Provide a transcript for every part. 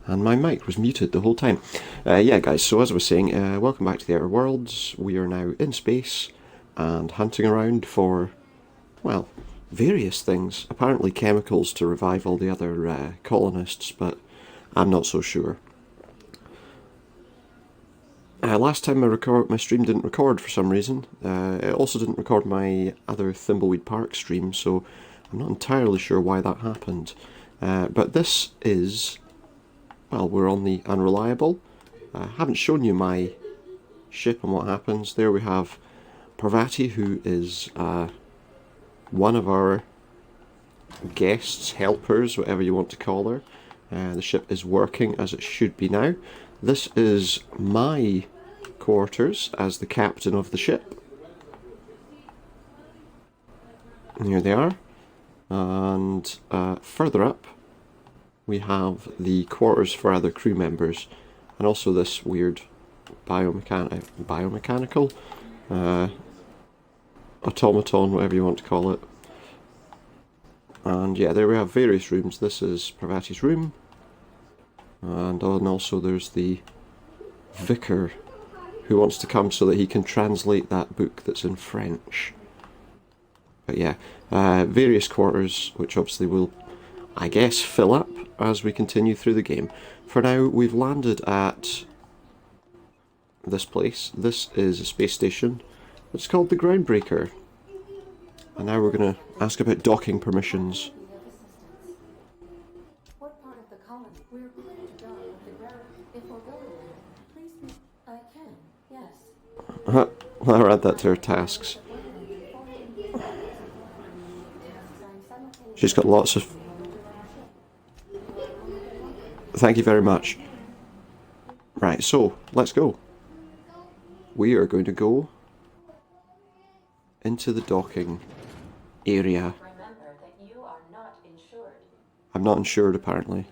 And my mic was muted the whole time. Yeah, guys, so as I was saying, welcome back to the Outer Worlds. We are now in space and hunting around for, well, various things. Apparently chemicals to revive all the other colonists, but I'm not so sure. Last time my stream didn't record for some reason. It also didn't record my other Thimbleweed Park stream, so I'm not entirely sure why that happened. But this is, well, we're on the Unreliable. I haven't shown you my ship and what happens. There we have Parvati, who is one of our guests, helpers, whatever you want to call her. The ship is working as it should be now. This is my quarters as the captain of the ship. And here they are. And further up, we have the quarters for other crew members, and also this weird biomechanical automaton, whatever you want to call it. And yeah, there we have various rooms. This is Parvati's room, and also there's the vicar who wants to come so that he can translate that book that's in French. But yeah, various quarters, which obviously will, I guess, fill up as we continue through the game. For now, we've landed at this place. This is a space station. It's called the Groundbreaker. And now we're going to ask about docking permissions. What part of the colony? We're clear to dock with the ground. If we're going there, please I can, yes. I'll add that to her tasks. She's got lots of... Thank you very much. Right, so, let's go. We are going to go into the docking area. Remember that you are not insured. I'm not insured, apparently.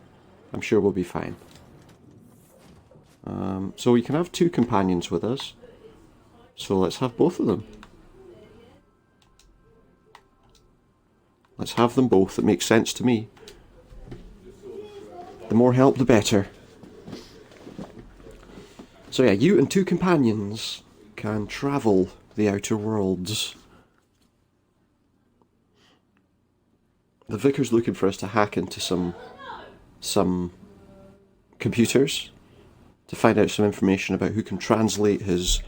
I'm sure we'll be fine. So we can have two companions with us. So let's have both of them. Let's have them both. It makes sense to me. The more help, the better. So yeah, you and two companions can travel the Outer Worlds. The Vicar's looking for us to hack into some computers to find out some information about who can translate his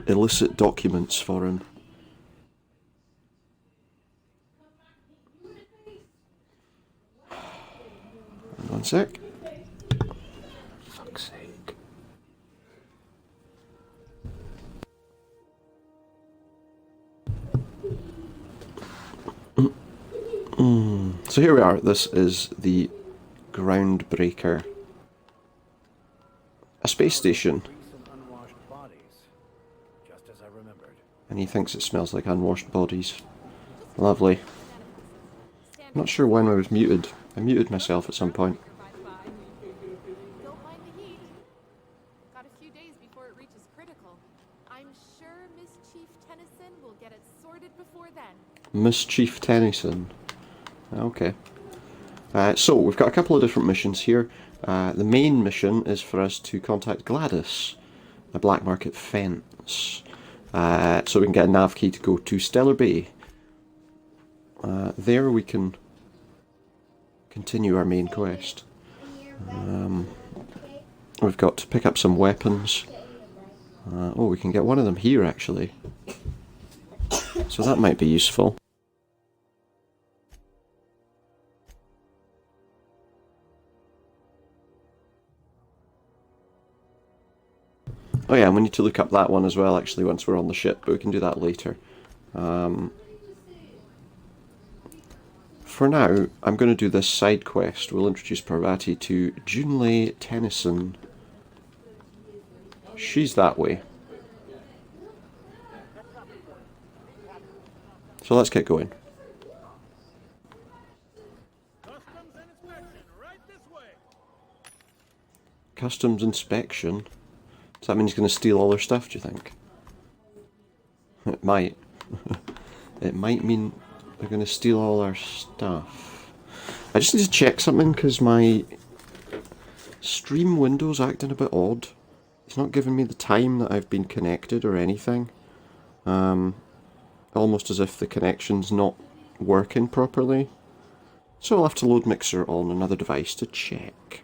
illicit documents for him. One sec. Fuck's sake. So here we are. This is the Groundbreaker. A space station. And he thinks it smells like unwashed bodies. Lovely. I'm not sure when I was muted. I muted myself at some point. Don't mind the heat. Got a few days before it reaches critical. I'm sure Miss Chief Tennyson will get it sorted before then. Miss Chief Tennyson. Okay. So, we've got a couple of different missions here. The main mission is for us to contact Gladys, the Black Market Fence. So we can get a nav key to go to Stellar Bay. There we can continue our main quest. We've got to pick up some weapons. Oh, we can get one of them here actually. So that might be useful. Oh yeah, and we need to look up that one as well actually once we're on the ship, but we can do that later. For now, I'm going to do this side quest. We'll introduce Parvati to Junlei Tennyson. She's that way. So let's get going. Customs inspection? Does that mean he's going to steal all their stuff, do you think? It might. It might mean they're going to steal all our stuff. I just need to check something because my stream window's acting a bit odd. It's not giving me the time that I've been connected or anything. Almost as if the connection's not working properly. So I'll have to load Mixer on another device to check.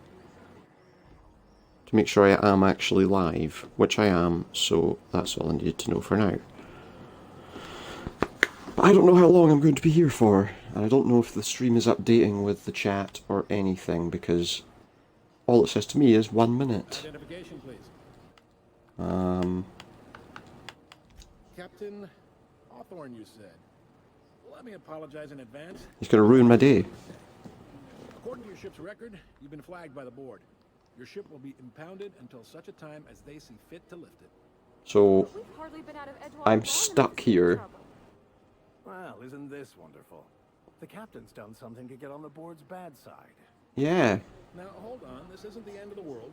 To make sure I am actually live, which I am, so that's all I needed to know for now. But I don't know how long I'm going to be here for, and I don't know if the stream is updating with the chat or anything, because all it says to me is 1 minute. Identification, please. Captain Hawthorne, you said. Let me apologize in advance. He's going to ruin my day. According to your ship's record, you've been flagged by the board. Your ship will be impounded until such a time as they see fit to lift it. So, We've hardly been out of Edgewater I'm long stuck enough to be in here. trouble. Well, isn't this wonderful? The captain's done something to get on the board's bad side. Yeah. Now, hold on. This isn't the end of the world.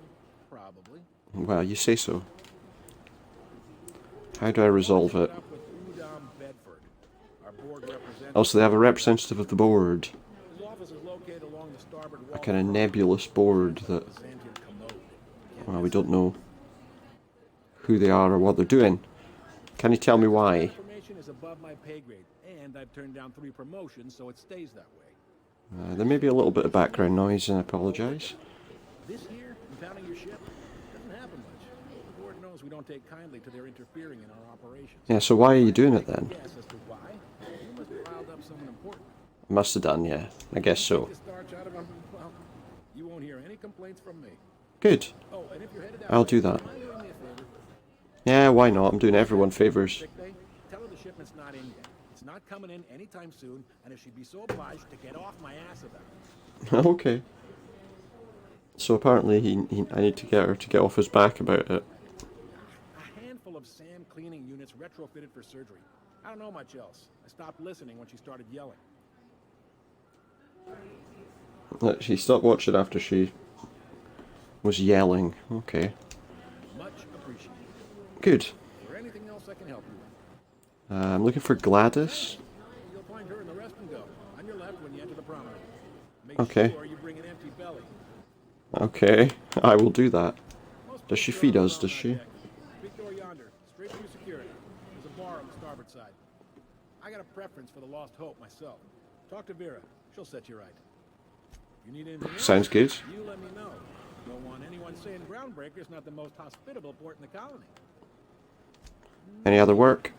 Probably. Well, you say so. How do I resolve it? Up with Udom Bedford, our board representative. Also, they have a representative of the board. His office is located along the starboard wall. A kind of nebulous board that, Byzantium commode. well, we don't know who they are or what they're doing. Can you tell me why? Information is above my pay grade, and I've turned down 3 promotions, so it stays that way. There may be a little bit of background noise, and I apologise. This here, impounding your ship, doesn't happen much. The board knows we don't take kindly to their interfering in our operations. Yeah, so why are you doing it then? Guess as to why? You must have riled up someone important. Must have done, yeah. I guess so. The starch out of them, well, you won't hear any complaints from me. Good. Oh, and if you're headed out, I'll do that. mind doing me a favor? Yeah, why not? I'm doing everyone favours. Sick bay? Tell her the shipment's not in yet. It's not coming in anytime soon, and if she'd be so obliged to get off my ass about it. Okay. So apparently I need to get her to get off his back about it. A handful of SAM cleaning units retrofitted for surgery. I don't know much else. I stopped listening when she started yelling. Look, she stopped watching after she was yelling. Okay. Much appreciated. Good. Is there anything else I can help you with? I'm looking for Gladys. You'll find her in the rest and go. On your left when you enter the promenade. Make Okay. sure you bring an empty belly. Okay, I will do that. Most Does she people feed are on us, the does she? promenade deck. Big door yonder, straight through security. There's a bar on the starboard side. I got a preference for the Lost Hope myself. Talk to Vera. She'll set you right. You need anything else? Sounds good. You let me know. Don't want anyone saying Groundbreaker's not the most hospitable port in the colony. Any other work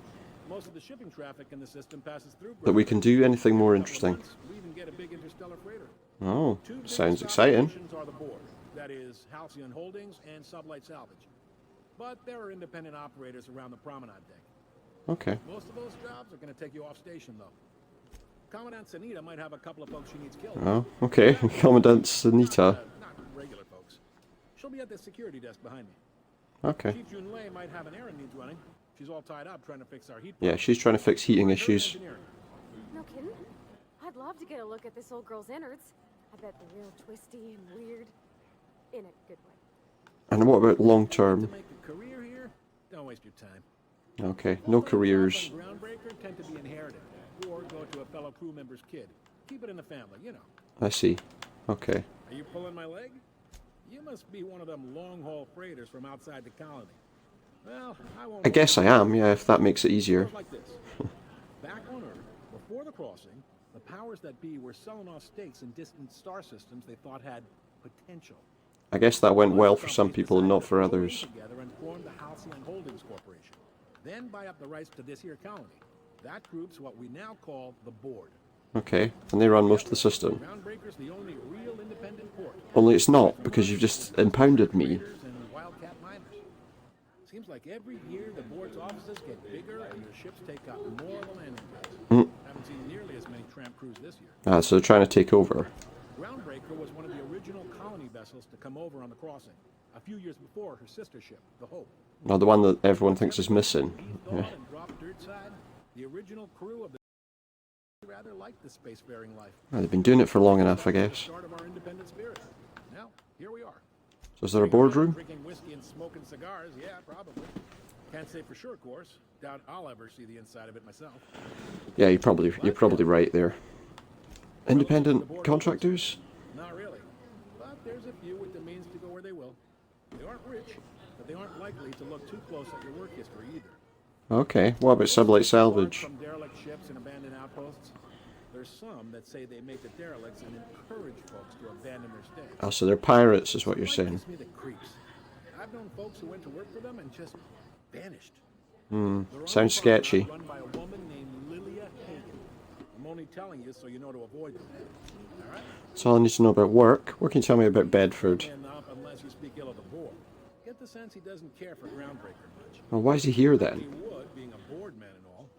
Most of the shipping traffic in the system passes through that we can do? Anything more interesting? We even get a big interstellar freighter. Oh, 2 big sounds stop exciting. stations are the board. That is Halcyon Holdings and Sublight Salvage. But there are independent operators around the promenade deck. Okay. Most of those jobs are going to take you off station, though. Commandant Sanita might have a couple of folks she needs killed. Oh, okay. Commandant Sanita. Not regular folks. She'll be at the security desk behind me. Okay. Chief Jun Lei might have an errand needs running. She's all tied up trying to fix our heat. Yeah, she's trying to fix heating Find her in issues. engineering. No kidding? I'd love to get a look at this old girl's innards. I bet they're real twisty and weird. In a good way. And what about long To term? make a career here, don't waste your time. Okay, no careers. Groundbreaker tend to be inherited or go to a fellow crew member's kid. Keep it in the family, you know. I see. Okay. Are you pulling my leg? You must be one of them long-haul freighters from outside the colony. Well, I won't. I guess I am, yeah, if that makes it easier. Goes like this. Back on Earth, before the crossing, the powers that be were selling off stakes in distant star systems they thought had potential. I guess that went well for some Companies people and not decided for to join others. Together and form the Halcyon Holdings Corporation. Then buy up the rights to this here colony. That group's what we now call the board. Okay, and they run most of the system. Groundbreaker's the only real independent port. Only it's not, because you've just impounded me. Traders and wildcat miners. Seems like every year the board's offices get bigger and their ships take up more of the landing place. Haven't seen nearly as many tramp crews this year. Ah, so they're trying to take over. Groundbreaker was one of the original colony vessels to come over on the crossing. A few years before her sister ship, the Hope. Now the one that everyone thinks is missing. Thawed Yeah. and dropped dirt side. The original crew of the rather liked the spacefaring life. Well, they've been doing it for long enough, I guess. Start of our independent spirit. Now, here we are. So is there a boardroom? Drinking whiskey and smoking cigars, yeah, probably. Can't say for sure, of course. Doubt I'll ever see the inside of it myself. Yeah, you're probably right there. Independent contractors? Not really. But there's a few with the means to go where look too close at your work history either. Okay, what about Sublight Salvage? From derelict ships and abandoned outposts, there's some that say they make the derelicts and encourage folks to abandon their stays. Oh, so they're pirates, is what you're saying. Gives me the creeps. I've known folks who went to work for them and just vanished. Sounds sketchy. Run by a woman named Lilia Hagen. I'm only telling you so you know to avoid them. All right? That's all I need to know about work. What can you tell me about Bedford? And up unless you speak ill of the board. Get the sense he doesn't care for Groundbreaker much. Well, why is he here He then? would, being a board man and all.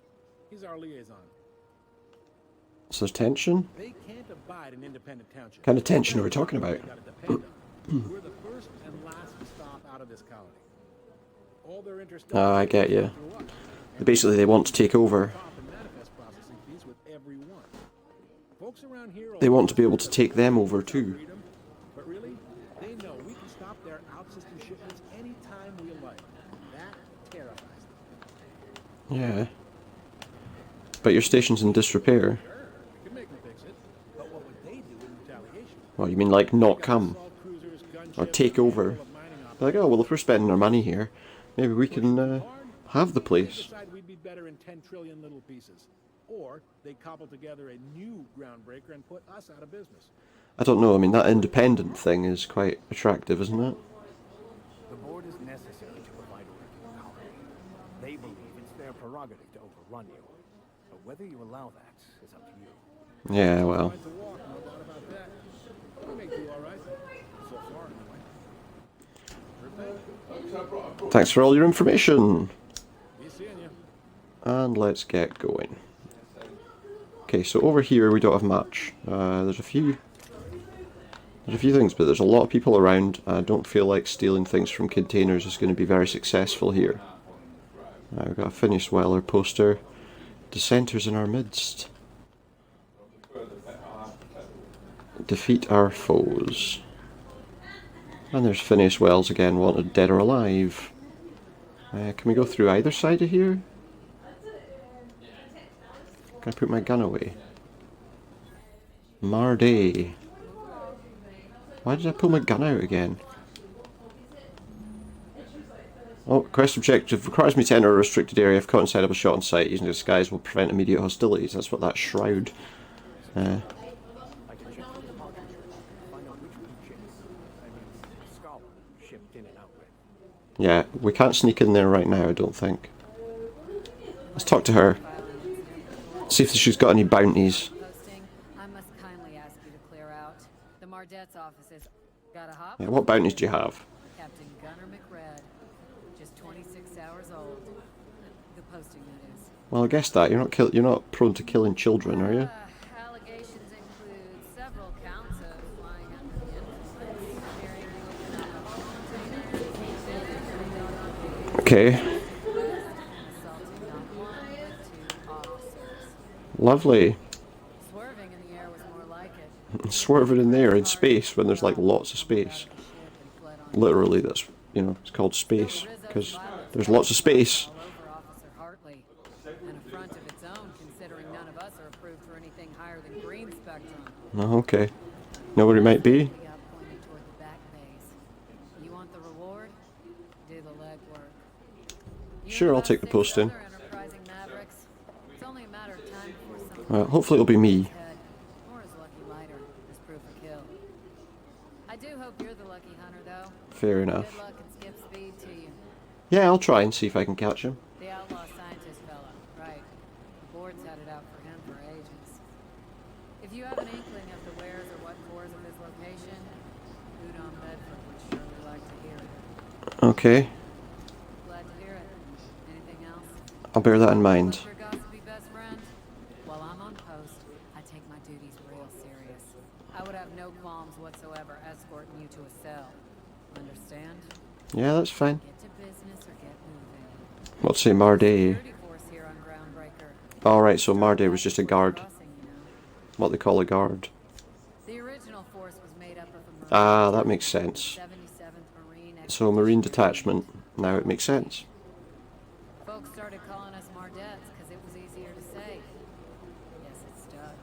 He's our liaison. So there's tension? They can't abide an independent township. Kind of tension are we talking about? Gotta depend on. We're the first and last stop out of this colony. All their interest Oh, I get you. through us. Basically, they want to take over. Top and manifest processing fees with every one. Folks around here They want to be able to take them over too. freedom, but really, they know we can stop their out-system shipments anytime we like. That terrifies them. Yeah. But your station's in disrepair. Sure, we can make them fix it, but what would they do in retaliation? Well, you mean like not Got come? assault cruisers, Or gunships, take a over. handful of mining They're like, oh, well, if we're spending our money here, maybe we can have the They place. decide we'd be better in 10 trillion little pieces. Or they cobble together a new Groundbreaker and put us out of business. I don't know, I mean, that independent thing is quite attractive, isn't it? The board is necessary to provide order to the colony. They believe it's their prerogative to overrun you. But whether you allow that is up to you. Yeah, well. Tried to walk, no doubt about that. We may do all right. So far, anyway. Sure thing. Thanks for all your information. Be seeing you. And let's get going. Okay, so over here we don't have much. There's a few things, but there's a lot of people around. I don't feel like stealing things from containers is going to be very successful here. We've got a Phineas Weller poster. Dissenters in our midst. Defeat our foes. And there's Phineas Wells again, wanted dead or alive. Can we go through either side of here? Can I put my gun away? Marday. Why did I pull my gun out again? Oh, quest objective requires me to enter a restricted area. If caught inside, I'll be shot on sight. Using disguise will prevent immediate hostilities. That's what that shroud. I can check the departure chart, find out which scholar shipped in and out with. Yeah, we can't sneak in there right now, I don't think. Let's talk to her. See if she's got any bounties. Posting, I must kindly ask you to clear out. The Mardet's office is... Got a hop? Yeah, what bounties do you have? Captain Gunnar McRed. Just 26 hours old. The posting, that is. Well, I guess that. You're not prone to killing children, are you? Allegations include several counts of flying under the influence, carrying open Okay. assaulting not one, but two officers. Lovely. Swerving in the air was more like it. Swerving in there in space when there's like lots of space. Ship and fled on Literally, that's, it's called space. Because there's lots of space. all over Officer Hartley. An affront of its own, considering none of us are approved for anything higher than green spectrum. Oh, okay. Know where he might be? We got pointed toward the back base. You want the reward? Do the legwork. You Sure, and I'll about take the 6 posting. other enterprising mavericks. It's only a matter of time before someone Well, hopefully it'll be me. head, or his lucky lighter, is proof of kill. I do hope you're the lucky hunter, though. Fair enough. Good luck and skip speed to you. Yeah, I'll try and see if I can catch him. The outlaw scientist fella, right. The board's had it out for him for ages. If you have an inkling of the wheres or what cores of his location, Udon Bedford would surely like to hear it. Okay, Glad to hear it. Anything else? I'll bear that in mind. What's your gossipy best friend? While I'm on post, I take my duties real serious. I would have no qualms whatsoever escorting you to a cell. Understand? Yeah, that's fine. Get to business or get moving. What's say Marday? Security force here on Groundbreaker. Alright, so Marday was just a guard. Crossing, you know. What they call a guard. The original force was made up of a Marine, Ah, that makes sense. 77th Marine. So Marine detachment. Now it makes sense. Folks started calling us Mardettes because it was easier to say. Yes, it stuck.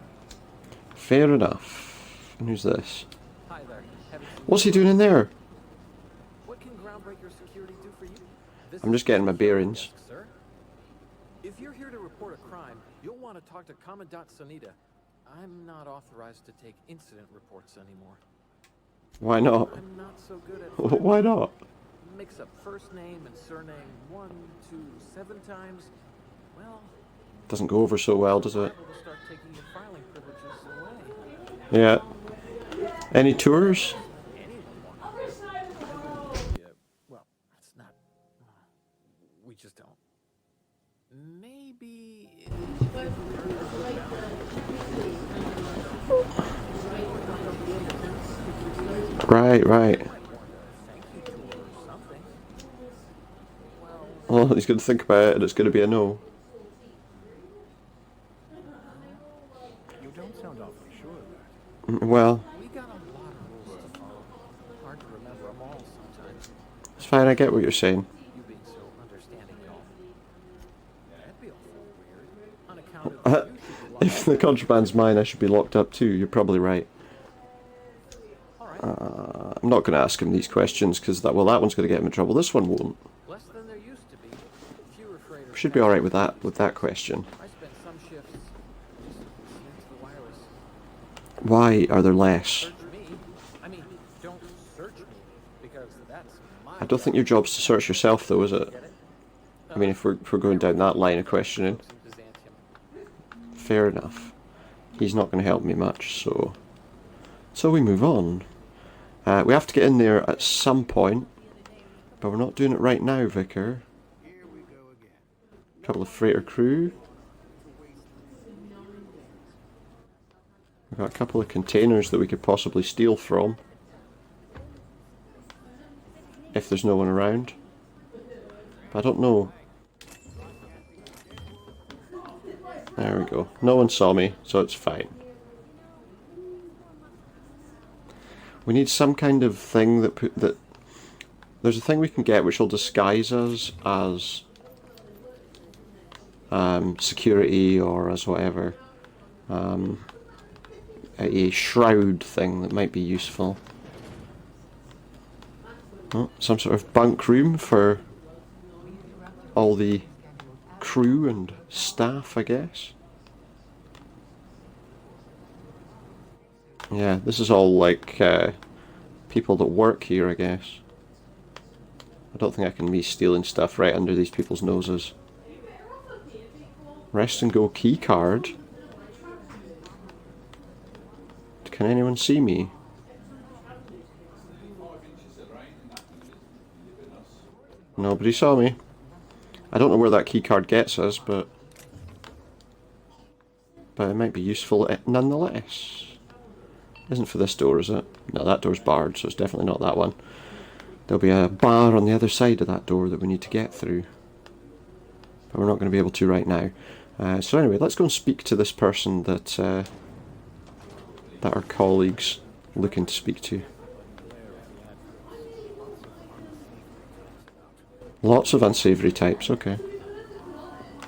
Fair enough. And who's this? Hi there. Haven't seen What's he doing in there? What can Groundbreaker security do for you? This I'm just getting my bearings. Sir, if you're here to report a crime, you'll want to talk to Commandant Sonita. I'm not authorized to take incident reports anymore. Why not? I'm not so good at Why not? mix up first name and surname 1, 2, 7 times. Well, Doesn't go over so well, does it? liable to start taking your filing privileges away. Yeah. Any tours? Yeah, well, it's not. We just don't. Maybe. Right, right. Thank you to her or something. Well, he's going to think about it and it's going to be a no. You don't sound awfully sure of that. Well, We got a lot of rules to follow. Hard to remember them all sometimes. it's fine, I get what you're saying. You being so understanding and all. That'd be awful weird. On account of you should be locked If the contraband's mine, I should be locked up too. You're probably right. All right. I'm not going to ask him these questions because that one's going to get him in trouble. This one won't. Less than there used to be. Fewer freighter Should be all right with that question. I spent some shifts just listening to the wireless. Why are there less? Search me. I mean, don't search me because that's my I don't think your job's to search yourself, though, is it? Get it? I mean, if we're going down that line of questioning, Folks in Byzantium. fair enough. He's not going to help me much, so we move on. We have to get in there at some point, but we're not doing it right now, Vicar. Couple of freighter crew. We've got a couple of containers that we could possibly steal from, if there's no one around. But I don't know. There we go. No one saw me, so it's fine. We need some kind of thing that there's a thing we can get which will disguise us as security or as whatever. A shroud thing that might be useful. Oh, some sort of bunk room for all the crew and staff, I guess. Yeah, this is all like people that work here, I guess. I don't think I can be stealing stuff right under these people's noses. Rest and go key card. Can anyone see me? Nobody saw me. I don't know where that key card gets us, but it might be useful nonetheless. Isn't for this door, is it? No, that door's barred, so it's definitely not that one. There'll be a bar on the other side of that door that we need to get through. But we're not going to be able to right now. So anyway, let's go and speak to this person that our colleague's looking to speak to. Lots of unsavory types, okay.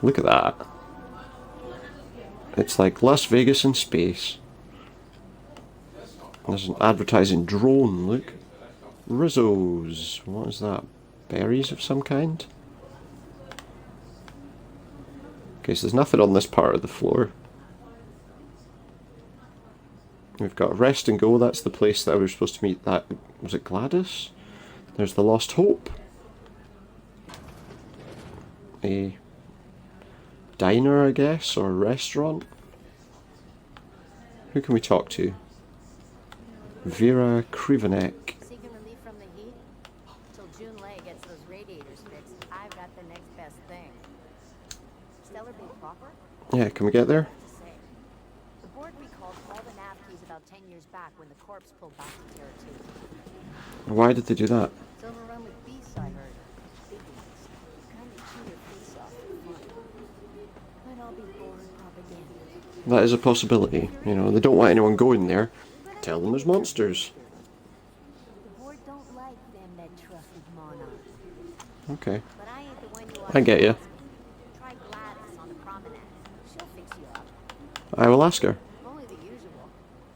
Look at that. It's like Las Vegas in space. There's an advertising drone, look. Rizzo's. What is that? Berries of some kind? Okay, so there's nothing on this part of the floor. We've got Rest and Go, that's the place that we were supposed to meet that... Was it Gladys? There's the Lost Hope. A diner, I guess, or restaurant. Who can we talk to? Vera Krivenek. Seeking relief from the heat? Till June Lay gets those radiators fixed, I've got the next best thing. Stellar Bay proper? Yeah, can we get there? To say. The board recalled all the nav keys about 10 years back when the corpse pulled back to Terra 2. Why did they do that? It's overrun with beasts, I heard. Big ones. Kind of chew your face off for fun. Might all be boring propaganda. That is a possibility. You know, they don't want anyone going there. Tell them there's monsters. The board don't like them that trusted monarch. Okay. But I ain't the one you I get ya. Try Gladys on the promenade. She'll fix you up. I will ask her, Only the usual.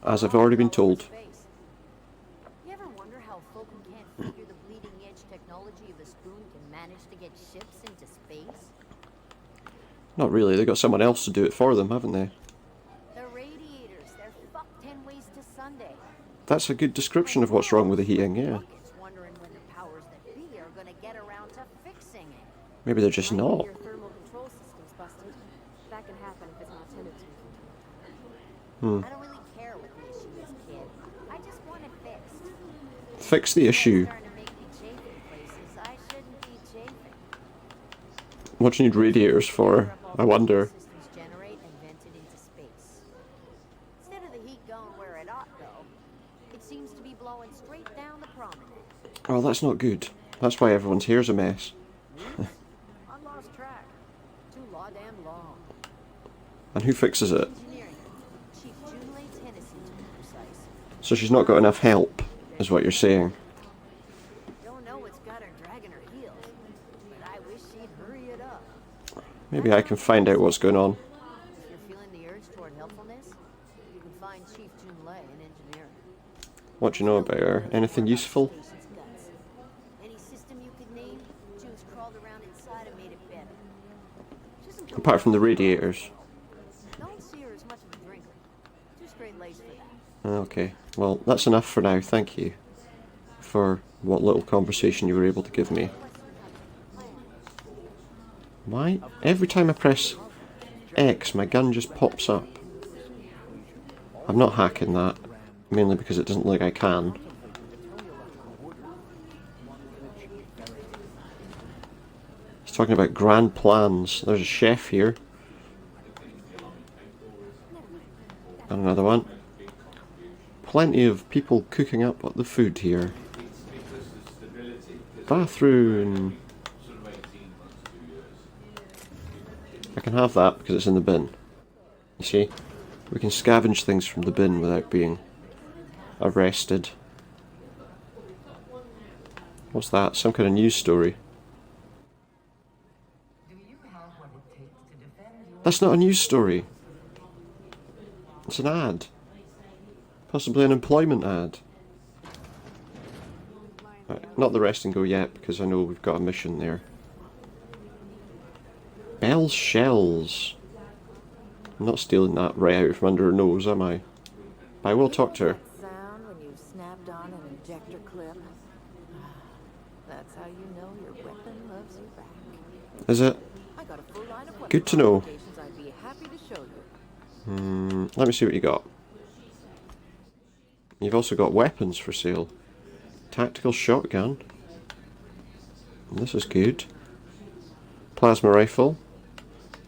as I've already been told. Space. You ever wonder how folk who can't figure the bleeding edge technology of the spoon can manage to get shit Not really, they've got someone else to do it for them, haven't they? The radiators, they're fucked 10 ways to Sunday. That's a good description of what's wrong with the heating, yeah. Buckets wondering when the powers that be are gonna get around to fixing it. Maybe they're just not. Your thermal control system's busted. That can happen if it's not tended to. I don't really care what the issue is, kid. I just want it fixed. Fix the issue. Starting to make me chafe in places I shouldn't be chafing. What do you need radiators for? I wonder. Systems generate and vent it into space. Instead of the heat going where it ought to go, it seems to be blowing straight down the promenade. Well, that's not good. That's why everyone's hair's a mess. I lost track. Too damn long. And who fixes it? Engineering. Chief Junlei Tennyson, to be precise. So she's not got enough help, is what you're saying. Don't know what's got her dragging her heels, but I wish she'd hurry it up. Maybe I can find out what's going on. If you're feeling the urge toward helpfulness, you can find Chief Junlei in engineering. What do you know about her? Anything useful? Station's guts. Any system you could name, June's crawled around inside and made it better. She doesn't come Apart from the radiators. Don't see her as much of a drinker. Too straight-laced for that. Okay, well, that's enough for now. Thank you for what little conversation you were able to give me. Why? Every time I press X, my gun just pops up. I'm not hacking that, mainly because it doesn't look like I can. He's talking about grand plans. There's a chef here. And another one. Plenty of people cooking up the food here. Bathroom. I can have that because it's in the bin. You see? We can scavenge things from the bin without being arrested. What's that? Some kind of news story. That's not a news story. It's an ad. Possibly an employment ad. Right, not the rest and go yet, because I know we've got a mission there. Bell shells. I'm not stealing that right out from under her nose, am I? But I will talk to her. Sound when you snapped on an injector clip. That's how you know your weapon loves you back. Is it? I got a full line of weapon Good to know. modifications I'd be happy to show you. Let me see what you got. You've also got weapons for sale. Tactical shotgun. This is good. Plasma rifle.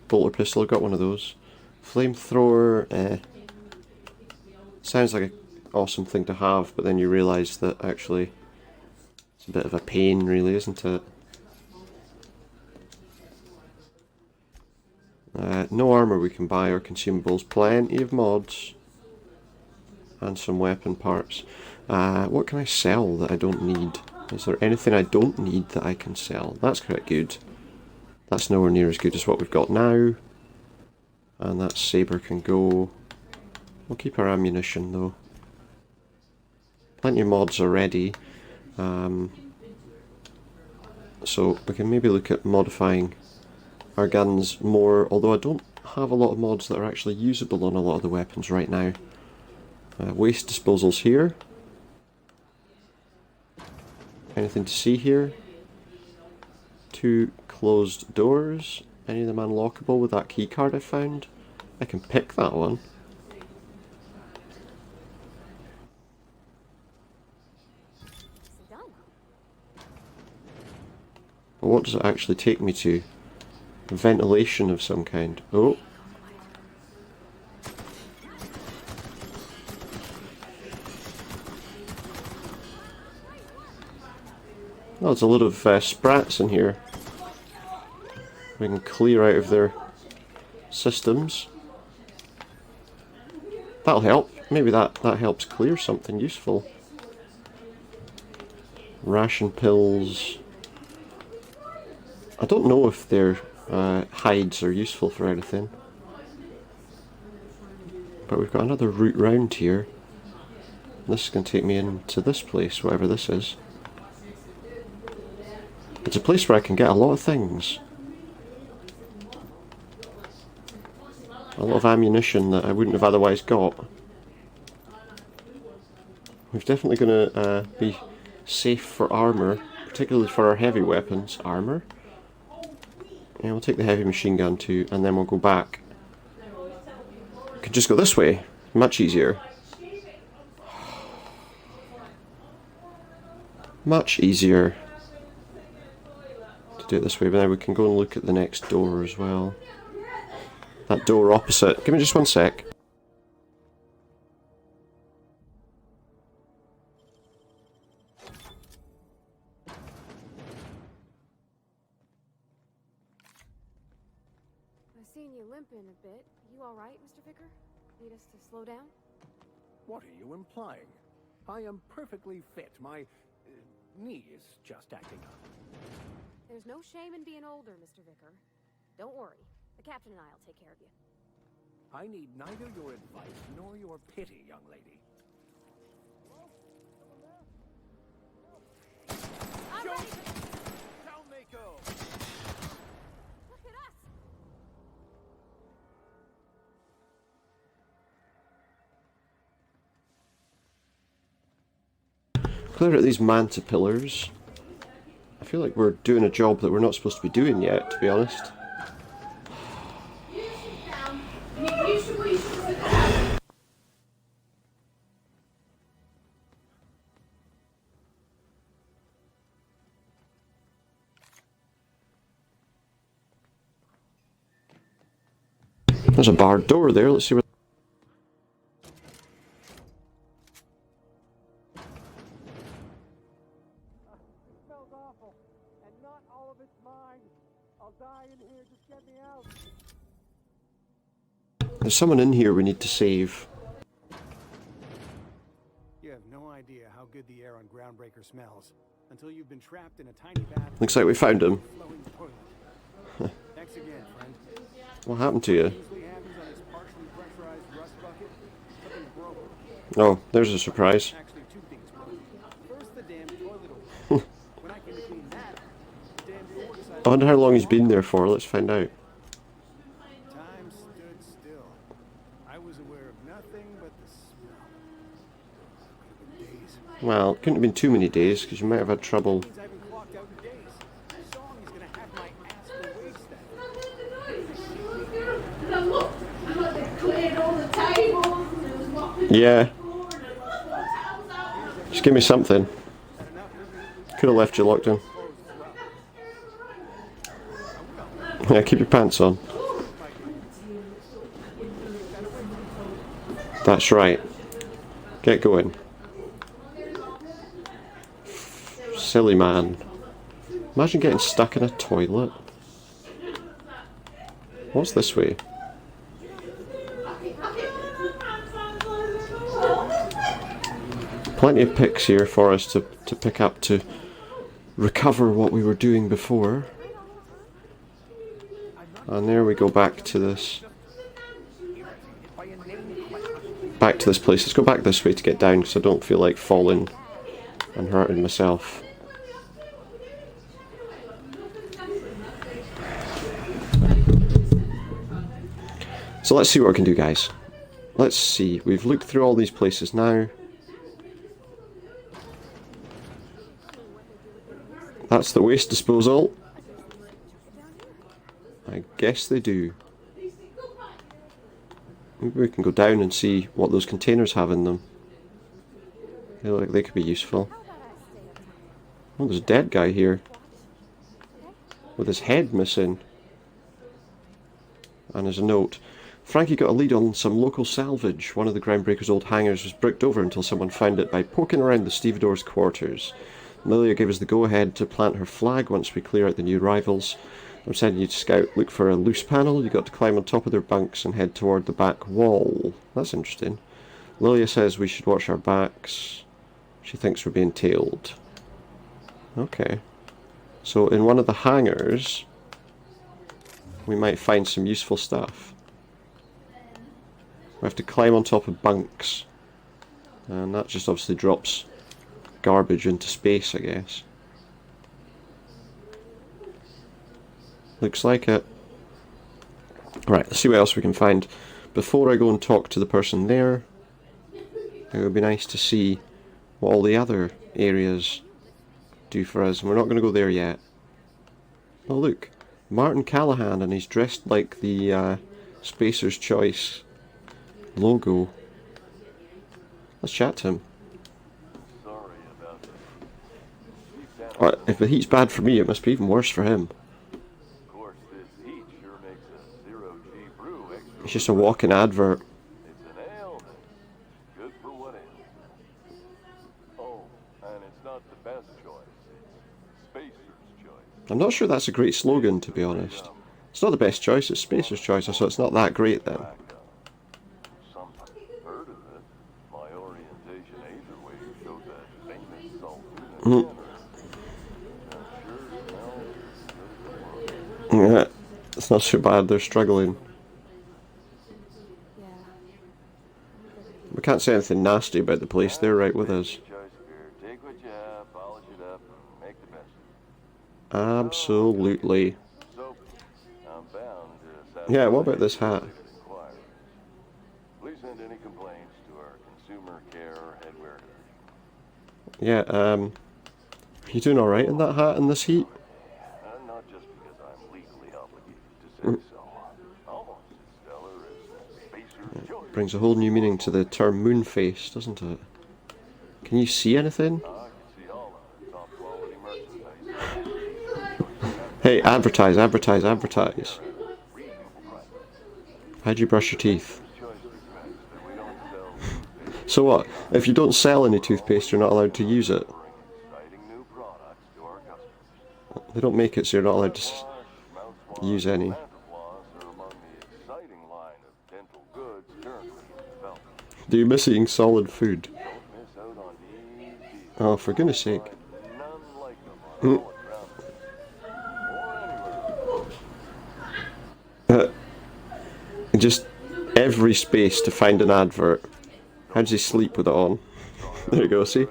Bolter pistol, got one of those. Flamethrower, sounds like an awesome thing to have, but then you realise that actually it's a bit of a pain, really, isn't it? No armour we can buy or consumables. Plenty of mods. And some weapon parts. What can I sell that I don't need? Is there anything I don't need that I can sell? That's quite good. That's nowhere near as good as what we've got now. And that saber can go. We'll keep our ammunition though. Plenty of mods already. So we can maybe look at modifying our guns more, although I don't have a lot of mods that are actually usable on a lot of the weapons right now. Waste disposals here. Anything to see here? 2 closed doors. Any of them unlockable with that keycard I found? I can pick that one. Done. But what does it actually take me to? Ventilation of some kind. Oh. Oh, there's a lot of sprats in here. We can clear out of their systems. That'll help. Maybe that helps clear something useful. Ration pills. I don't know if their hides are useful for anything. But we've got another route round here. This is going to take me into this place, whatever this is. It's a place where I can get a lot of things. a lot of ammunition that I wouldn't have otherwise got. We're definitely going to be safe for armour, particularly for our heavy weapons. Armour? Yeah, we'll take the heavy machine gun too, and then we'll go back. We could just go this way. Much easier. Much easier to do it this way, but now we can go and look at the next door as well. That door opposite. Give me just one sec. I've seen you limping a bit. You all right, Mr. Vicker? Need us to slow down? What are you implying? I am perfectly fit. My knee is just acting up. There's no shame in being older, Mr. Vicker. Don't worry. The captain and I'll take care of you. I need neither your advice nor your pity, young lady. I'm ready. Down they go! Look at us! Clear out these manta pillars. I feel like we're doing a job that we're not supposed to be doing yet, to be honest. There's a barred door there. Let's see what. It smells awful, and not all of it's mine. I'll die in here. Just get me out. There's someone in here we need to save. You have no idea how good the air on Groundbreaker smells until you've been trapped in a tiny bath. Looks like we found him. Flowing toilet. Thanks again, friend. What happened to you? Usually happens on this partially pressurized rust bucket. Something's broken. Oh, there's a surprise. Actually, two things broken. First, the damn toilet opener. When I came to clean that, the damn door decided. I wonder how long he's been there for. Let's find out. Time stood still. I was aware of nothing but the smell. Could have been days. Well, it couldn't have been too many days because you might have had trouble. Means I haven't clocked out in days. Song is gonna have my ass for waste Yeah. Just give me something. Could have left you locked in. Yeah, keep your pants on. That's right. Get going. Silly man. Imagine getting stuck in a toilet. What's this way? Plenty of picks here for us to pick up to recover what we were doing before. And there we go back to this. Back to this place. Let's go back this way to get down because I don't feel like falling and hurting myself. So let's see what we can do, guys. Let's see. We've looked through all these places now. That's the waste disposal. I guess they do. Maybe we can go down and see what those containers have in them. They look like they could be useful. Oh, there's a dead guy here. With his head missing. And there's a note. Frankie got a lead on some local salvage. One of the Groundbreaker's old hangars was bricked over until someone found it by poking around the stevedores' quarters. Lilia gave us the go-ahead to plant her flag once we clear out the new arrivals. I'm sending you to scout. Look for a loose panel. You got to climb on top of their bunks and head toward the back wall. That's interesting. Lilia says we should watch our backs. She thinks we're being tailed. Okay. So in one of the hangars, we might find some useful stuff. We have to climb on top of bunks. And that just obviously drops garbage into space, I guess. Looks like it. Right, let's see what else we can find. before I go and talk to the person there, it would be nice to see what all the other areas do for us. And we're not going to go there yet. Oh look, Martin Callahan, and he's dressed like the Spacer's Choice logo. Let's chat to him. Sorry about that. Or, if the heat's bad for me, it must be even worse for him. Of course, this heat sure makes a zero-G brew extra. It's just a walking advert. It's an ale that's good for what ails. Oh, and it's not the best choice. It's Spacer's Choice. I'm not sure that's a great slogan, to be honest. It's not the best choice, it's Spacer's Choice, so it's not that great then. Sometimes heard of it. My orientation Aetherwave showed that famous salt in the Yeah, it's not so bad, they're struggling. Yeah. We can't say anything nasty about the place, they're right with us. Take what you have, polish it up, and make the best. Absolutely. So, I'm bound to Yeah, what about this hat? inquiries. Please send any complaints to our consumer care headwear. Yeah, you doing alright in that hat in this heat? Not just because I'm legally obligated to say so. Almost as stellar as Spacer's Choice. Brings a whole new meaning to the term moon face, doesn't it? Can you see anything? I can see all of it. Top quality merchandise. Hey, advertise, advertise, advertise. How'd you brush your teeth? Choice regrets that we don't sell So what? If you don't sell any toothpaste, you're not allowed to use it. exciting new products to our customers. They don't make it so you're not allowed to use any. Mouthwash are among the exciting line of dental goods currently in development. Do you miss eating solid food? Don't miss out on these deals. Oh, for goodness sake. None like them on all around. Or anywhere. Just every space to find an advert. How does he sleep with it on? There you go, see?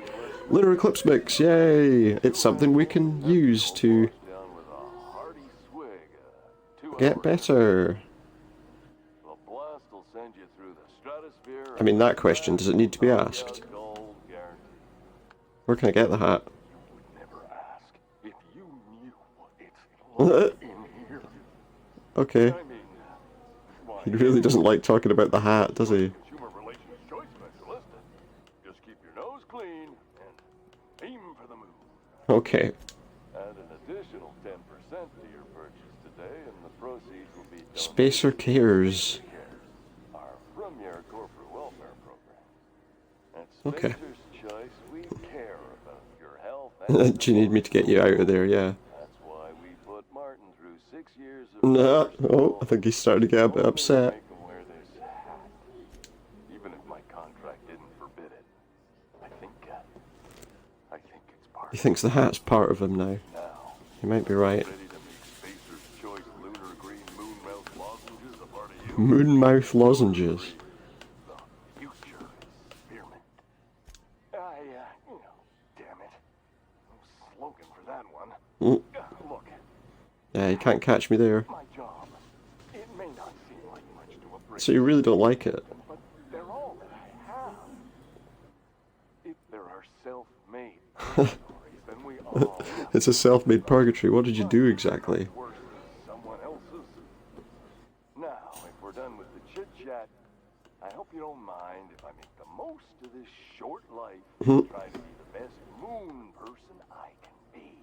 Lunar Eclipse Mix, yay! It's something we can use to Down with a hearty swig. 2 get hours. better. The blast will send you through the stratosphere. I mean, that question, does it need to be asked? Gold guarantee. Where can I get the hat? Never ask if you knew what it's like in here. Okay. I mean, why, He really doesn't like talking about the hat, does he? consumer relations choice specialist. Just keep your nose clean and aim for the moon. Okay. Add an additional 10% to your purchase today, and the proceeds will be donated Spacer Cares. to our premier corporate welfare program. At Okay. Spacer's Choice, we care about your health and Do you need me to get you out of there? Yeah. that's why we put Martin through 6 years of Nah. professional Oh, I think he's starting to get a bit upset. Make him wear this hat. Even if my contract didn't forbid it. I think it's part He thinks the hat's part of him now. now. He might be right. Ready to make Spacer's Choice lunar green moonmouth lozenges a part of you? Moonmouth lozenges. The future is spearmint. Damn it. No slogan for that one. Mm. Look, Yeah, you can't catch me there. my job. It may not seem like much to a Brit, So you really don't like it? but they're all that I have. If there are self-made stories, then we all have It's a self-made purgatory. What did you do exactly? worse than someone else's. Now, if we're done with the chit-chat, I hope you don't mind if I make the most of this short life and try to be the best moon person I can be.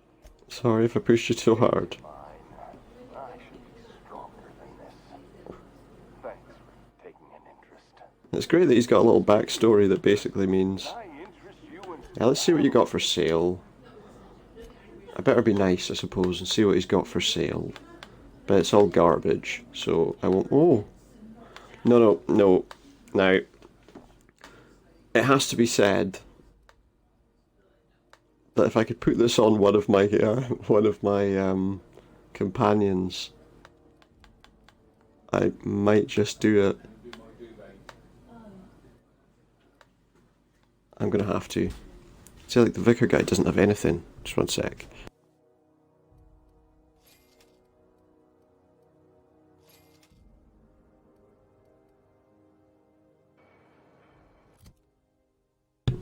Sorry if I pushed you too hard. Fine. I should be stronger than this. Thanks for taking an interest. It's great that he's got a little backstory that basically means, I interest you in yeah, let's see what you got for sale. I better be nice, I suppose, and see what he's got for sale. But it's all garbage, so I won't. Oh! No. Now, it has to be said that if I could put this on one of my companions, I might just do it. I'm gonna have to. See, like the Vicar guy doesn't have anything. Just one sec.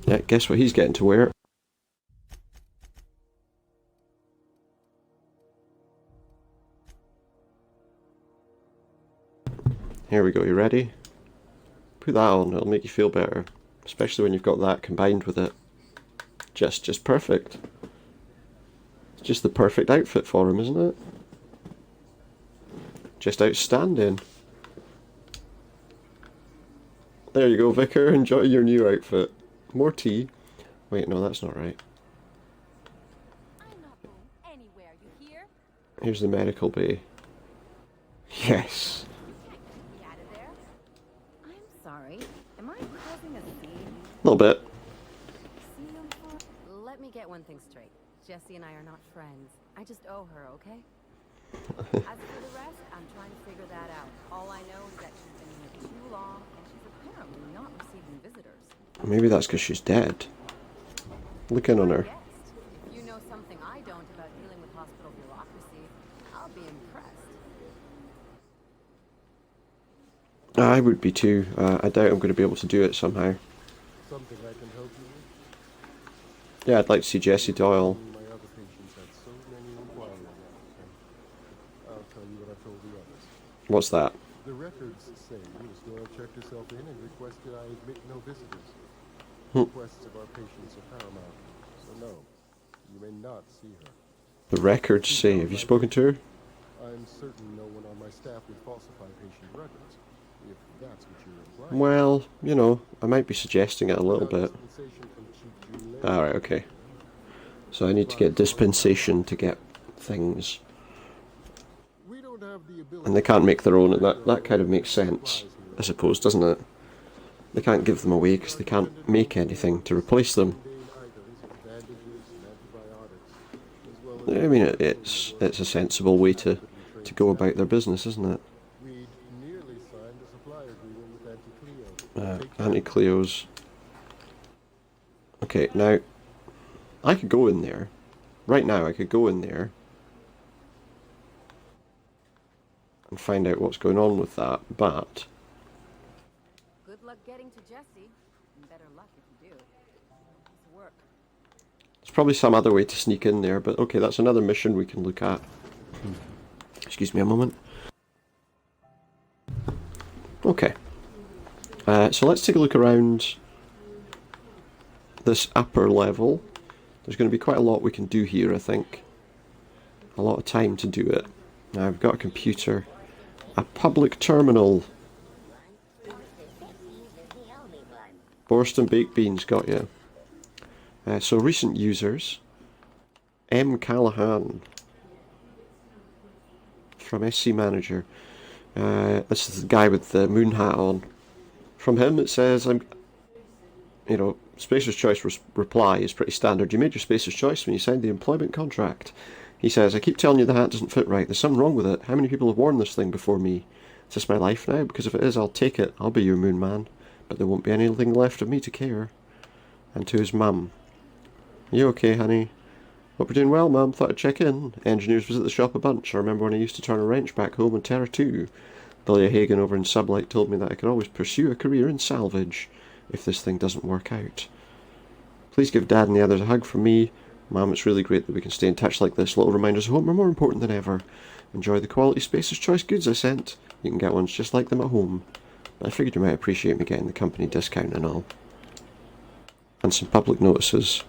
Yeah, guess what he's getting to wear? Here we go, you ready? Put that on, it'll make you feel better. Especially when you've got that combined with it. Just perfect. It's just the perfect outfit for him, isn't it? Just outstanding. There you go, Vicar, enjoy your new outfit. More tea. Wait, no, that's not right. I'm not going anywhere, you hear? Here's the medical bay. Yes. Get me out of there. I'm sorry. Am I causing a scene? A little bit. Let me get one thing straight. Jessie and I are not friends. I just owe her, okay? As for the rest, I'm trying to figure that out. All I know is that she's been here too long, and she's apparently not receiving visitors. Maybe that's because she's dead. Look in on her. If you know something I don't about dealing with hospital bureaucracy, I'll be impressed. I would be too. I doubt I'm going to be able to do it somehow. Something I can help you with? Yeah, I'd like to see Jessie Doyle. My other patients had so many inquiries. I'll tell you what I told the others. What's that? The records say you still checked yourself in and requested I admit no visitors. Requests of our patients are paramount, so no, you may not see her. The records say. Have you spoken to her? I'm certain no one on my staff would falsify patient records, if that's what you're implying. Well, you know, I might be suggesting it a little bit. Alright, okay. So I need to get dispensation to get things. And they can't make their own, and that kind of makes sense, I suppose, doesn't it? They can't give them away because they can't make anything to replace them. I mean, it's a sensible way to go about their business, isn't it? Anti-Cleo's. Okay, now, I could go in there. Right now, I could go in there and find out what's going on with that, but Good luck getting to Jessie. And better luck if you do. It's work. there's probably some other way to sneak in there, but okay, that's another mission we can look at. Excuse me a moment. Okay. So let's take a look around this upper level. There's going to be quite a lot we can do here, I think. A lot of time to do it. Now I've got a computer. A public terminal. Borston Baked Beans, got you. So recent users. M. Callahan from SC Manager. This is the guy with the moon hat on. From him it says, Spacer's Choice reply is pretty standard. You made your Spacer's Choice when you signed the employment contract. He says, I keep telling you the hat doesn't fit right. There's something wrong with it. How many people have worn this thing before me? Is this my life now? Because if it is, I'll take it. I'll be your moon man. But there won't be anything left of me to care. And to his mum. You okay, honey? Hope you're doing well, Mum. Thought I'd check in. Engineers visit the shop a bunch. I remember when I used to turn a wrench back home in Terra 2. Billy Hagen over in Sublight told me that I could always pursue a career in salvage if this thing doesn't work out. Please give Dad and the others a hug from me. Mum, it's really great that we can stay in touch like this. Little reminders of home are more important than ever. Enjoy the quality Spacer's Choice goods I sent. You can get ones just like them at home. But I figured you might appreciate me getting the company discount and all. And some public notices.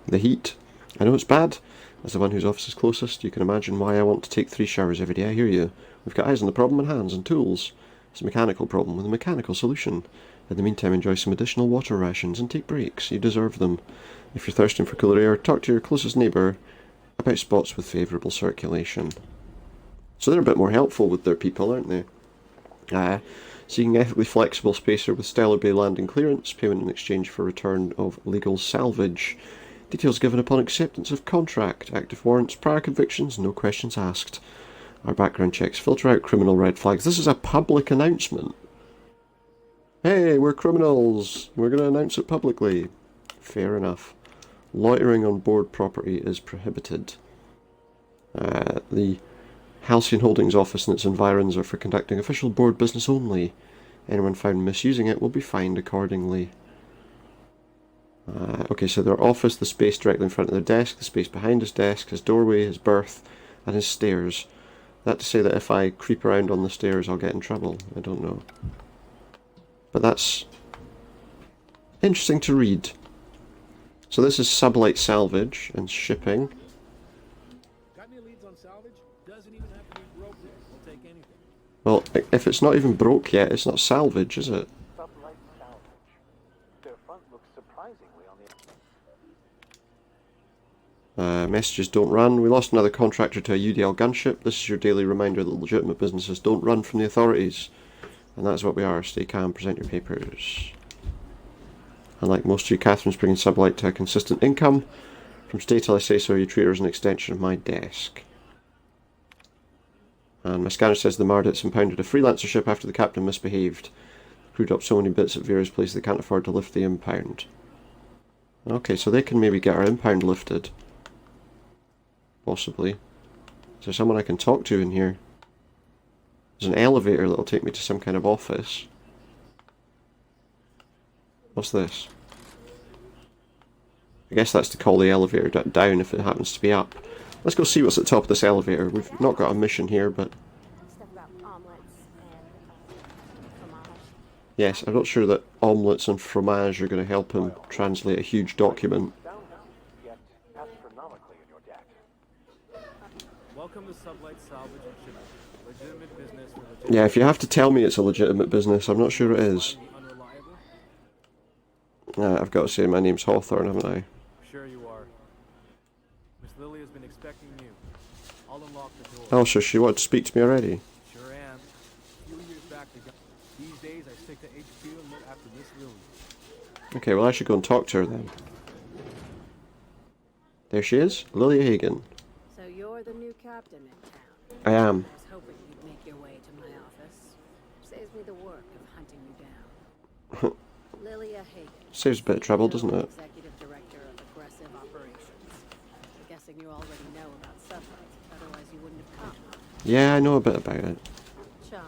The heat. I know it's bad. As the one whose office is closest, you can imagine why I want to take 3 showers every day. I hear you. We've got eyes on the problem and hands and tools. It's a mechanical problem with a mechanical solution. In the meantime, enjoy some additional water rations and take breaks. You deserve them. If you're thirsting for cooler air, talk to your closest neighbour about spots with favourable circulation. So they're a bit more helpful with their people, aren't they? Seeking ethically flexible spacer with Stellar Bay landing clearance, payment in exchange for return of legal salvage. Details given upon acceptance of contract. Active warrants, prior convictions, no questions asked. Our background checks filter out criminal red flags. This is a public announcement. Hey, we're criminals. We're going to announce it publicly. Fair enough. Loitering on board property is prohibited. The Halcyon Holdings office and its environs are for conducting official board business only. Anyone found misusing it will be fined accordingly. Okay, so their office, the space directly in front of their desk, the space behind his desk, his doorway, his berth, and his stairs. That to say that if I creep around on the stairs I'll get in trouble. I don't know. But that's interesting to read. So this is Sublight Salvage and shipping. Got any leads on salvage? Doesn't even have to be broke. We'll take anything. Well, if it's not even broke yet, it's not salvage, is it? Sublight salvage. Their front looks surprisingly on the... Messages don't run. We lost another contractor to a UDL gunship. This is your daily reminder that legitimate businesses don't run from the authorities. And that's what we are. Stay calm, present your papers. Unlike most of you, Catherine's bringing Sublight to a consistent income. From stay till I say so, you treat her as an extension of my desk. And my scanner says the Mardits impounded a freelancer ship after the captain misbehaved. Crewed up so many bits at various places they can't afford to lift the impound. Okay, so they can maybe get our impound lifted. Possibly. Is there someone I can talk to in here? There's an elevator that'll take me to some kind of office. What's this? I guess that's to call the elevator down if it happens to be up. Let's go see what's at the top of this elevator. We've not got a mission here, but... Stuff about omelets and fromage. Yes, I'm not sure that omelets and fromage are going to help him translate a huge document. Yet astronomically in your debt. Welcome to Sublight Salvage and Shipping. Legitimate business for legitimate... Yeah, if you have to tell me it's a legitimate business, I'm not sure it is. I've got to say my name's Hawthorne, haven't I? Sure you are. Miss Lily has been expecting you. I'll unlock the door. Oh, so she wanted to speak to me already. Sure am. A few years back to these days I stick to HQ and look after Miss Lily. Okay, well I should go and talk to her then. There she is, Lilia Hagen. So you're the new captain in town. I am. I was hoping you'd make your way to my office. Saves me the work of hunting you down. Lilia Hagen. Saves a bit of trouble, doesn't it? Executive Director of Aggressive Operations. I'm guessing you already know about Sublight, otherwise you wouldn't have come. Yeah, I know a bit about it. Charm.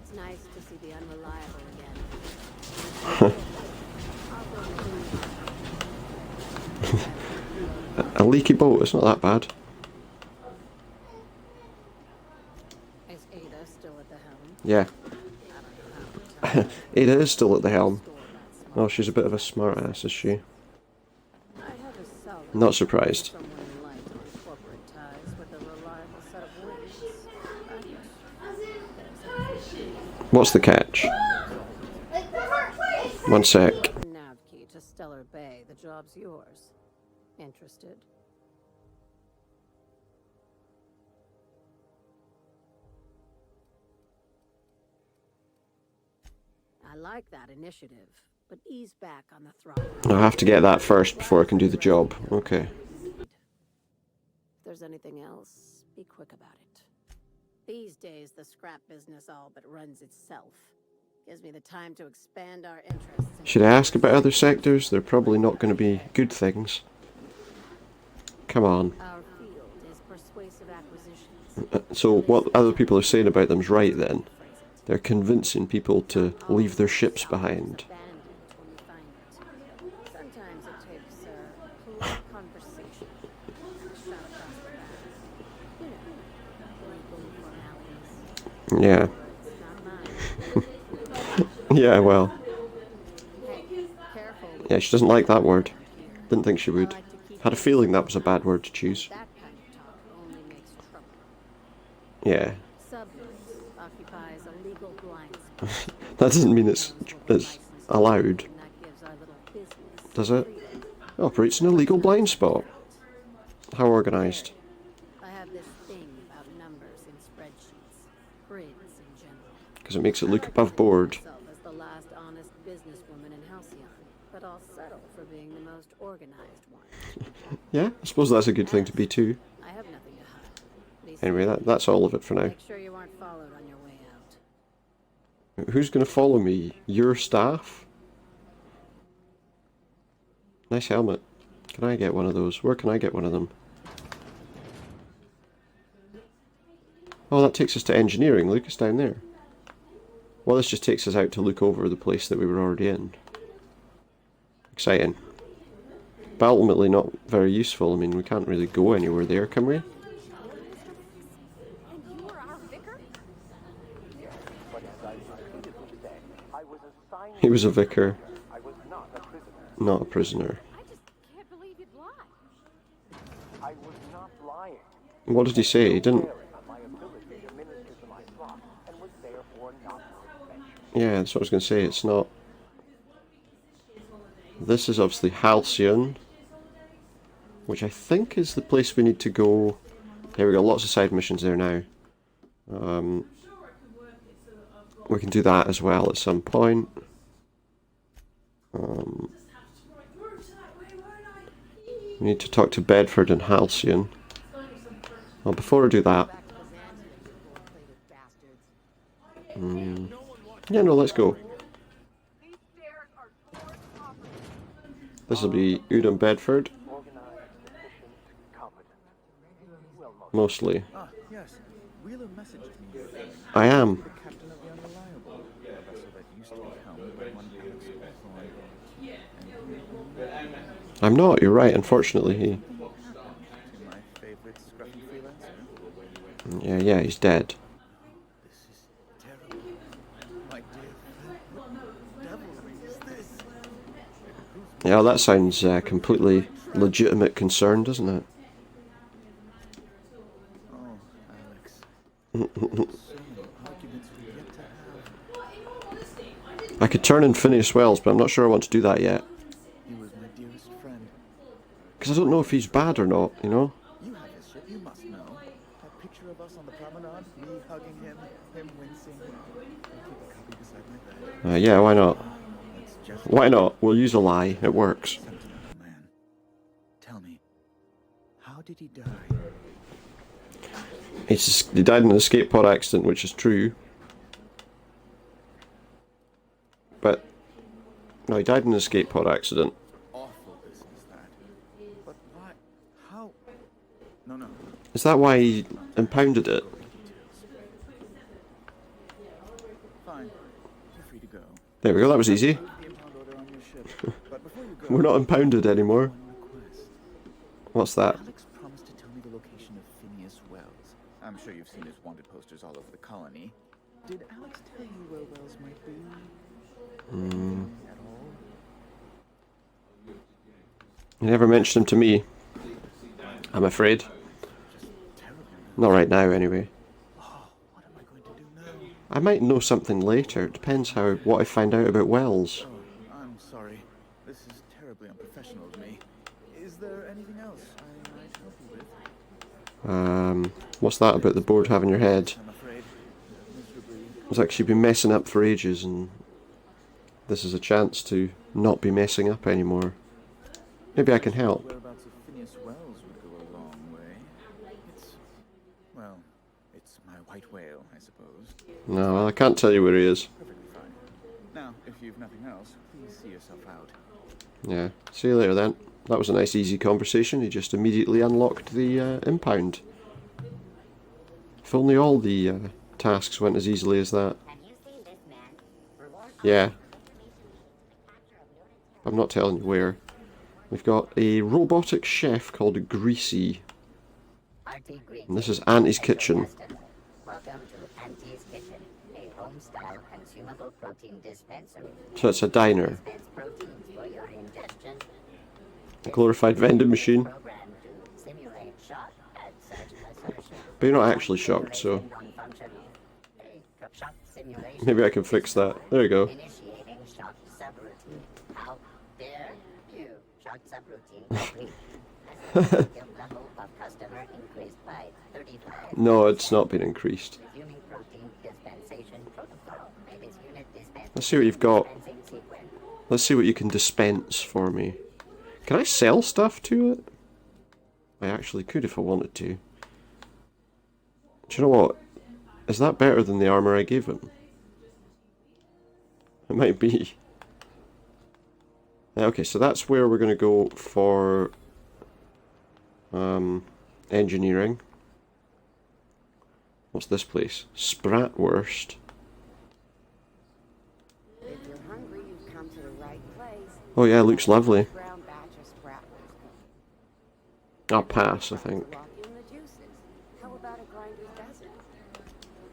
It's nice to see the unreliable again. A leaky boat, it's not that bad. Is Ada still at the helm? Yeah. Ada is still at the helm. Oh, she's a bit of a smart ass, is she? Not surprised. What's the catch? 1 sec. Navkey to Stellar Bay. The job's yours. Interested? I like that initiative, but ease back on the throttle. I have to get that first before I can do the job. Okay. If there's anything else, be quick about it. These days, the scrap business all but runs itself. Gives me the time to expand our interests. Should I ask about other sectors? They're probably not going to be good things. Come on. Our field is persuasive acquisitions. So what other people are saying about them is right then. They're convincing people to leave their ships behind. Sometimes it takes a polite conversation. Shot across the bow. You know, legal formalities. Yeah. Yeah, well. Hey, careful. Yeah, she doesn't like that word. Didn't think she would. Had a feeling that was a bad word to choose. That kind of talk only makes trouble. Yeah. Sublight occupies a legal blind spot. That doesn't mean it's allowed. And that gives our little business Does it? It operates in a legal blind spot. How organised? I have this thing about numbers in spreadsheets, grids in general. Because it makes it look above board. Myself as the last honest businesswoman in Halcyon, but I'll settle for being the most organized one. Yeah, I suppose that's a good thing to be too. I have nothing to hide. These Anyway, that's all of it for now. Make sure you aren't followed on your way out. Who's going to follow me? Your staff? Nice helmet. Can I get one of those? Where can I get one of them? Oh, that takes us to engineering. Look, it's down there. Well, this just takes us out to look over the place that we were already in. Exciting. But ultimately not very useful. I mean, we can't really go anywhere there, can we? And you were our vicar? But as I repeatedly said, I was assigned. He was a vicar, I was not a prisoner. not a prisoner. I just can't believe you'd lie. I was not lying. What did he say? He didn't... Bearing on my ability to minister to my flock, and was therefore not worth mentioning. Yeah, that's what I was going to say. It's not... This is obviously Halcyon, which I think is the place we need to go. Here we go, lots of side missions there now. We can do that as well at some point. We need to talk to Bedford and Halcyon. Well, before I do that... yeah, no, let's go. This will be Udon Bedford. Mostly. Ah, yes. Wheeler messaged me. I am. The captain of the Unreliable, a vessel that used to be helmed by one Alex Hawthorne. I'm not, you're right, unfortunately. My favorite scruffy freelancer. Yeah, he's dead. This is terrible. My dear friend, what devilry is this? Yeah, that sounds completely legitimate concern, doesn't it? Oh, Alex. So many arguments we yet to have. I could turn in Phineas Wells, but I'm not sure I want to do that yet. He was my dearest friend. Because I don't know if he's bad or not, you know? You have his ship, you must know. That picture of us on the promenade, me hugging him wincing. I'll keep a copy beside my bed. Yeah, why not? Let's just... Why not? We'll use a lie. It works. Sentimental man. Tell me, how did he die? He died in an escape pod accident, which is true. But... No, he died in an escape pod accident. Awful business, that. But why? How? No. Is that why he impounded it? Fine. You're free to go. There we go, that was easy. The impound order on your ship. But before you go, We're not impounded anymore. one request. What's that? Alex promised to tell me the location of Phineas Wells. I'm sure you've seen his wanted posters all over the colony. Did Alex tell you where Wells might be? Anything at all? He never mentioned him to me. I'm afraid. Just terribly. Not right now, anyway. Oh, what am I going to do now? I might know something later. It depends what I find out about Wells. Oh, I'm sorry. This is terribly unprofessional of me. Is there anything else I might help you with? What's that about the board having your head? I'm afraid. Miserably. It's like she'd been messing up for ages, and this is a chance to not be messing up anymore. Maybe I can help. Whereabouts of Phineas Wells would go a long way. It's my white whale, I suppose. No, well, I can't tell you where he is. Perfectly fine. Now, if you've nothing else, please see yourself out. Yeah, see you later then. That was a nice easy conversation. He just immediately unlocked the impound. If only all the tasks went as easily as that. Yeah. I'm not telling you where. We've got a robotic chef called Greasy. And this is Auntie's Kitchen. Welcome to Auntie's Kitchen, a home-style consumable protein dispensary. So it's a diner. Dispense proteins for your ingestion. A glorified vending machine. Programmed to simulate shock at such assertion. But you're not actually shocked, so Non-functional. A shock simulation. maybe I can fix that. There you go. Initiating shock subroutine. How dare you? Shock subroutine complete. As the skill level of customer increased by 35. No, it's not been increased. Resuming protein dispensation protocol. It is unit dispense. Let's see what you've got. Dispensing sequence. Let's see what you can dispense for me. Can I sell stuff to it? I actually could if I wanted to. Do you know what? Is that better than the armor I gave him? It might be. Okay, so that's where we're going to go for engineering. What's this place? Spratwurst. If you're hungry, you've come to the right place. Oh yeah, it looks lovely. Brown batch of Sprat Wars cookies. I'll pass, I think. Lock in the juices. How about a grinder's dozen?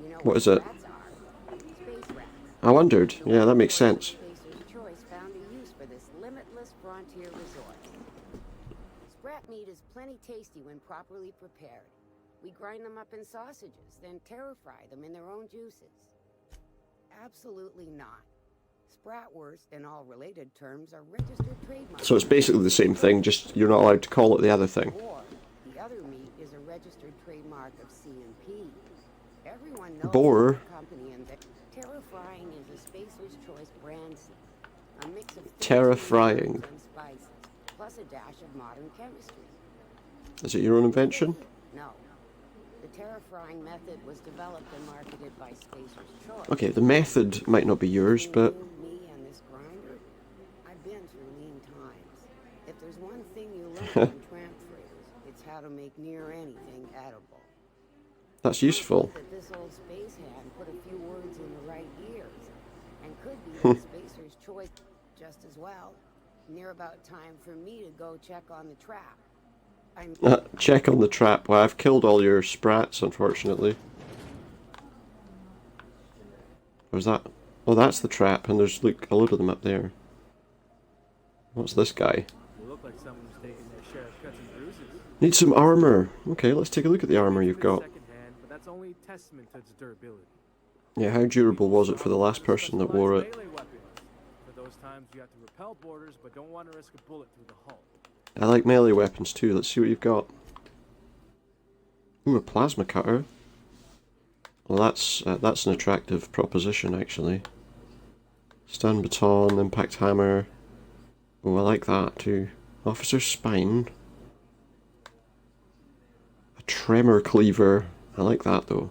You know What is it? rats are? Space rats. I wondered. Yeah, that makes sense. Spacer's Choice found a use for this limitless frontier resource. Sprat meat is plenty tasty when properly prepared. We grind them up in sausages, then terror fry them in their own juices. Absolutely not. Spratwurst, in all related terms, are registered trademarks. So it's basically the same thing, just you're not allowed to call it the other thing. Or the other meat is a registered trademark of C&P. Everyone knows Boar. the company and that terror frying is a Spacer's Choice brand seed. A mix of Terror things, frying. and spices, plus a dash of modern chemistry. Is it your own invention? No. The terror frying method was developed and marketed by Spacer's Choice. Okay, the method might not be yours, but Me and this grinder, I've been through lean times. If there's one thing you learn from tramp freighters, it's how to make near anything edible. that's useful. That this old space hand put a few words in the right ears, and could be the Spacer's Choice just as well. Near about time for me to go check on the trap. Check on the trap. Well, I've killed all your sprats, unfortunately. Where's that? Oh, that's the trap, and there's, look, a load of them up there. What's this guy? You look like someone who's taking their share of cuts and bruises. Need some armor. Okay, let's take a look at the armor you've got. Secondhand, but that's only testament to its durability. Yeah, how durable was it for the last person that wore it? Melee weapons. For those times you have to repel boarders, but don't want to risk a bullet through the hull. I like melee weapons too. Let's see what you've got. Ooh, a plasma cutter. Well, that's an attractive proposition, actually. Stun baton, impact hammer. Oh, I like that too. Officer's spine. A tremor cleaver. I like that though.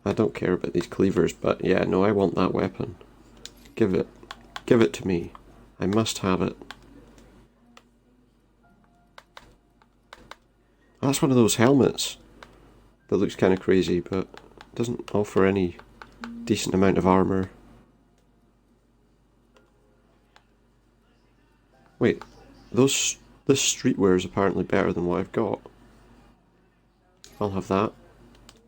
I don't care about these cleavers, but yeah, no, I want that weapon. Give it to me. I must have it. That's one of those helmets that looks kind of crazy, but doesn't offer any decent amount of armor. Wait, this streetwear is apparently better than what I've got. I'll have that.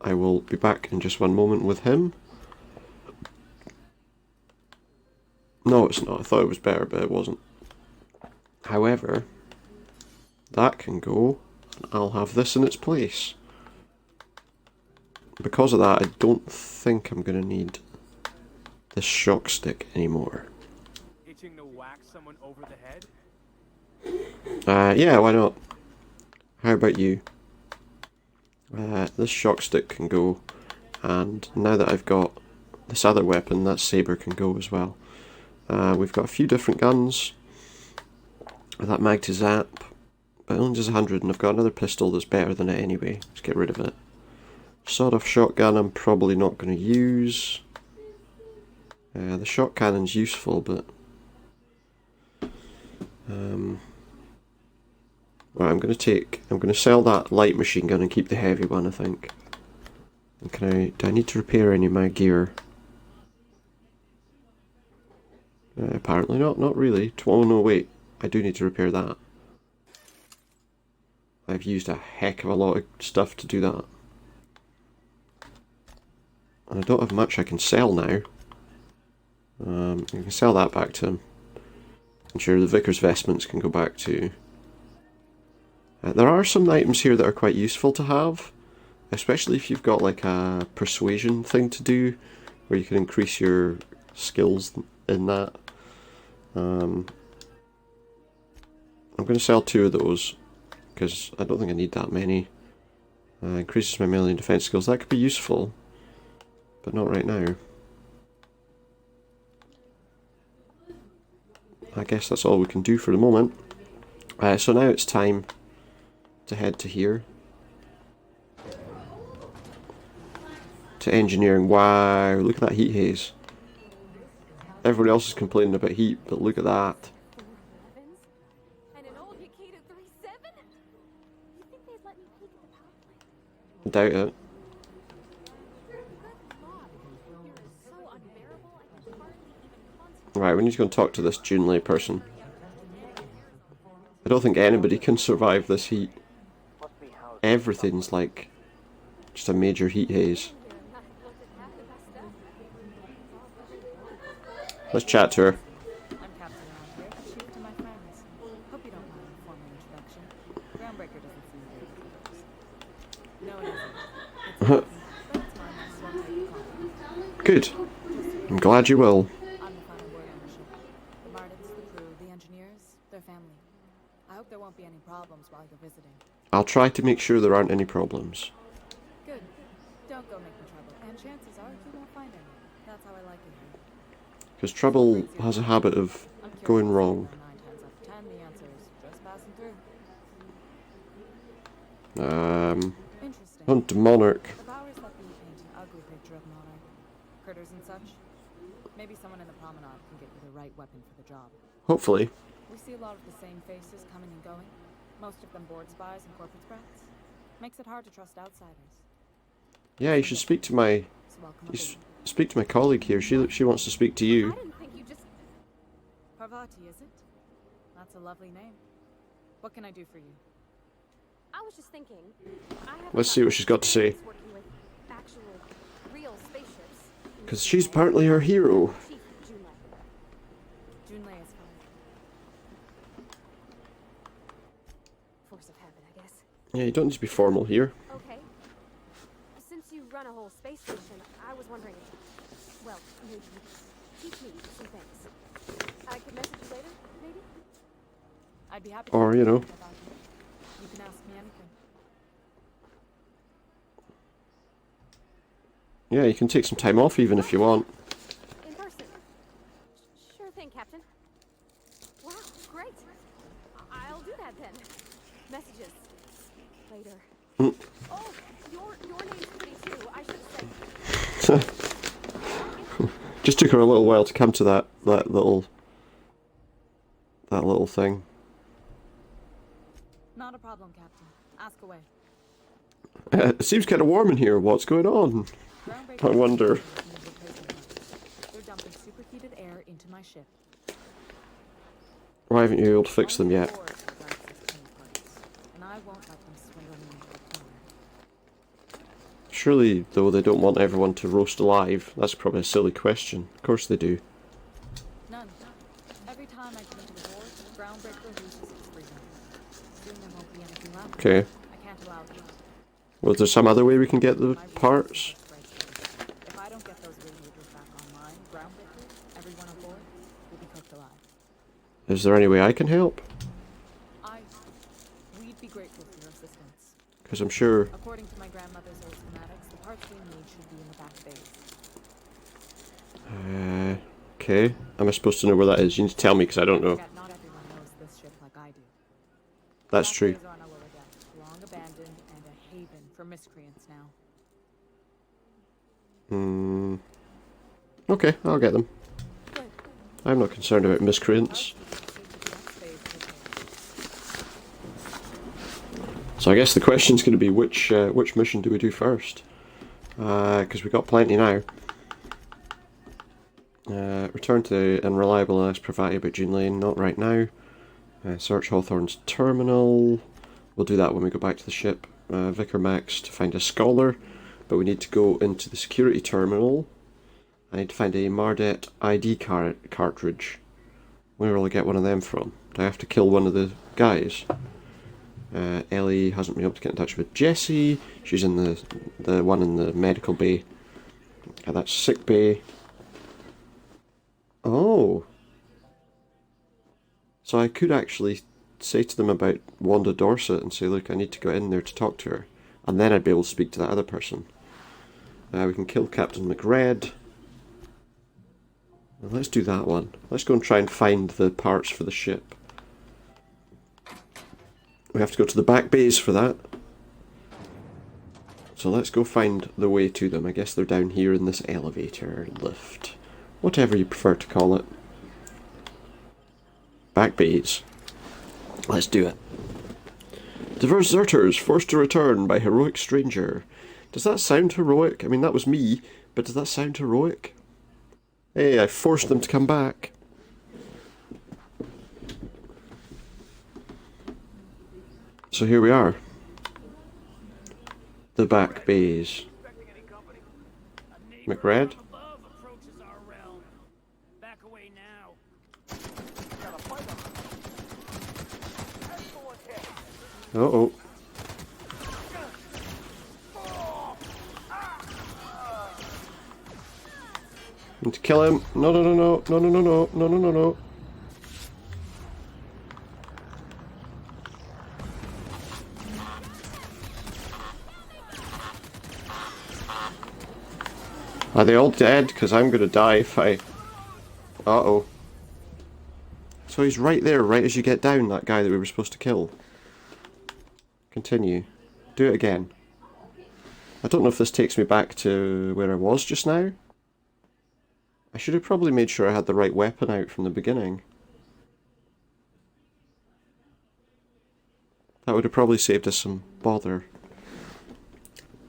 I will be back in just one moment with him. No, it's not. I thought it was better, but it wasn't. However, that can go, and I'll have this in its place. Because of that, I don't think I'm going to need this shock stick anymore. Itching to whack someone over the head? Yeah, why not? How about you? This shock stick can go, and now that I've got this other weapon, that saber can go as well. We've got a few different guns. That mag to zap, but it only does 100, and I've got another pistol that's better than it anyway. Let's get rid of it. Sawed-off shotgun I'm probably not going to use. The shot cannon's useful, but right, I'm going to sell that light machine gun and keep the heavy one, I think. And do I need to repair any of my gear? Apparently not really. Oh no, wait, I do need to repair that. I've used a heck of a lot of stuff to do that. And I don't have much I can sell now. You can sell that back to him. And sure, the Vicar's vestments can go back to... there are some items here that are quite useful to have. Especially if you've got like a persuasion thing to do, where you can increase your skills in that. I'm going to sell 2 of those, because I don't think I need that many. Increases my melee and defense skills. That could be useful, but not right now. I guess that's all we can do for the moment. So now it's time to head to here. To engineering. Wow, look at that heat haze. Everyone else is complaining about heat, but look at that. And an old Yakita 3.7? You think they'd let me peek at the power plant? Doubt it. Good God, you're so unbearable, I Right, we need to go and talk to this Junlei person. I don't think anybody can survive this heat. Everything's like just a major heat haze. Let's chat to her. I'm Captain Around here, chief to my friends. Hope you don't mind a formal introduction. Groundbreaker doesn't seem very No, it isn't. But it's mine, I won't take the call. Good. I'm glad you will. I'm the final word on the ship. The Mardens, the crew, the engineers, their family. I hope there won't be any problems while you're visiting. I'll try to make sure there aren't any problems. Good. Don't go making trouble. And chances are you won't find any. That's how I like it here. Because trouble has a habit of going wrong. 9 times out of 10, the answer is just passing through. Interesting. Hunt Monarch. The Bowers let me paint an ugly picture of Monarch. Critters and such. Maybe someone in the promenade can get you the right weapon for the job. Hopefully. We see a lot of the same faces coming and going. Most of them board spies and corporate brats. Makes it hard to trust outsiders. Yeah, you should speak to my... Speak to my colleague here. She wants to speak to you. I didn't think you just... Parvati, is it? That's a lovely name. What can I do for you? I was just thinking. I have Let's see what she's got to say. working with actual, real spaceships. Because she's apparently her hero. Chief Junlei. Junlei is fine. Force of habit, I guess. Yeah, you don't need to be formal here. Okay. Since you run a whole space station, I was wondering if, well, maybe you could teach me some things. I could message you later, maybe? I'd be happy Or, to you know. about you. You can ask me anything. Yeah, you can take some time off even if you want. In person. Sure thing, Captain. Wow, great. I'll do that then. Messages. Later. Oh, your name's pretty too. I should have said. Just took her a little while to come to that little thing. Not a problem, Captain. Ask away. It seems kind of warm in here. What's going on? I wonder. They're dumping superheated air into my ship. Why haven't you been able to fix them yet? And I won't let them swindle me into a corner. Surely, though, they don't want everyone to roast alive. That's probably a silly question. Of course they do. None. Every time I come to the board, Groundbreaker loses its freedom. Soon there won't be anything left. Okay. I can't allow it. Well, is there some other way we can get the parts? If I don't get those radiators back online, Groundbreaker, everyone on board, will be cooked alive. Is there any way I can help? We'd be grateful for your assistance. Because I'm sure... According to my grandmother's old schematics, the parts we need should be in the back base. Okay. Am I supposed to know where that is? You need to tell me because I don't know. Not everyone knows this ship like I do. That's true. Back bays are on a lower deck, long abandoned and a haven for miscreants now. Okay, I'll get them. I'm not concerned about miscreants. So I guess the question's going to be which mission do we do first? Because we've got plenty now. Return to unreliable as provided by Junlei, not right now. Search Hawthorne's terminal. We'll do that when we go back to the ship. Vicar Max to find a scholar, but we need to go into the security terminal. I need to find a Mardet ID cartridge. Where will I get one of them from? Do I have to kill one of the guys? Ellie hasn't been able to get in touch with Jessie. She's in the one in the medical bay. That's sick bay. Oh. So I could actually say to them about Wanda Dorset and say, look, I need to go in there to talk to her. And then I'd be able to speak to that other person. We can kill Captain McRed. Well, let's do that one. Let's go and try and find the parts for the ship. We have to go to the back bays for that. So let's go find the way to them. I guess they're down here in this elevator, lift, whatever you prefer to call it. Back bays. Let's do it. Deserters forced to return by heroic stranger. Does that sound heroic? I mean, that was me, but does that sound heroic? Hey, I forced them to come back. So here we are. The back bays. McRed? Uh-oh. Need to kill him. No, no, no, no, no, no, no, no, no, no, no, no. Are they all dead? Because I'm going to die if I... Uh-oh. So he's right there, right as you get down, that guy that we were supposed to kill. Continue. Do it again. I don't know if this takes me back to where I was just now. I should have probably made sure I had the right weapon out from the beginning. That would have probably saved us some bother.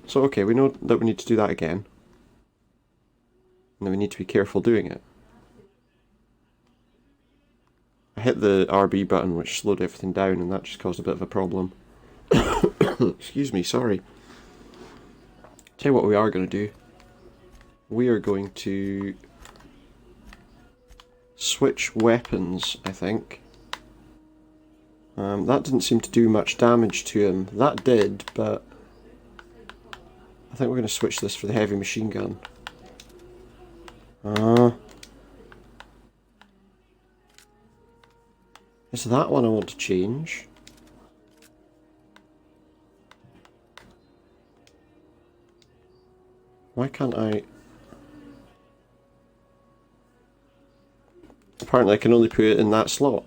So okay, we know that we need to do that again. And then we need to be careful doing it. I hit the RB button, which slowed everything down, and that just caused a bit of a problem. Excuse me, sorry. Tell you what we are going to do. We are going to switch weapons, I think. That didn't seem to do much damage to him. That did, but I think we're going to switch this for the heavy machine gun. It's that one I want to change. Why can't I... Apparently I can only put it in that slot.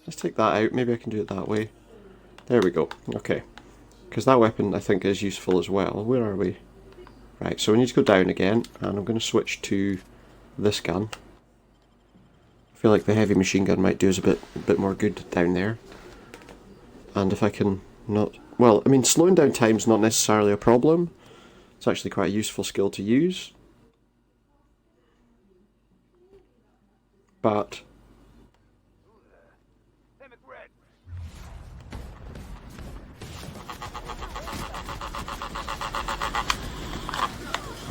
Let's take that out. Maybe I can do it that way. There we go. Okay. Because that weapon, I think, is useful as well. Where are we? Right, so we need to go down again, and I'm going to switch to this gun. I feel like the heavy machine gun might do us a bit more good down there. And if I can not... Well, I mean, slowing down time's not necessarily a problem. It's actually quite a useful skill to use. But...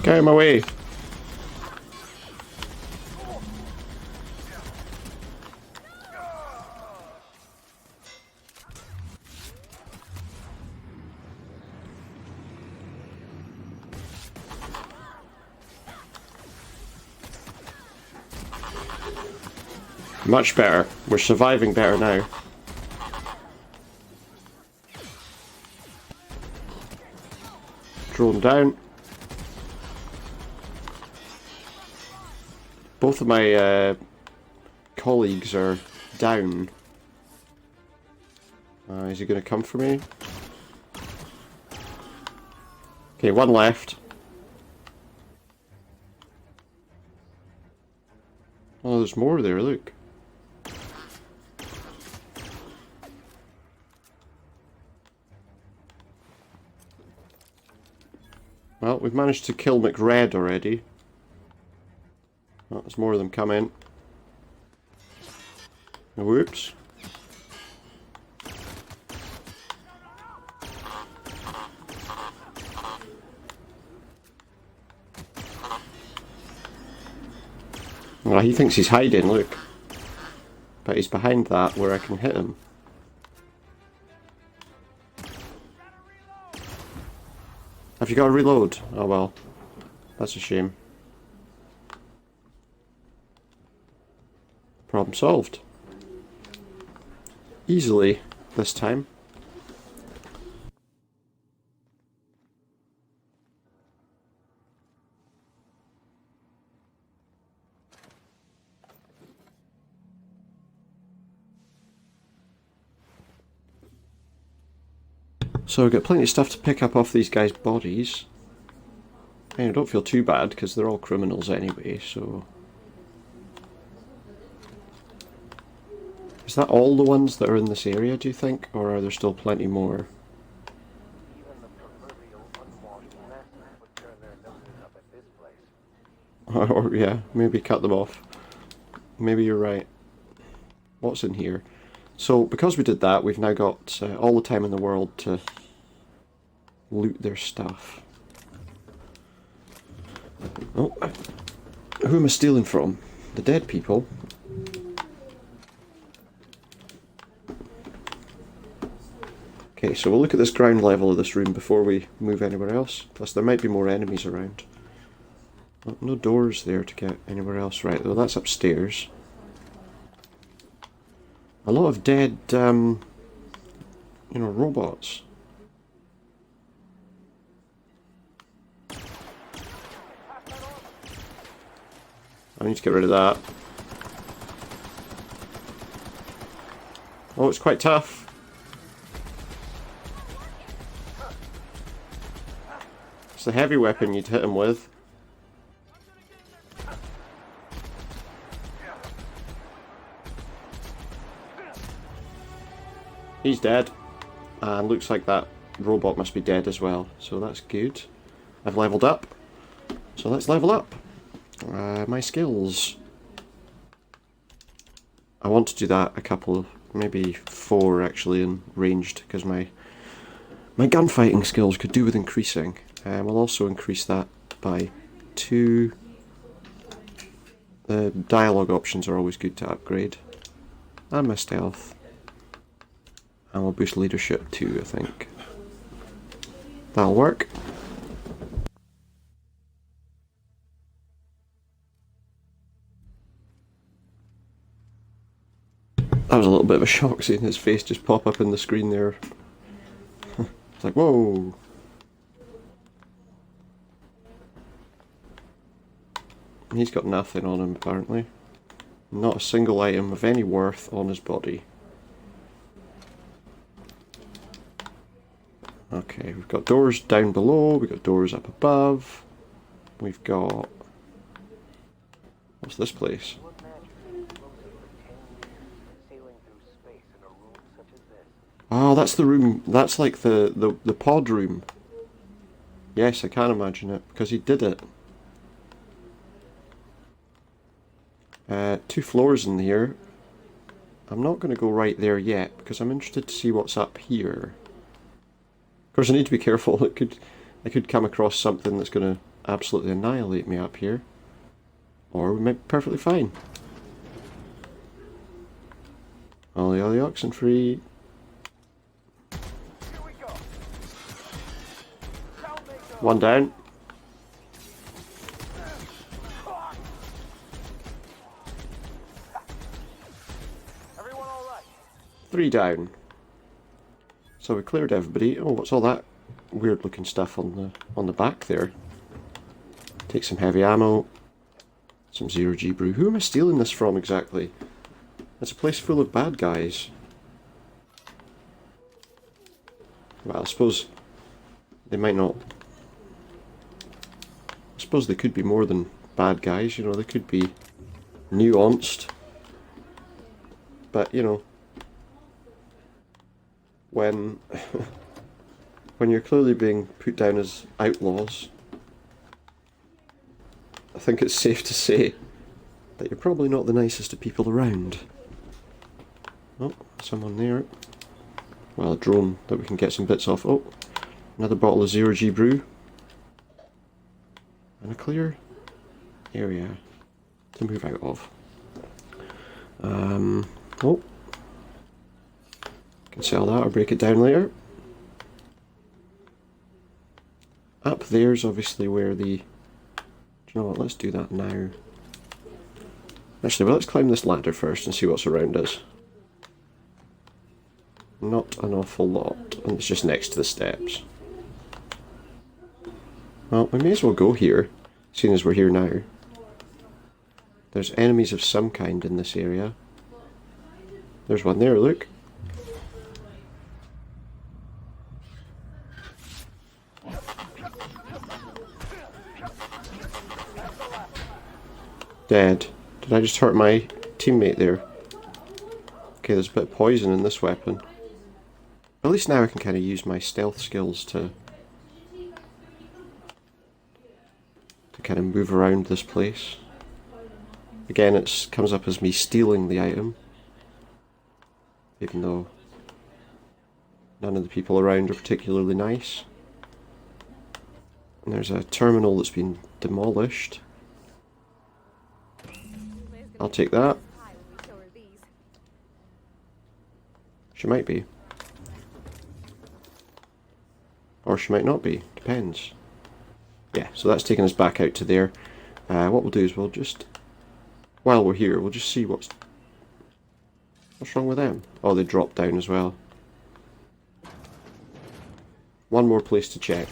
Get out of my way! Much better. We're surviving better now. Drone down. Both of my colleagues are down. Is he going to come for me? Okay, one left. Oh, there's more there, look. Well, we've managed to kill McRed already. Oh, there's more of them coming. Whoops. Well, he thinks he's hiding, look. But he's behind that where I can hit him. Have you got to reload? Oh well. That's a shame. Problem solved. Easily this time. So we've got plenty of stuff to pick up off these guys' bodies. I don't feel too bad because they're all criminals anyway, so... Is that all the ones that are in this area, do you think? Or are there still plenty more? Or, yeah, maybe cut them off. Maybe you're right. what's in here. So because we did that, we've now got all the time in the world to loot their stuff. Oh, who am I stealing from? The dead people? Okay, so we'll look at this ground level of this room before we move anywhere else. Plus there might be more enemies around. Oh, no doors there to get anywhere else. Right, well that's upstairs. A lot of dead, you know, robots. I need to get rid of that. Oh, it's quite tough. It's the heavy weapon you'd hit him with. He's dead. And looks like that robot must be dead as well. So that's good. I've leveled up. So let's level up. My skills. I want to do that a couple, maybe 4 actually in ranged, because my gunfighting skills could do with increasing. We'll also increase that by 2. The dialogue options are always good to upgrade. And my stealth. And we'll boost leadership too, I think. That'll work. That was a little bit of a shock seeing his face just pop up in the screen there. It's like, whoa! He's got nothing on him apparently. Not a single item of any worth on his body. Okay, we've got doors down below, we've got doors up above. We've got... What's this place? Oh, that's the room. That's like the pod room. Yes, I can imagine it, because he did it. 2 floors in here. I'm not going to go right there yet, because I'm interested to see what's up here. Of course, I need to be careful. I could come across something that's going to absolutely annihilate me up here. Or we might be perfectly fine. Ollie oxen free. One down. Everyone all right? 3 down. So we cleared everybody. Oh, what's all that weird looking stuff on the back there? Take some heavy ammo. Some zero-G brew. Who am I stealing this from exactly? It's a place full of bad guys. Well, I suppose they might not. I suppose they could be more than bad guys, you know, they could be nuanced. But, you know, when you're clearly being put down as outlaws, I think it's safe to say that you're probably not the nicest of people around. Oh, someone there. Well, a drone that we can get some bits off. Oh, another bottle of zero-G brew. And a clear area to move out of. Oh, can sell that or break it down later. Up there's obviously where the... Do you know what, let's do that now. Actually, well, let's climb this ladder first and see what's around us. Not an awful lot, and it's just next to the steps. Well, we may as well go here, seeing as we're here now. There's enemies of some kind in this area. There's one there, look. Dead. Did I just hurt my teammate there? Okay, there's a bit of poison in this weapon. At least now I can kind of use my stealth skills to kind of move around this place. Again, it comes up as me stealing the item. even though none of the people around are particularly nice. And there's a terminal that's been demolished. I'll take that. She might be. Or she might not be. Depends. Yeah, so that's taking us back out to there. What we'll do is we'll just, while we're here, we'll just see what's wrong with them. Oh, they dropped down as well. One more place to check.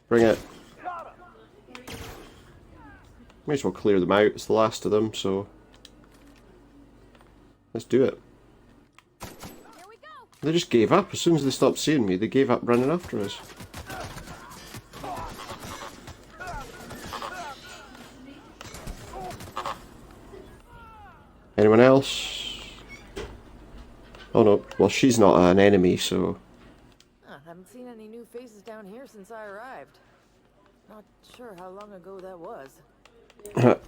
Bring it. May as well clear them out. It's the last of them, so let's do it. They just gave up. As soon as they stopped seeing me, they gave up running after us. Anyone else? Oh no, well she's not an enemy, so... Haven't seen any new faces down here since I arrived. Not sure how long ago that was.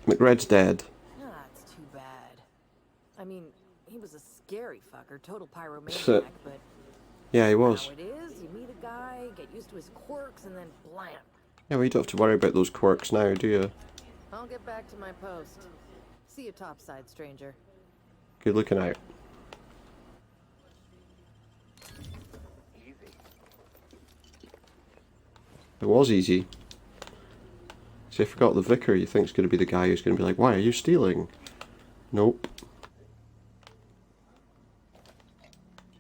McRed's dead. That's too bad. I mean, he was a scary fucker, total pyromaniac, but... Yeah, he was. How it is, you meet a guy, get used to his quirks, and then blam. Yeah, well you don't have to worry about those quirks now, do you? I'll get back to my post. See you topside, stranger. Good looking out. It was easy. See, I forgot the vicar you think's going to be the guy who's going to be like, why are you stealing? Nope.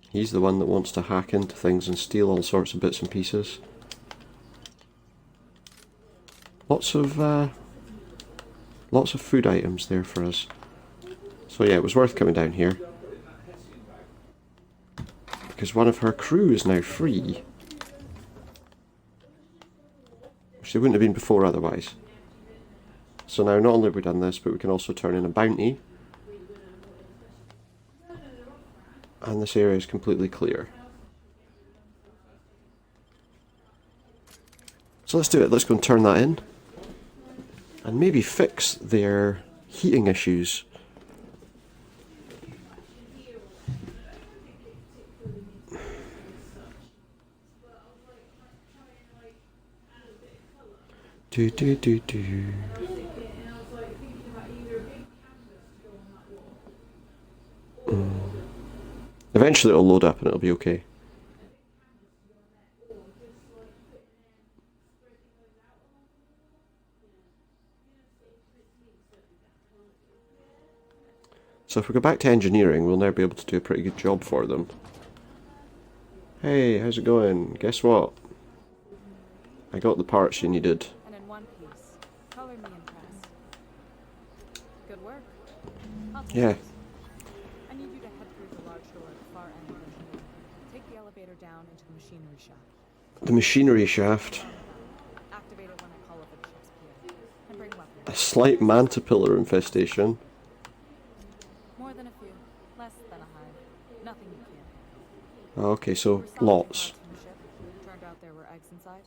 He's the one that wants to hack into things and steal all sorts of bits and pieces. Lots of food items there for us. So yeah, it was worth coming down here. Because one of her crew is now free. Which they wouldn't have been before otherwise. So now not only have we done this, but we can also turn in a bounty. And this area is completely clear. So let's do it. Let's go and turn that in. And maybe fix their heating issues. Do do do do. Eventually it'll load up and it'll be okay. So if we go back to engineering, we'll now be able to do a pretty good job for them. Hey, how's it going? Guess what? I got the parts you needed. And in one piece. Color me impressed. Good work. Yeah. I need you to head through the large door at the far end of engineering. Take the elevator down into the machinery shaft. The machinery shaft. Activate it when I call up at the ship's PA. And bring weapons. A slight mantipillar infestation. More than a few. Less than a hive. Nothing you can't. Okay, so lots. Turned out there were eggs inside.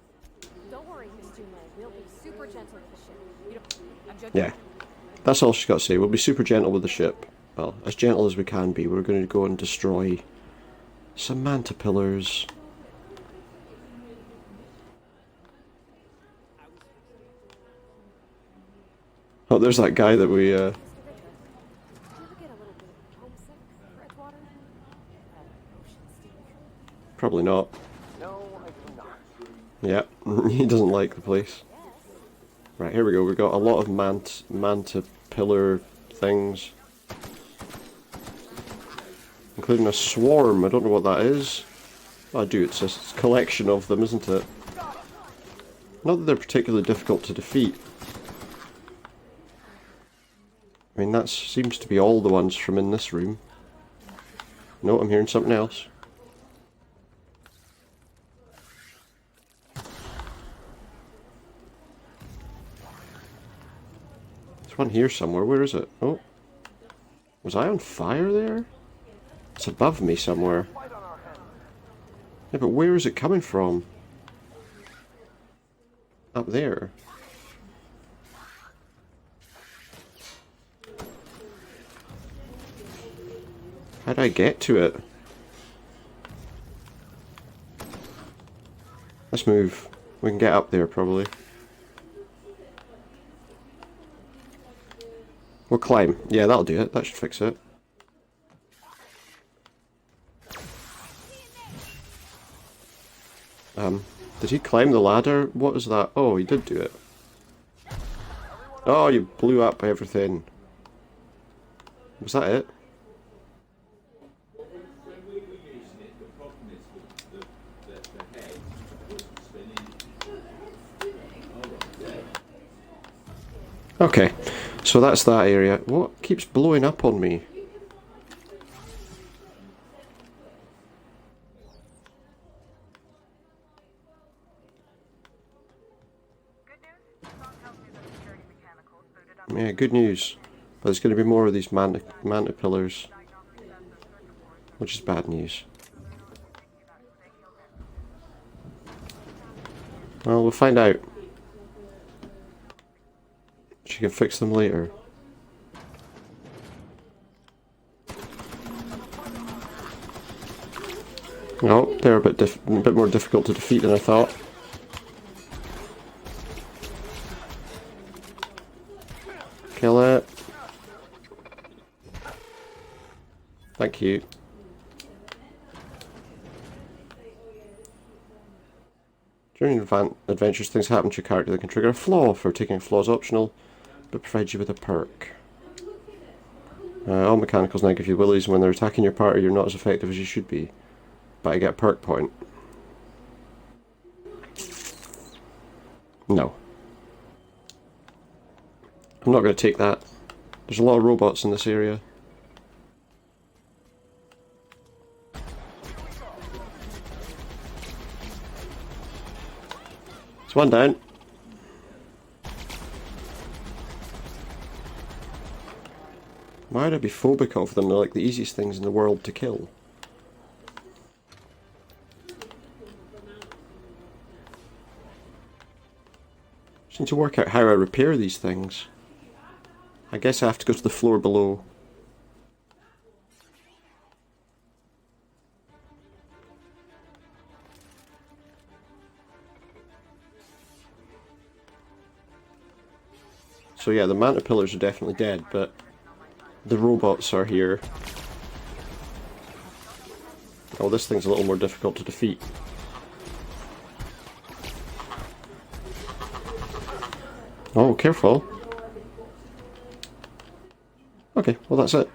Don't worry, Miss Juno. We'll be super gentle with the ship. You don't... I'm judging. Yeah. That's all she's got to say. We'll be super gentle with the ship. Well, as gentle as we can be. We're going to go and destroy some mantipillars. Oh, there's that guy that we, Probably not. No, I do not. Yeah, he doesn't like the place. Right, here we go. We've got a lot of mantipillar things. Including a swarm. I don't know what that is. Oh, I do. It's a collection of them, isn't it? Not that they're particularly difficult to defeat. I mean, that seems to be all the ones from in this room. No, I'm hearing something else. There's one here somewhere. Where is it? Oh. Was I on fire there? It's above me somewhere. Yeah, but where is it coming from? Up there. How do I get to it? Let's move. We can get up there probably. We'll climb. Yeah, that'll do it. That should fix it. Did he climb the ladder? What is that? Oh, he did do it. Oh, you blew up everything. Was that it? Okay, so that's that area. What keeps blowing up on me? Yeah, good news. But there's going to be more of these manta pillars, which is bad news. Well, we'll find out. She can fix them later. No, they're a bit more difficult to defeat than I thought. Kill it. Thank you. During adventures, things happen to your character that can trigger a flaw. For taking a flaw is optional, but provides you with a perk. All mechanicals now give you willies, and when they're attacking your party, you're not as effective as you should be. But I get a perk point. No. I'm not going to take that. There's a lot of robots in this area. It's one down. Why would I be phobic of them? They're like the easiest things in the world to kill. Just need to work out how I repair these things. I guess I have to go to the floor below. So yeah, the manta pillars are definitely dead, but the robots are here. Oh, this thing's a little more difficult to defeat. Oh, careful. Okay, well that's it.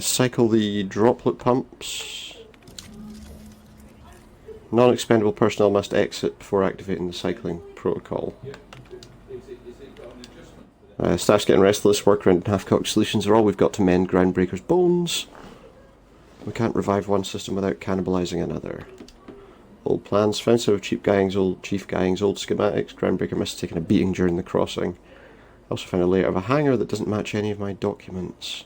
Cycle the droplet pumps. Non-expendable personnel must exit before activating the cycling protocol. Staff's getting restless. Work around half-cocked solutions are all we've got to mend Groundbreaker's bones. We can't revive one system without cannibalizing another. Old plans, found some of Chief Gang's old schematics. Groundbreaker must have taken a beating during the crossing. I also found a layer of a hangar that doesn't match any of my documents.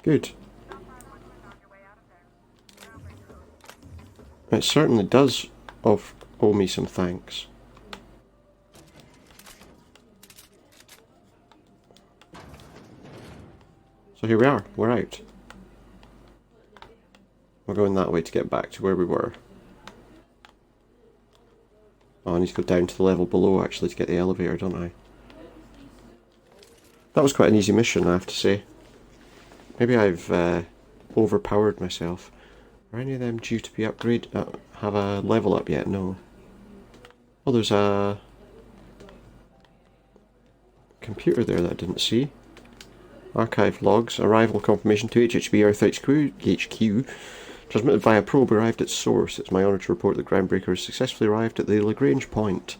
Good. It certainly does owe me some thanks. So here we are, we're out. We're going that way to get back to where we were. Oh, I need to go down to the level below actually to get the elevator, don't I? That was quite an easy mission, I have to say. Maybe I've overpowered myself. Are any of them due to be upgraded? Have a level up yet? No. Oh, there's a computer there that I didn't see. Archive logs. Arrival confirmation to HHB Earth HQ. Transmitted via probe, arrived at source. It's my honour to report that Groundbreaker has successfully arrived at the Lagrange point,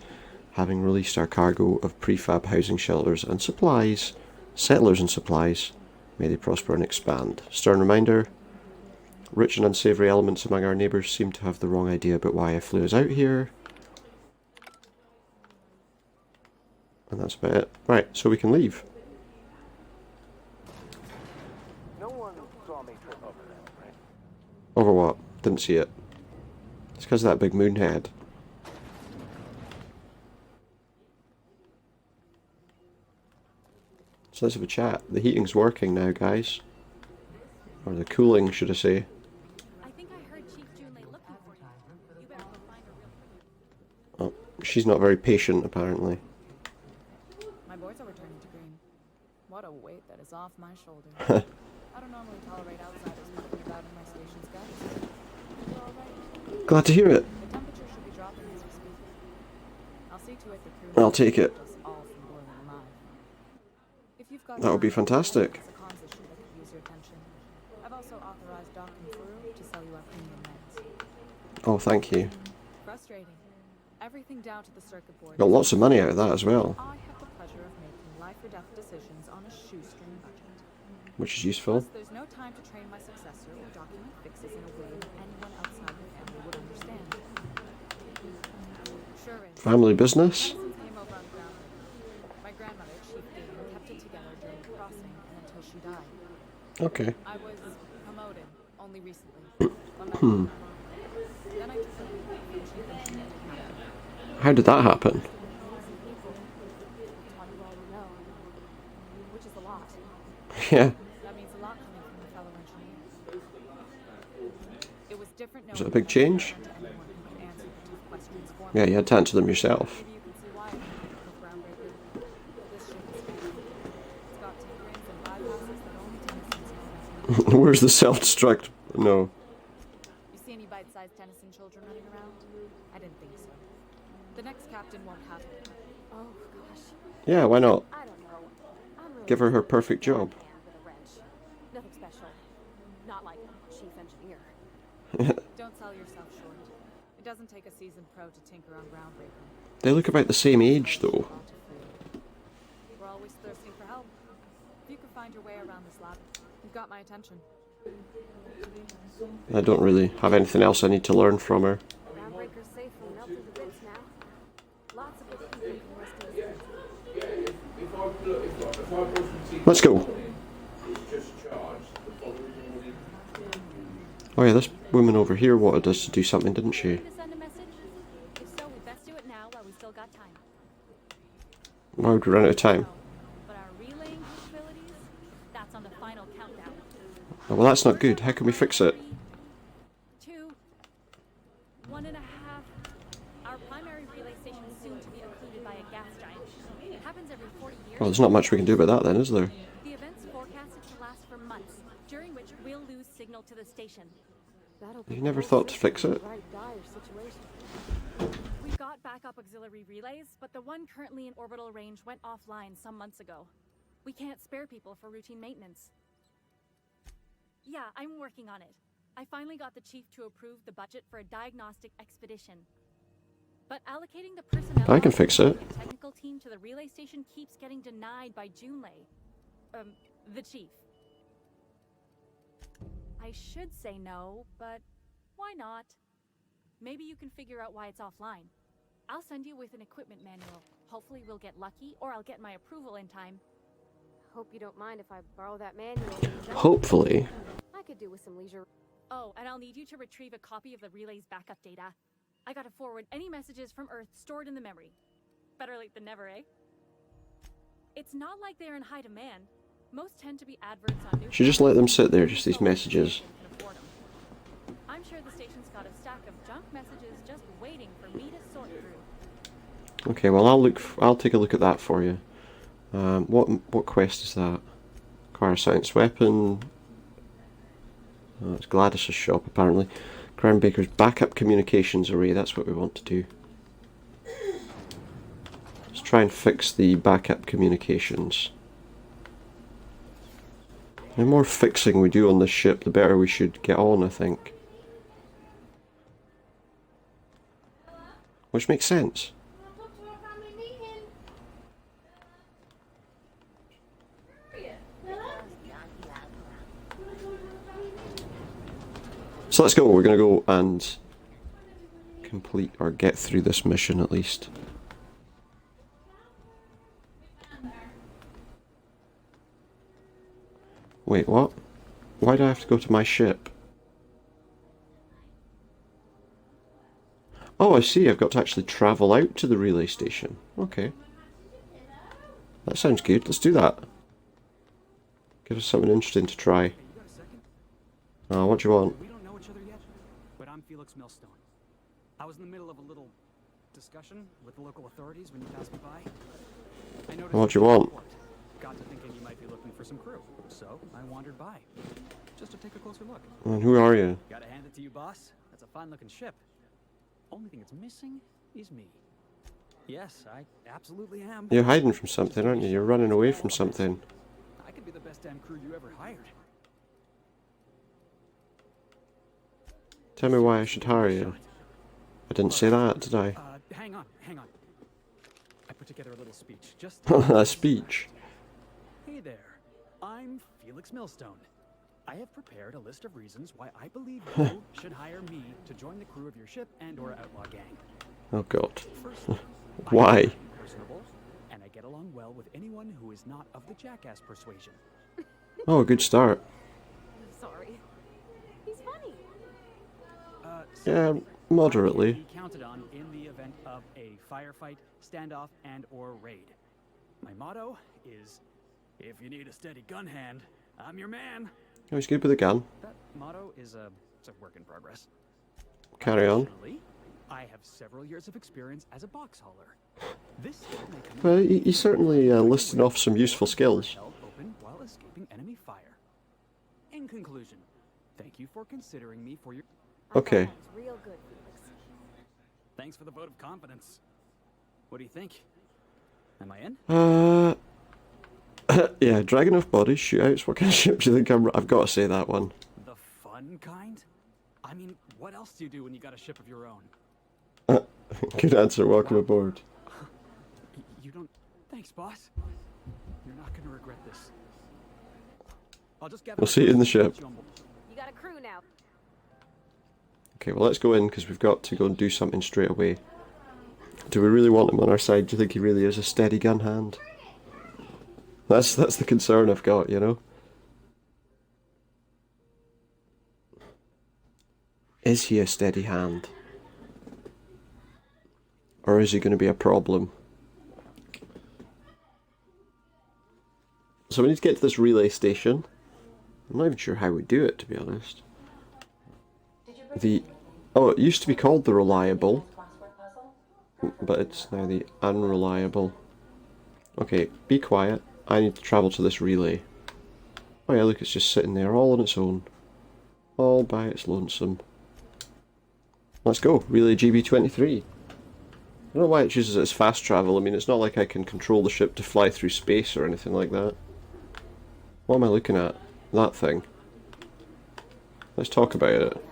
having released our cargo of prefab housing shelters and supplies. Settlers and supplies. May they prosper and expand. Stern reminder. Rich and unsavoury elements among our neighbours seem to have the wrong idea about why I flew us out here. And that's about it. Right, so we can leave. No one saw me trip over that, right? Over what? Didn't see it. It's because of that big moon head. So let's have a chat. The heating's working now, guys. Or the cooling, should I say. Oh, she's not very patient, apparently. My boards are returning to green. What a weight that is off my shoulder. I don't normally tolerate outsiders moving about in my station's guts. You're all right. Glad to hear it. The temperature should be dropping as we speak. I'll see to it the crew I'll take it. us all from boiling alive. If you've got That would be time, fantastic. there's a comms issue that could use your attention. I've also authorized Doc and Furu to sell you our premium meds. Oh, thank you. Frustrating. Everything down to the circuit board. Got lots of money out of that as well, I have the pleasure of making life or death decisions on a shoestring budget. which is useful. Plus, there's no time to train my successor or document fixes in a way that anyone outside the family would understand. Sure is. Family business? Medicines came over on the ground. My grandmother, Chief Dean, kept it together during the crossing and until she died. Okay. I was promoted only recently. Then I took a leave from Chief Engineer to Captain. How did that happen? Which is a lot. Yeah. That means a lot coming from a fellow engineer. It was different Was it a big change? Yeah, you had to answer them yourself. Maybe you can see why I'm with Groundbreaker. This ship is fancy. It's got tinkerings and bypasses that only Tennyson's know. Where's the self-destruct? No. You see any bite-sized Tennyson children running around? I didn't think so. The next captain won't have it. Oh, gosh. Yeah, why not? I don't know. I'm really Give her her perfect job. with a wrench. Nothing special. Not like chief engineer. Don't sell yourself short. It doesn't take a seasoned pro to tinker on Groundbreaker. They look about the same age, though. We're always thirsting for help. If you can find your way around this lab, you've got my attention. I don't really have anything else I need to learn from her. Groundbreaker's safe from melting to bits now. Lots of good people can risk it. Let's go. Oh yeah, this woman over here wanted us to do something, didn't she? To send a message? If so, we best do it now while we still got time. Why would we run out of time? But our relaying capabilities, that's on the final countdown. Oh, well, that's not good. How can we fix it? 2, 1.5. Our primary relay station is soon to be occluded by a gas giant. It happens every 40 years. Well, there's not much we can do about that then, is there? The event's forecasted to last for months, during which we'll lose signal to the station. You never thought to fix it? We've got backup auxiliary relays, but the one currently in orbital range went offline some months ago. We can't spare people for routine maintenance. Yeah, I'm working on it. I finally got the chief to approve the budget for a diagnostic expedition. But allocating the personnel I can fix it. and technical team to the relay station keeps getting denied by Junlei. The chief. I should say no, but why not? Maybe you can figure out why it's offline. I'll send you with an equipment manual. Hopefully we'll get lucky, or I'll get my approval in time. Hope you don't mind if I borrow that manual. Hopefully. I could do with some leisure. Oh, and I'll need you to retrieve a copy of the relay's backup data. I gotta forward any messages from Earth stored in the memory. Better late than never, eh? It's not like they're in high demand. Most tend to be adverts on new. Should just let them sit there, just these messages. I'm sure the station's got a stack of junk messages just waiting for me to sort through. Okay, well I'll take a look at that for you. What quest is that? Acquire a science weapon. Oh, it's Gladys' shop apparently. Groundbreaker's backup communications array. That's what we want to do. Let's try and fix the backup communications. The more fixing we do on this ship, the better we should get on, I think. Which makes sense. So let's go. We're going to go and complete or get through this mission at least. Wait, what? Why do I have to go to my ship? Oh, I see. I've got to actually travel out to the relay station. Okay. That sounds good. Let's do that. Give us something interesting to try. Oh, what do you want? We don't know each other yet, but I'm Felix Millstone. I was in the middle of a little discussion with the local authorities when you passed me by. I noticed What do you want? Got to thinking you might be looking for some crew, so I wandered by, just to take a closer look. And who are you? Gotta hand it to you, boss. That's a fine-looking ship. Only thing it's missing is me. Yes, I absolutely am. You're hiding from something, aren't you? You're running away from something. I could be the best damn crew you ever hired. Tell me why I should hire you. I didn't say that, did I? Hang on. I put together a little speech. Just A speech. Hey there, I'm Felix Millstone. I have prepared a list of reasons why I believe you should hire me to join the crew of your ship and/or outlaw gang. Oh God. First, Why? I'm personable, and I get along well with anyone who is not of the jackass persuasion. Oh, good start. I'm sorry. He's funny. Yeah, moderately. Be counted on in the event of a firefight, standoff, and/or raid. My motto is, if you need a steady gun hand, I'm your man. Oh, he's good with a gun. That motto is it's a work in progress. Carry on. I have several years of experience as a box hauler. This may come Well, he's certainly listing off some useful skills. held open while escaping enemy fire. In conclusion, thank you for considering me for your. Okay. Real good, Felix. Thanks for the vote of confidence. What do you think? Am I in? Yeah, Dragunov bodies, shootouts. What kind of ship do you think I've got to say that one. The fun kind? I mean, what else do you do when you got a ship of your own? Good answer. Welcome aboard. You don't. Thanks, boss. You're not gonna regret this. I'll just gather. We'll see you in the ship. You got a crew now. Okay, well let's go in because we've got to go and do something straight away. Do we really want him on our side? Do you think he really is a steady gun hand? That's the concern I've got, you know. Is he a steady hand? Or is he going to be a problem? So we need to get to this relay station. I'm not even sure how we do it, to be honest. Oh, it used to be called the Reliable, but it's now the Unreliable. Okay, be quiet. I need to travel to this relay. Oh yeah, look, it's just sitting there all on its own. All by its lonesome. Let's go, relay GB23. I don't know why it chooses it as fast travel. I mean, it's not like I can control the ship to fly through space or anything like that. What am I looking at? That thing. Let's talk about it.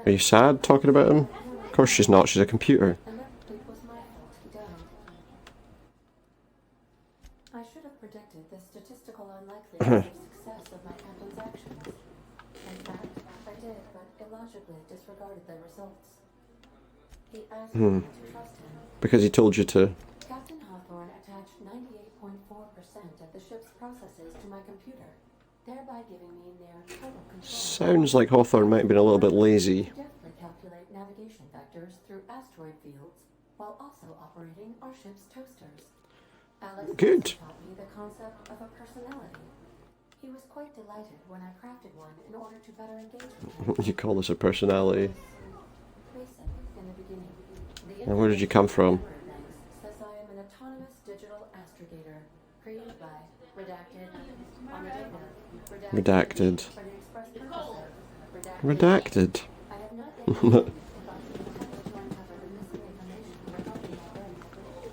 Are you sad talking about him? Of course she's not, she's a computer. I should have predicted the statistical unlikeliness of success of my captain's actions. In fact, I did, but illogically disregarded the results. He asked me to trust him. Because he told you to. Captain Hawthorne attached 98.4% of the ship's processes to my computer, thereby giving me near total control. Sounds like Hawthorne might have been a little bit lazy. Deftly calculate navigation vectors through asteroid fields, while also operating our ship's toasters. Alex Good. taught me the concept of a personality. He was quite delighted when I crafted one in order to better engage with him. You call this a personality? Basic in the beginning. And where did you come from? Says I am an autonomous digital astrogator, created by Redacted on the data. Redacted. For the express purpose of Redacted. I have not yet if I can to uncover the missing information regarding my brain.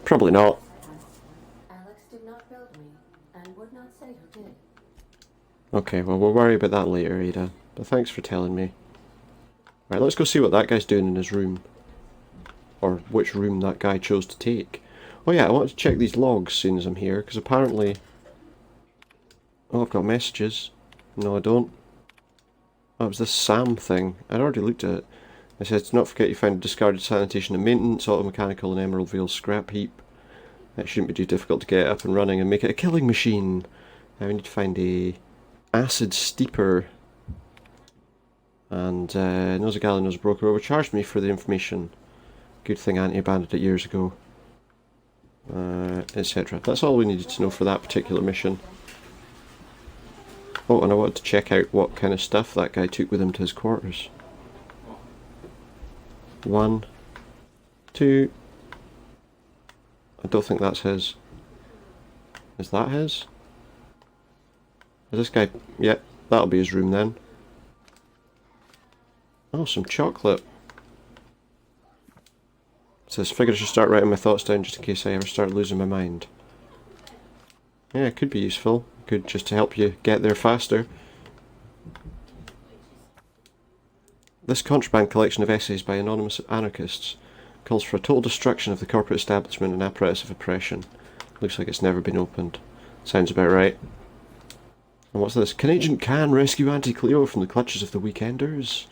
Probably not. Alex did not build me, and would not say who did. Okay, well we'll worry about that later, Ada. But thanks for telling me. Right, let's go see what that guy's doing in his room. Or which room that guy chose to take. Oh yeah, I wanted to check these logs as soon as I'm here, because apparently... Oh, I've got messages. No, I don't. Oh, it was this SAM thing. I'd already looked at it. It says, do not forget you found a discarded sanitation and maintenance, auto-mechanical and Emerald Vale scrap heap. It shouldn't be too difficult to get up and running and make it a killing machine. Now we need to find a acid steeper. And Nosagala knows a broker overcharged me for the information. Good thing Auntie abandoned it years ago. Etc. That's all we needed to know for that particular mission. Oh, and I wanted to check out what kind of stuff that guy took with him to his quarters. 1, 2. I don't think that's his. Is that his? Is this guy? Yep, that'll be his room then. Oh, some chocolate. It says, figured I should start writing my thoughts down just in case I ever start losing my mind. Yeah, it could be useful. Good, just to help you get there faster. This contraband collection of essays by anonymous anarchists calls for a total destruction of the corporate establishment and apparatus of oppression. Looks like it's never been opened. Sounds about right. And what's this? Can Agent Can rescue Auntie Cleo from the clutches of the Weekenders?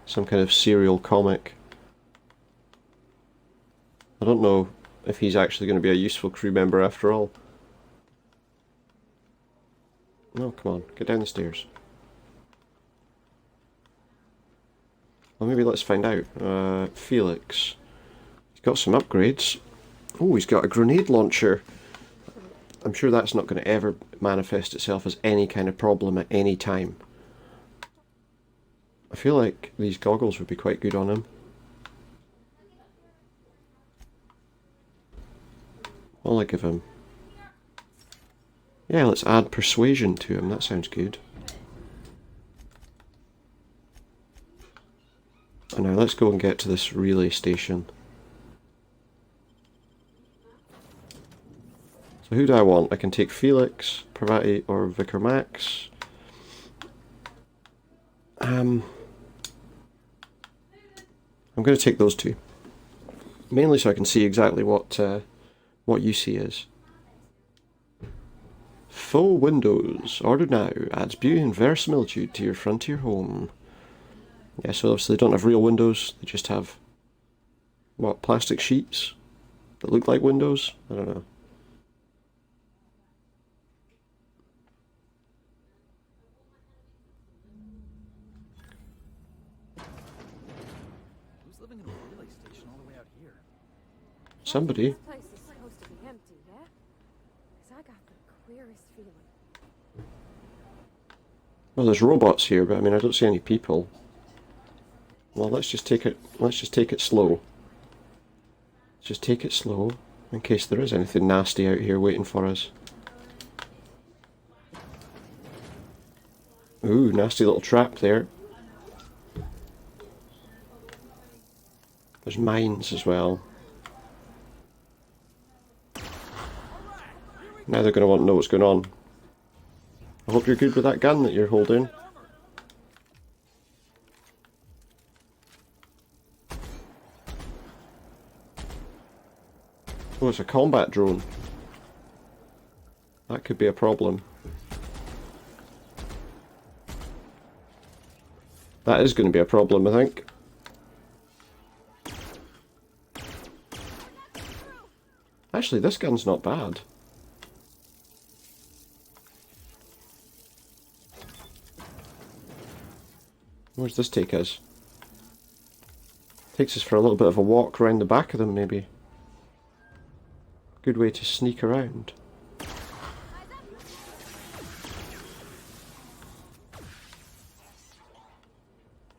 Some kind of serial comic. I don't know if he's actually going to be a useful crew member after all. No, come on, get down the stairs. Well, maybe let's find out. Felix. He's got some upgrades. Oh, he's got a grenade launcher. I'm sure that's not going to ever manifest itself as any kind of problem at any time. I feel like these goggles would be quite good on him. What'll I give him? Yeah, let's add persuasion to him. That sounds good. And now let's go and get to this relay station. So who do I want? I can take Felix, Parvati, or Vicar Max. I'm going to take those two. Mainly so I can see exactly what UC is. Faux windows. Order now. Adds beauty and verisimilitude to your frontier home. Yeah, so obviously they don't have real windows. They just have, what, plastic sheets that look like windows? I don't know. Who's living in a relay station all the way out here? Somebody. This place is supposed to be empty, yeah? 'Cause I got the queerest feeling. Well, there's robots here, but I mean I don't see any people. Well, let's just take it slow. Let's just take it slow in case there is anything nasty out here waiting for us. Ooh, nasty little trap there. There's mines as well. Now they're going to want to know what's going on. I hope you're good with that gun that you're holding. Oh, it's a combat drone. That could be a problem. That is going to be a problem, I think. Actually, this gun's not bad. Where's this take us? Takes us for a little bit of a walk around the back of them, maybe. Good way to sneak around.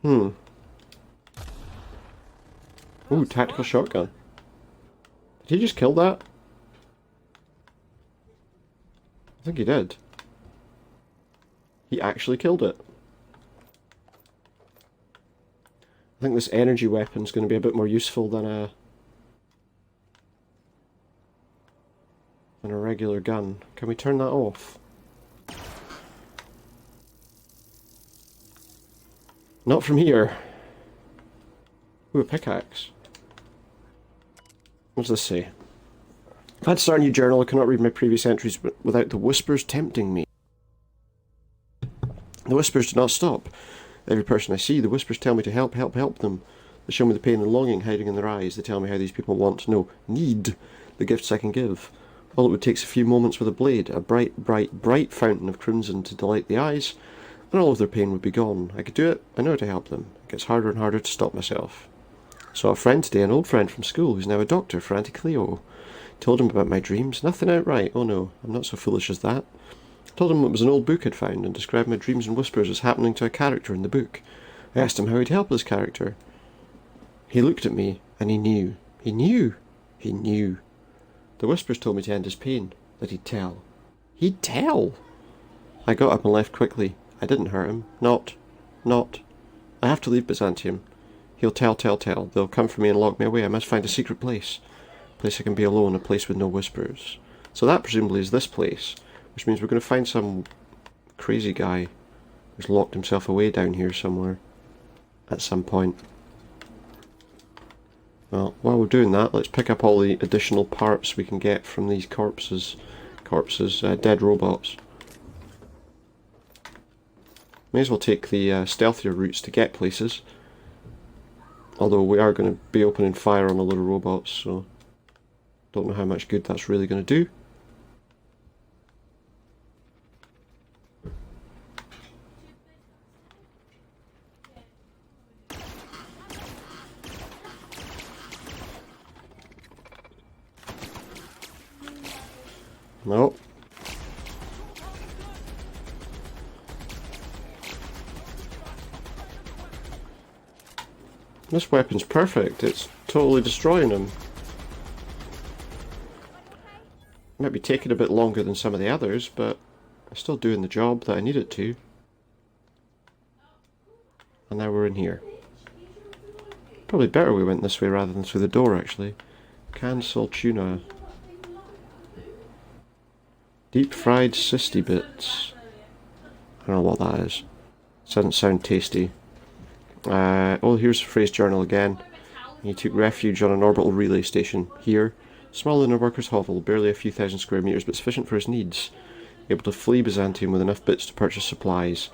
Ooh, tactical shotgun. Did he just kill that? I think he did. He actually killed it. I think this energy weapon's going to be a bit more useful than a regular gun. Can we turn that off? Not from here. Ooh, a pickaxe. What does this say? I've had to start a new journal. I cannot read my previous entries without the whispers tempting me. The whispers do not stop. Every person I see, the whispers tell me to help them. They show me the pain and longing hiding in their eyes. They tell me how these people want, no, need the gifts I can give. All it would take is a few moments with a blade, a bright, bright, bright fountain of crimson to delight the eyes, and all of their pain would be gone. I could do it. I know how to help them. It gets harder and harder to stop myself. Saw a friend today, an old friend from school, who's now a doctor for Auntie Cleo. Told him about my dreams. Nothing outright. Oh no, I'm not so foolish as that. Told him it was an old book I'd found and described my dreams and whispers as happening to a character in the book. I asked him how he'd help this character. He looked at me and he knew. He knew. He knew. The whispers told me to end his pain, that he'd tell. He'd tell! I got up and left quickly. I didn't hurt him. Not. I have to leave Byzantium. He'll tell. They'll come for me and lock me away. I must find a secret place. A place I can be alone, a place with no whispers. So that presumably is this place, which means we're going to find some crazy guy who's locked himself away down here somewhere at some point. Well, while we're doing that, let's pick up all the additional parts we can get from these dead robots. May as well take the stealthier routes to get places. Although we are going to be opening fire on the little robots, so don't know how much good that's really going to do. Nope. This weapon's perfect. It's totally destroying him. Might be taking a bit longer than some of the others, but it's still doing the job that I need it to. And now we're in here. Probably better we went this way rather than through the door, actually. Cancel tuna. Deep fried cysty bits. I don't know what that is. Doesn't sound tasty. Oh, here's the phrase journal again. He took refuge on an orbital relay station. Here, small inner worker's hovel, barely a few thousand square meters, but sufficient for his needs. Able to flee Byzantium with enough bits to purchase supplies.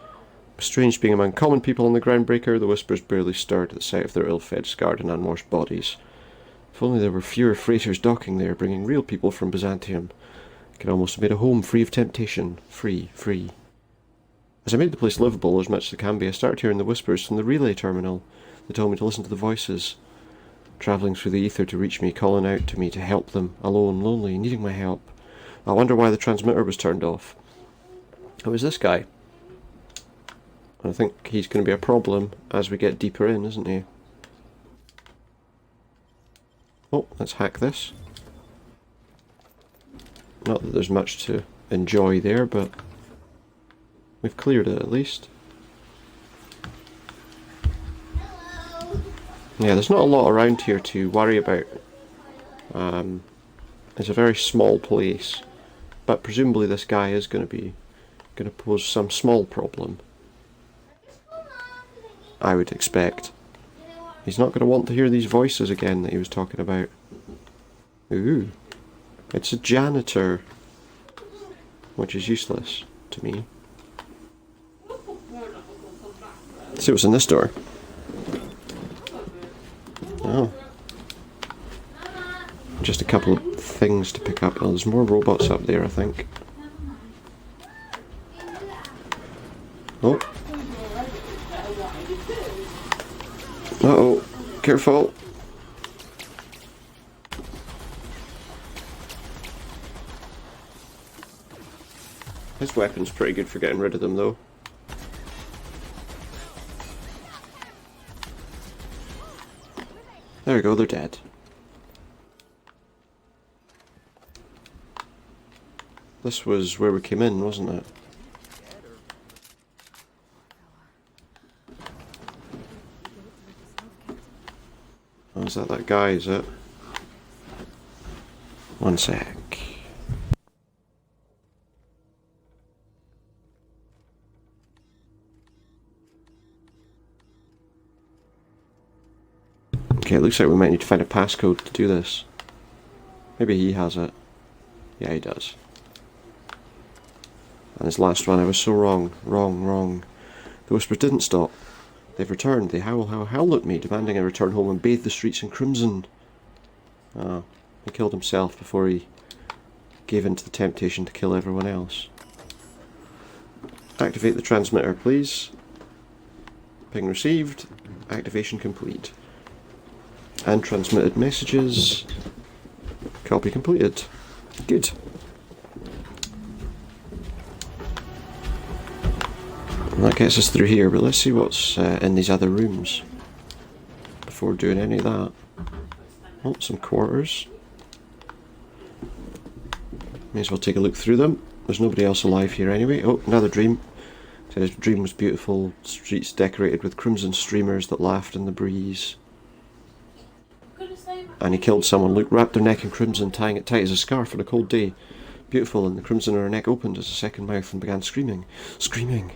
Strange being among common people on the Groundbreaker, the whispers barely stirred at the sight of their ill-fed, scarred and unwashed bodies. If only there were fewer freighters docking there, bringing real people from Byzantium. I could almost have made a home free of temptation. Free. As I made the place livable as much as it can be, I started hearing the whispers from the relay terminal. They told me to listen to the voices, travelling through the ether to reach me, calling out to me to help them, alone, lonely, needing my help. I wonder why the transmitter was turned off. It was this guy. I think he's going to be a problem as we get deeper in, isn't he? Oh, let's hack this. Not that there's much to enjoy there, but we've cleared it at least. Yeah, there's not a lot around here to worry about. It's a very small place, but presumably this guy is going to pose some small problem. I would expect. He's not going to want to hear these voices again that he was talking about. Ooh. It's a janitor. Which is useless to me. Let's see what's in this door. Oh. Just a couple of things to pick up. Oh, there's more robots up there, I think. Oh. Uh-oh. Careful. His weapon's pretty good for getting rid of them, though. There we go, they're dead. This was where we came in, wasn't it? Oh, is that guy, is it? One sec. Okay, it looks like we might need to find a passcode to do this. Maybe he has it. Yeah, he does. And his last one, I was so wrong. Wrong. The whispers didn't stop. They've returned. They howl at me, demanding I return home and bathe the streets in crimson. Ah, he killed himself before he gave in to the temptation to kill everyone else. Activate the transmitter, please. Ping received. Activation complete. and transmitted messages. Copy completed. Good. And that gets us through here, but let's see what's in these other rooms before doing any of that. Oh, some quarters. May as well take a look through them. There's nobody else alive here anyway. Oh, another dream. Said his dream was beautiful, streets decorated with crimson streamers that laughed in the breeze. And he killed someone. Luke wrapped their neck in crimson, tying it tight as a scarf on a cold day. Beautiful, and the crimson on her neck opened as a second mouth and began screaming. Screaming!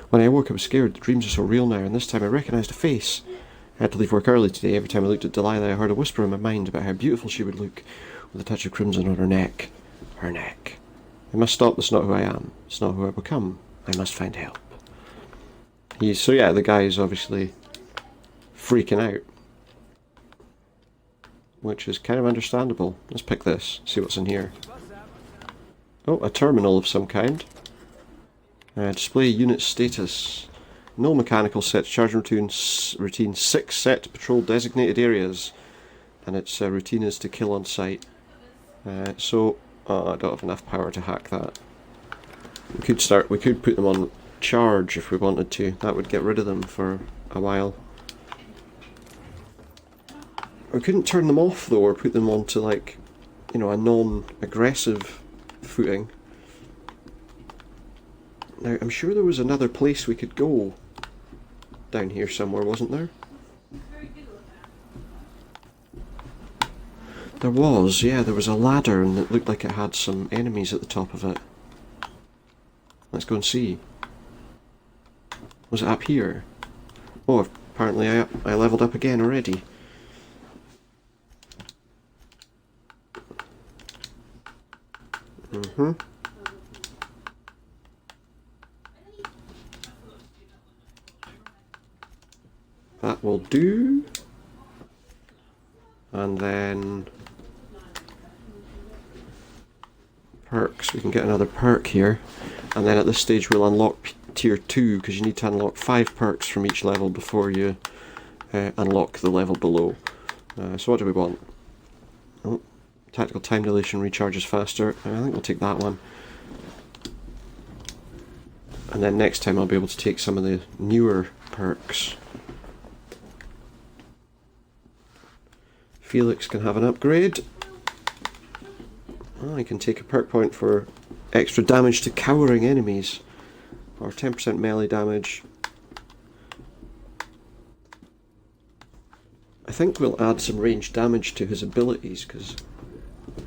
When I awoke I was scared. The dreams are so real now, and this time I recognised a face. I had to leave work early today. Every time I looked at Delilah I heard a whisper in my mind about how beautiful she would look with a touch of crimson on her neck. Her neck. I must stop. That's not who I am. It's not who I become. I must find help. So yeah, the guy is obviously freaking out, which is kind of understandable. Let's pick this, see what's in here. Oh, a terminal of some kind. Display unit status. No mechanical sets. Charging routine 6 set to patrol designated areas, and its routine is to kill on sight. I don't have enough power to hack that. We could put them on charge if we wanted to. That would get rid of them for a while. We couldn't turn them off though, or put them onto, like, you know, a non-aggressive footing. Now, I'm sure there was another place we could go down here somewhere, wasn't there? There was, yeah, there was a ladder and it looked like it had some enemies at the top of it. Let's go and see. Was it up here? Oh, apparently I leveled up again already. That will do. And then perks. We can get another perk here. And then at this stage we'll unlock tier 2, because you need to unlock 5 perks from each level before you unlock the level below. So what do we want? Oh, tactical time dilation recharges faster. I think we'll take that one. And then next time I'll be able to take some of the newer perks. Felix can have an upgrade. Oh, he can take a perk point for extra damage to cowering enemies, or 10% melee damage. I think we'll add some ranged damage to his abilities, because...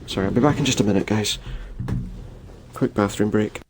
Sorry, I'll be back in just a minute, guys. Quick bathroom break.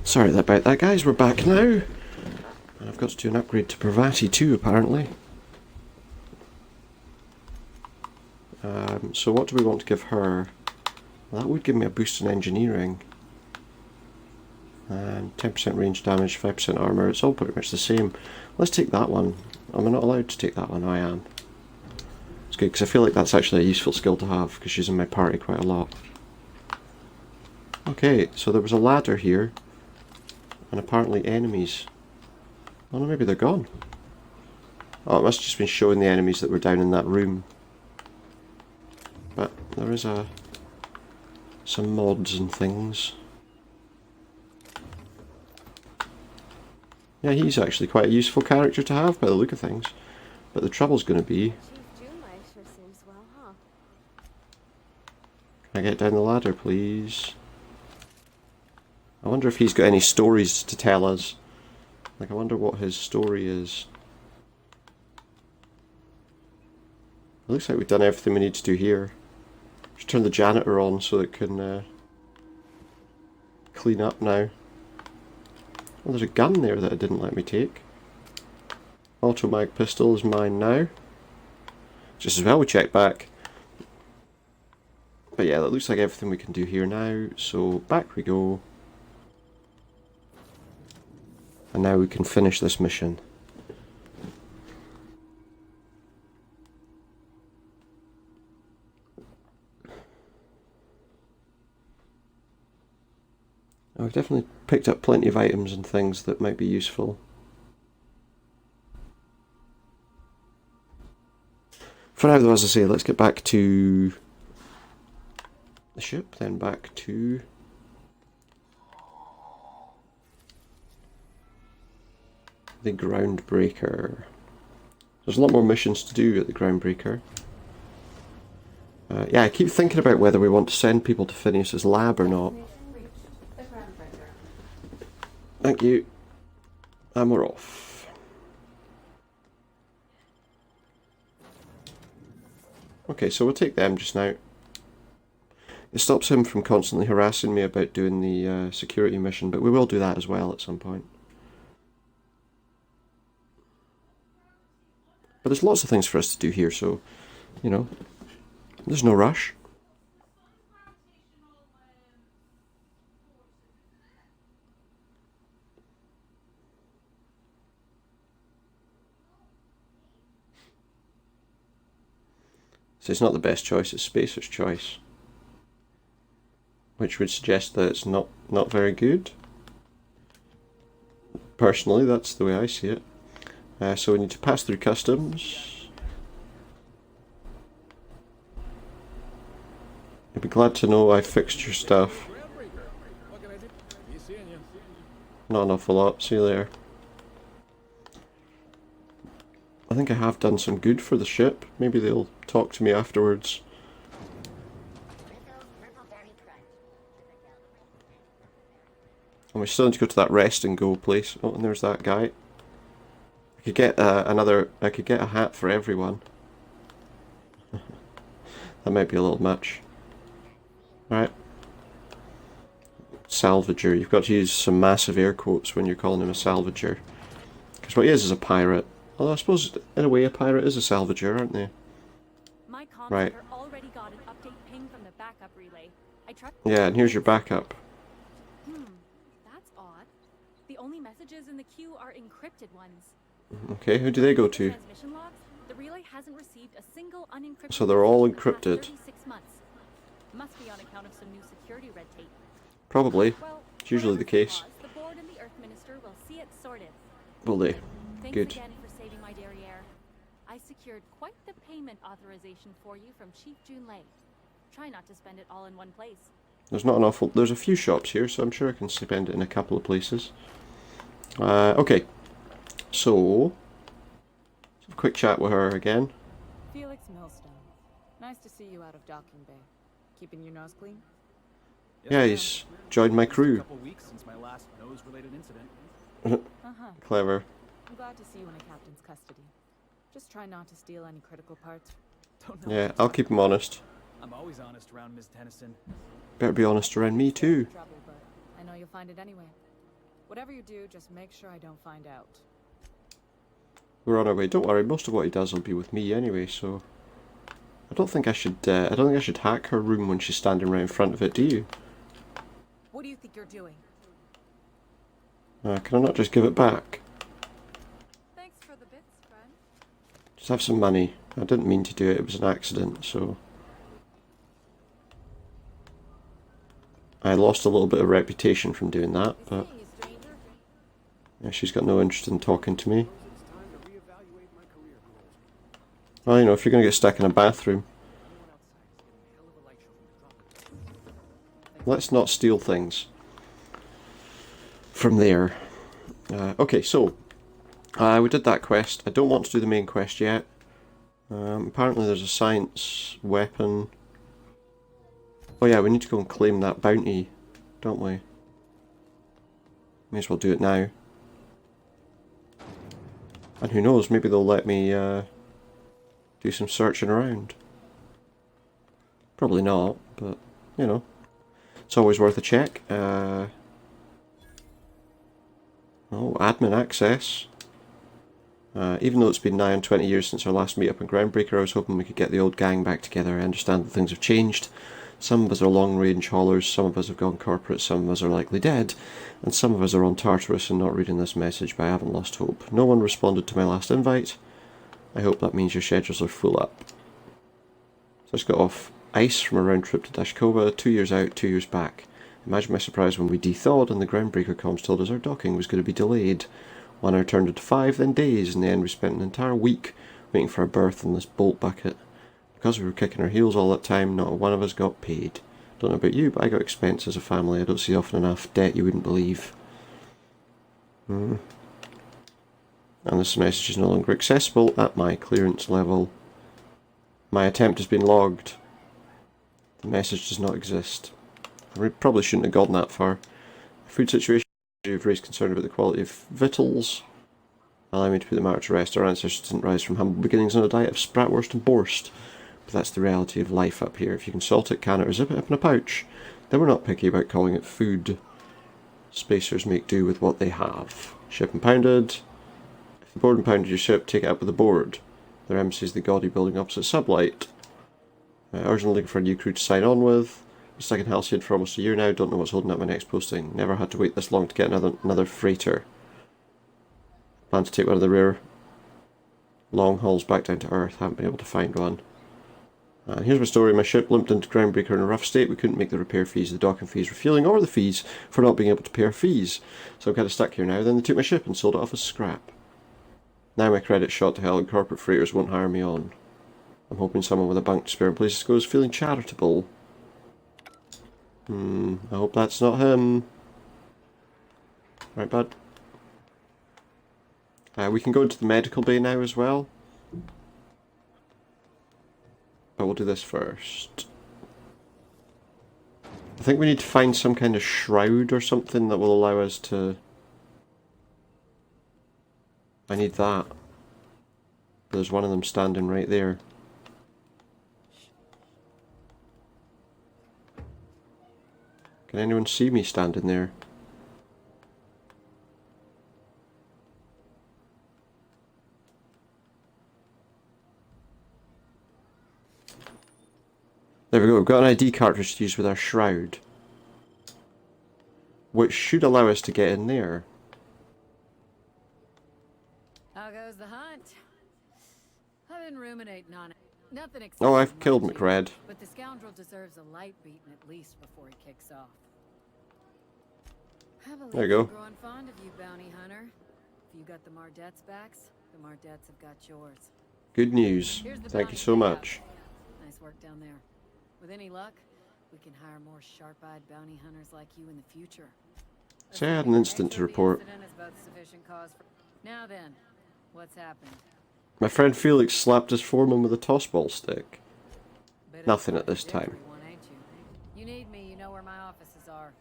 Sorry about that, guys. We're back now. And I've got to do an upgrade to Pravati too, apparently. So what do we want to give her? Well, that would give me a boost in engineering. 10% range damage, 5% armour. It's all pretty much the same. Let's take that one. Am I not allowed to take that one? I am. It's good, because I feel like that's actually a useful skill to have, because she's in my party quite a lot. Okay, so there was a ladder here. And apparently enemies. Oh no, maybe they're gone. Oh, it must have just been showing the enemies that were down in that room. But there is some mods and things. Yeah, he's actually quite a useful character to have by the look of things. But the trouble's going to be... Can I get down the ladder, please? I wonder if he's got any stories to tell us. Like, I wonder what his story is. It looks like we've done everything we need to do here. Just turn the janitor on so it can clean up now. Oh, there's a gun there that it didn't let me take. Automag pistol is mine now. Just as well we check back. But yeah, that looks like everything we can do here now. So back we go. And now we can finish this mission. I've definitely picked up plenty of items and things that might be useful. For now though, as I say, let's get back to the ship, then back to the Groundbreaker. There's a lot more missions to do at the Groundbreaker. Yeah, I keep thinking about whether we want to send people to Phineas's lab or not. Thank you. And we're off. Okay, so we'll take them just now. It stops him from constantly harassing me about doing the security mission, but we will do that as well at some point. But there's lots of things for us to do here, so, you know, there's no rush. So it's not the best choice, it's Spacer's choice. Which would suggest that it's not very good. Personally, that's the way I see it. So we need to pass through customs. You'd be glad to know I fixed your stuff. Not an awful lot, see you later. I think I have done some good for the ship. Maybe they'll talk to me afterwards. And we still need to go to that rest and go place. Oh, and there's that guy. I could get I could get a hat for everyone. That might be a little much. Right. Salvager. You've got to use some massive air quotes when you're calling him a salvager. Because what he is a pirate. Although I suppose, in a way, a pirate is a salvager, aren't they? My right. already got an update ping from the backup relay. Yeah, and here's your backup. That's odd. The only messages in the queue are encrypted ones. Okay, who do they go to? Transmission logs, the relay hasn't received a single unencrypted So they're all message in the past encrypted. 36 months. Must be on account of some new security red tape. Probably. Well, it's usually the case. the board and the Earth Minister will see it sorted. Will they? Thanks Good. again for saving my derriere. I secured quite the payment authorization for you from Chief Junlei. Try not to spend it all in one place. There's not an awful... There's a few shops here, so I'm sure I can spend it in a couple of places. Okay. So... a quick chat with her again. Felix Millstone. Nice to see you out of docking bay. Keeping your nose clean? Yeah, he's joined my crew. A couple weeks since my last nose-related incident. Clever. I'm glad to see you in a captain's custody. Just try not to steal any critical parts. Don't know Yeah, I'll keep him honest. I'm always honest around Ms. Tennyson. Better be honest around me too. trouble, but I know you'll find it anyway. Whatever you do, just make sure I don't find out. We're on our way. Don't worry, most of what he does will be with me anyway, so... I don't think I should hack her room when she's standing right in front of it, do you? What do you think you're doing? Can I not just give it back? Thanks for the bits, friend. Just have some money. I didn't mean to do it, it was an accident, so... I lost a little bit of reputation from doing that, but... Yeah, she's got no interest in talking to me. Well, you know, if you're going to get stuck in a bathroom... Let's not steal things from there. Okay, so... we did that quest. I don't want to do the main quest yet. Apparently there's a science weapon. Oh yeah, we need to go and claim that bounty, don't we? May as well do it now. And who knows, maybe they'll let me do some searching around. Probably not, but, you know. It's always worth a check. Oh, admin access. Even though it's been nigh on 20 years since our last meet up in Groundbreaker, I was hoping we could get the old gang back together. I understand that things have changed. Some of us are long-range haulers, some of us have gone corporate, some of us are likely dead, and some of us are on Tartarus and not reading this message, but I haven't lost hope. No one responded to my last invite. I hope that means your schedules are full up. So I just got off ice from a round trip to Dashkova, 2 years out, 2 years back. Imagine my surprise when we de-thawed and the Groundbreaker comms told us our docking was going to be delayed. 1 hour turned into 5, then days. In the end we spent an entire week waiting for our berth in this bolt bucket. Because we were kicking our heels all that time, not one of us got paid. Don't know about you, but I got expenses as a family. I don't see often enough. Debt you wouldn't believe. And this message is no longer accessible at my clearance level. My attempt has been logged. The message does not exist. I probably shouldn't have gotten that far. Food situation. You've raised concern about the quality of victuals. Allow me to put the matter to rest. Our ancestors didn't rise from humble beginnings on a diet of spratwurst and borst. But that's the reality of life up here. If you can salt it, can it, or zip it up in a pouch, then we're not picky about calling it food. Spacers make do with what they have. Ship impounded. If the board impounded your ship, take it up with the board. Their embassy is the gaudy building opposite Sublight. Urgently looking for a new crew to sign on with. I'm stuck in Halcyon for almost a year now. Don't know what's holding up my next posting. Never had to wait this long to get another freighter. Plan to take one of the rare long hauls back down to Earth. Haven't been able to find one. And here's my story. My ship limped into Groundbreaker in a rough state. We couldn't make the repair fees, the docking fees, refueling, or the fees for not being able to pay our fees. So I'm kind of stuck here now. Then they took my ship and sold it off as scrap. Now my credit's shot to hell and corporate freighters won't hire me on. I'm hoping someone with a bunk to spare in places goes feeling charitable. I hope that's not him. Right, bud. We can go into the medical bay now as well. But we'll do this first. I think we need to find some kind of shroud or something that will allow us to... I need that. There's one of them standing right there. Can anyone see me standing there? There we go, we've got an ID cartridge to use with our shroud. Which should allow us to get in there. How goes the hunt? I've been ruminating on it. Nothing exciting. Oh, I've killed McRed. But the scoundrel deserves a light beating at least before he kicks off. There you go. I'm growing fond of you, bounty hunter. If you got the Mardets' backs, the Mardets have got yours. Good news. Thank you so much. Nice work down there. With any luck, we can hire more sharp-eyed bounty hunters like you in the future. Say I had an incident to report. Now then, what's happened? My friend Felix slapped his foreman with a tossball stick. Nothing at this time. You need me, you know where my offices are.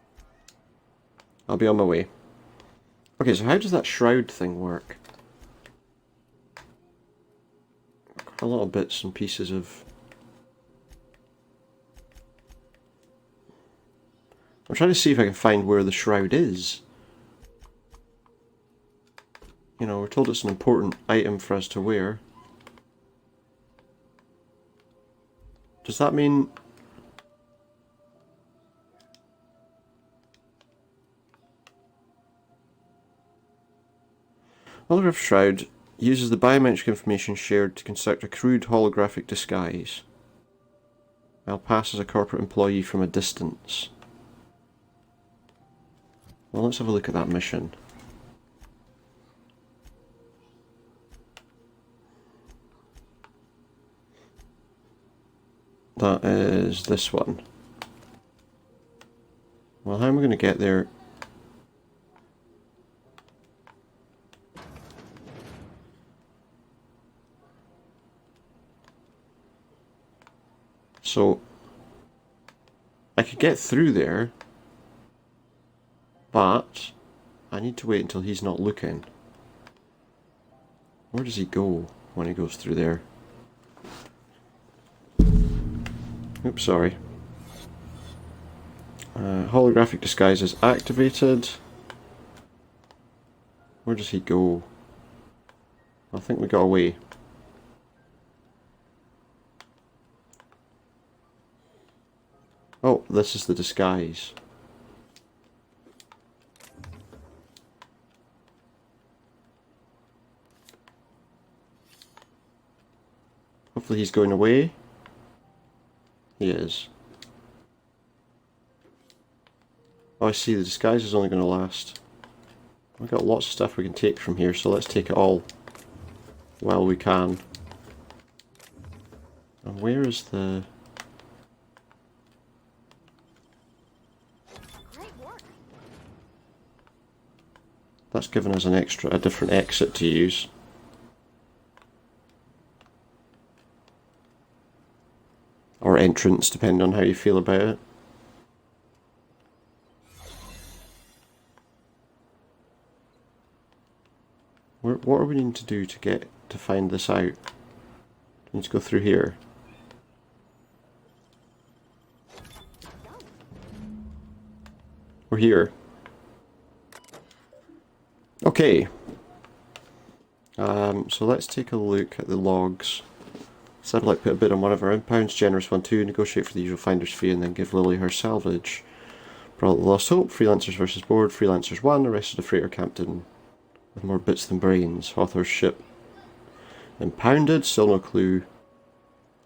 I'll be on my way. Okay, so how does that shroud thing work? Quite a lot of bits and pieces of... I'm trying to see if I can find where the shroud is. You know, we're told it's an important item for us to wear. Does that mean... Holograph Shroud uses the biometric information shared to construct a crude holographic disguise. I'll pass as a corporate employee from a distance. Well, let's have a look at that mission. That is this one. Well, how am I going to get there? So, I could get through there, but I need to wait until he's not looking. Where does he go when he goes through there? Oops, sorry. Holographic disguise is activated. Where does he go? I think we got away. Oh, this is the disguise. Hopefully he's going away. He is. Oh, I see, the disguise is only going to last. We've got lots of stuff we can take from here, so let's take it all while we can. And where is the... That's given us a different exit to use. Or entrance, depending on how you feel about it. What are we needing to do to find this out? We need to go through here. We're here. Okay. So let's take a look at the logs. Satellite put a bid on one of our impounds, generous 1-2, negotiate for the usual finder's fee, and then give Lily her salvage. Brought the Lost Hope, Freelancers versus Board, Freelancers 1, arrested a freighter captain with more bits than brains. Hawthorne's ship impounded, still no clue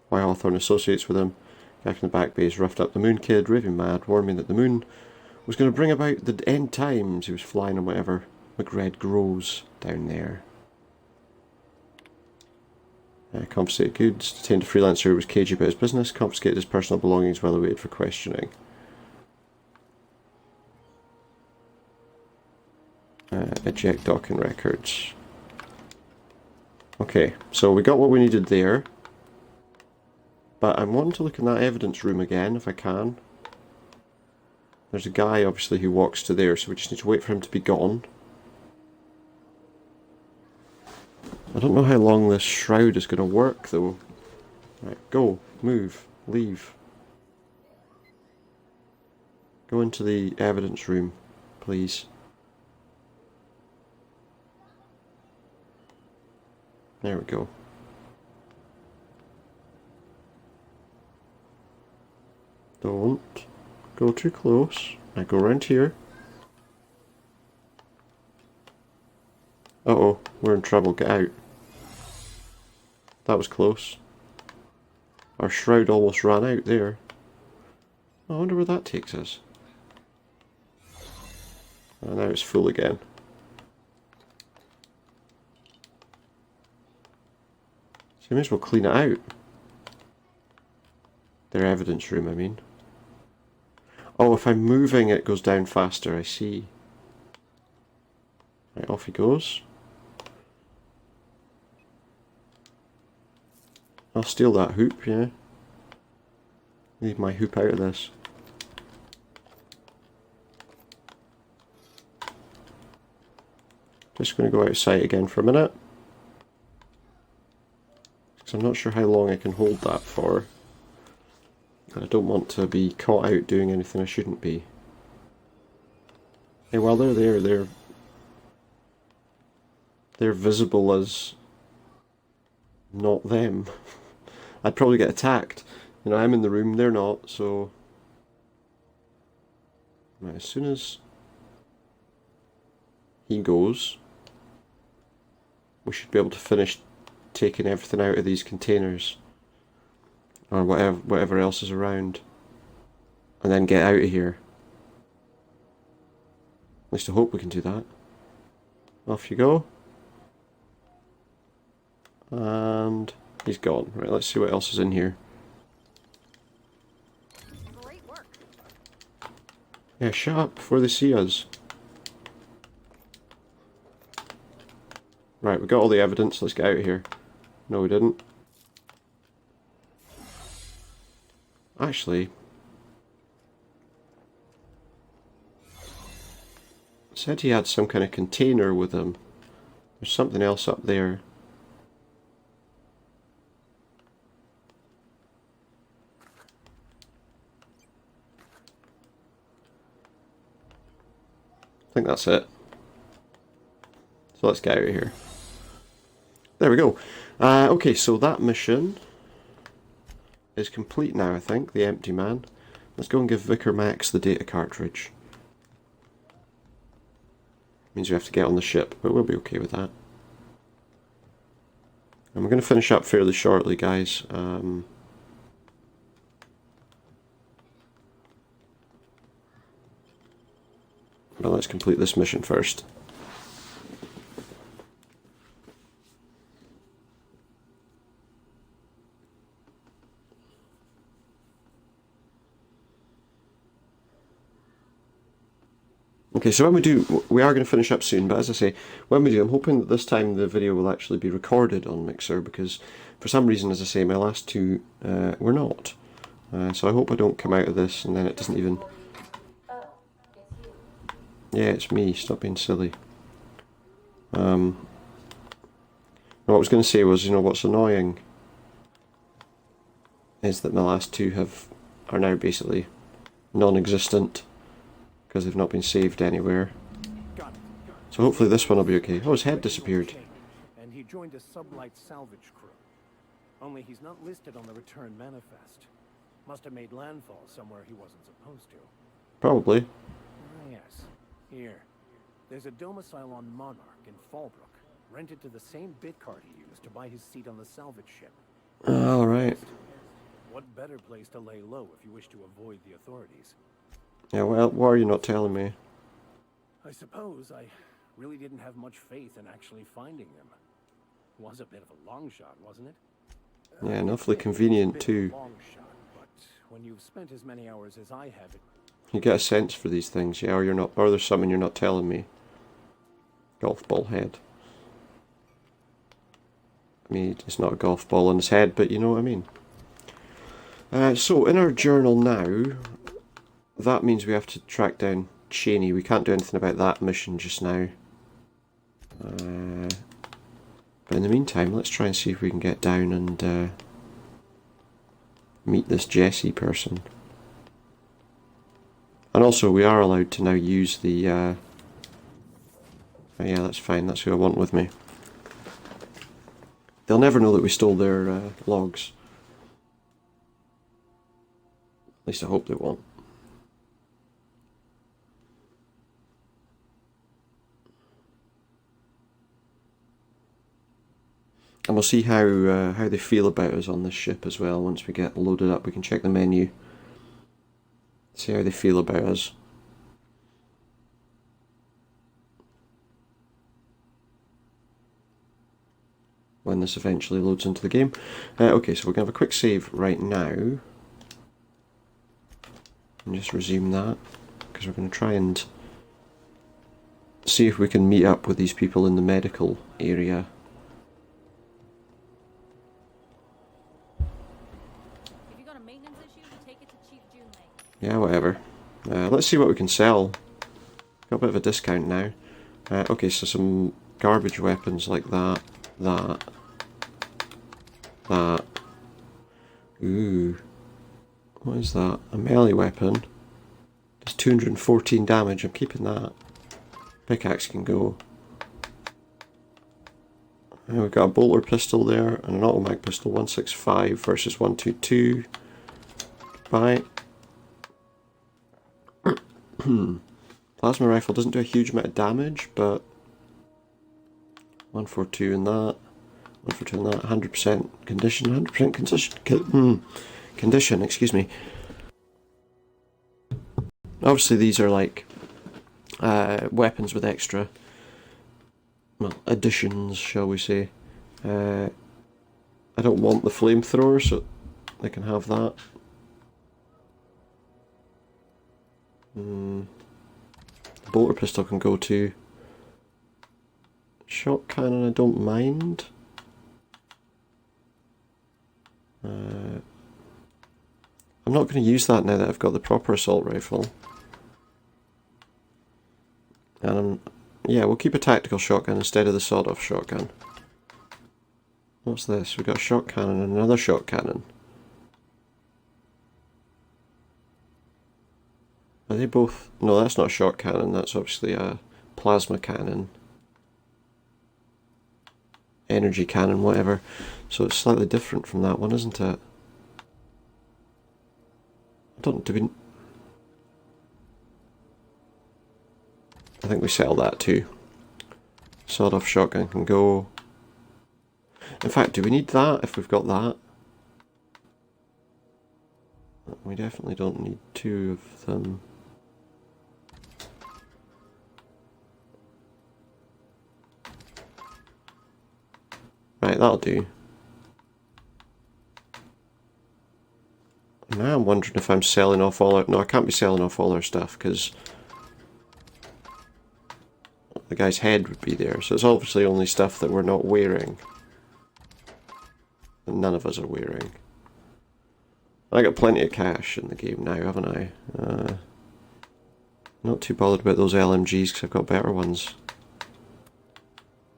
why Hawthorne associates with him. Guy from the back base roughed up the Moon Kid, raving mad, warning me that the moon was going to bring about the end times. He was flying on whatever McRed grows down there. Confiscated goods, detained a freelancer who was cagey about his business, confiscated his personal belongings while he waited for questioning. Eject docking records. Okay, so we got what we needed there. But I'm wanting to look in that evidence room again, if I can. There's a guy, obviously, who walks to there, so we just need to wait for him to be gone. I don't know how long this shroud is going to work, though. Right, go, move, leave. Go into the evidence room, please. There we go. Don't go too close. Now go around here. Uh-oh, we're in trouble. Get out. That was close. Our shroud almost ran out there. I wonder where that takes us. And now it's full again. So you may as well clean it out. Their evidence room, I mean. Oh, if I'm moving it goes down faster, I see. Right, off he goes. I'll steal that hoop, yeah. Leave my hoop out of this. Just going to go outside again for a minute. Because I'm not sure how long I can hold that for. And I don't want to be caught out doing anything I shouldn't be. Hey, while they're there, they're visible as not them, I'd probably get attacked. You know, I'm in the room, they're not, so... Right, as soon as he goes, we should be able to finish taking everything out of these containers. Or whatever else is around. And then get out of here. At least I hope we can do that. Off you go. And he's gone. Right, let's see what else is in here. Great work. Yeah, shut up before they see us. Right, we got all the evidence, let's get out of here. No, we didn't. Actually, said he had some kind of container with him. There's something else up there. I think that's it. So let's get out of here. There we go. Okay, so that mission is complete now, I think. The Empty Man. Let's go and give Vicar Max the data cartridge. Means we have to get on the ship, but we'll be okay with that. And we're going to finish up fairly shortly, guys. But let's complete this mission first. Okay, so when we do, we are going to finish up soon, but as I say, when we do, I'm hoping that this time the video will actually be recorded on Mixer, because for some reason, as I say, my last two were not. So I hope I don't come out of this and then it doesn't even... Yeah, it's me, stop being silly. What I was going to say was, you know, what's annoying is that my last two are now basically non-existent, because they've not been saved anywhere. So hopefully this one will be okay. Oh, his head disappeared. And he joined a sublight salvage crew. Only he's not listed on the return manifest. Must have made landfall somewhere he wasn't supposed to. Probably. Ah, yes. Here. There's a domicile on Monarch in Fallbrook, rented to the same bit card he used to buy his seat on the salvage ship. Alright. What better place to lay low if you wish to avoid the authorities? Yeah, well, why are you not telling me? I suppose I really didn't have much faith in actually finding them. Was a bit of a long shot, wasn't it? Yeah, and awfully convenient too. Long shot, but when you've spent as many hours as I have, You get a sense for these things, yeah, or you're not, or there's something you're not telling me. Golf ball head. I mean, it's not a golf ball on his head, but you know what I mean. So in our journal now, that means we have to track down Cheney. We can't do anything about that mission just now. But in the meantime, let's try and see if we can get down and meet this Jesse person. And also, we are allowed to now use the... oh yeah, that's fine. That's who I want with me. They'll never know that we stole their logs. At least I hope they won't. And we'll see how they feel about us on this ship as well. Once we get loaded up, we can check the menu. See how they feel about us. When this eventually loads into the game. Okay, so we're going to have a quick save right now. And just resume that. Because we're going to try and see if we can meet up with these people in the medical area. Yeah, whatever. Let's see what we can sell. Got a bit of a discount now. Okay, so some garbage weapons like that, that. Ooh. What is that? A melee weapon. Does 214 damage. I'm keeping that. Pickaxe can go. We've got a bolter pistol there and an automatic pistol, 165 versus 122. Bye. Plasma rifle doesn't do a huge amount of damage, but 142 in that, 142 in that, 100% condition, 100% condition, excuse me. Obviously these are like weapons with extra, well, additions, shall we say. I don't want the flamethrower, so they can have that. The bolter pistol can go to. Shot cannon I don't mind. I'm not going to use that now that I've got the proper assault rifle. And yeah, we'll keep a tactical shotgun instead of the sawed-off shotgun. What's this? We've got a shot cannon and another shot cannon. Are they both... No, that's not a shot cannon, that's obviously a plasma cannon. Energy cannon, whatever. So it's slightly different from that one, isn't it? I think we sell that too. Sawed-off shotgun can go. In fact, do we need that if we've got that? We definitely don't need two of them. Right, that'll do. Now I'm wondering if I'm selling off all our... No, I can't be selling off all our stuff because the guy's head would be there. So it's obviously only stuff that we're not wearing. And none of us are wearing. I got plenty of cash in the game now, haven't I? Not too bothered about those LMGs because I've got better ones.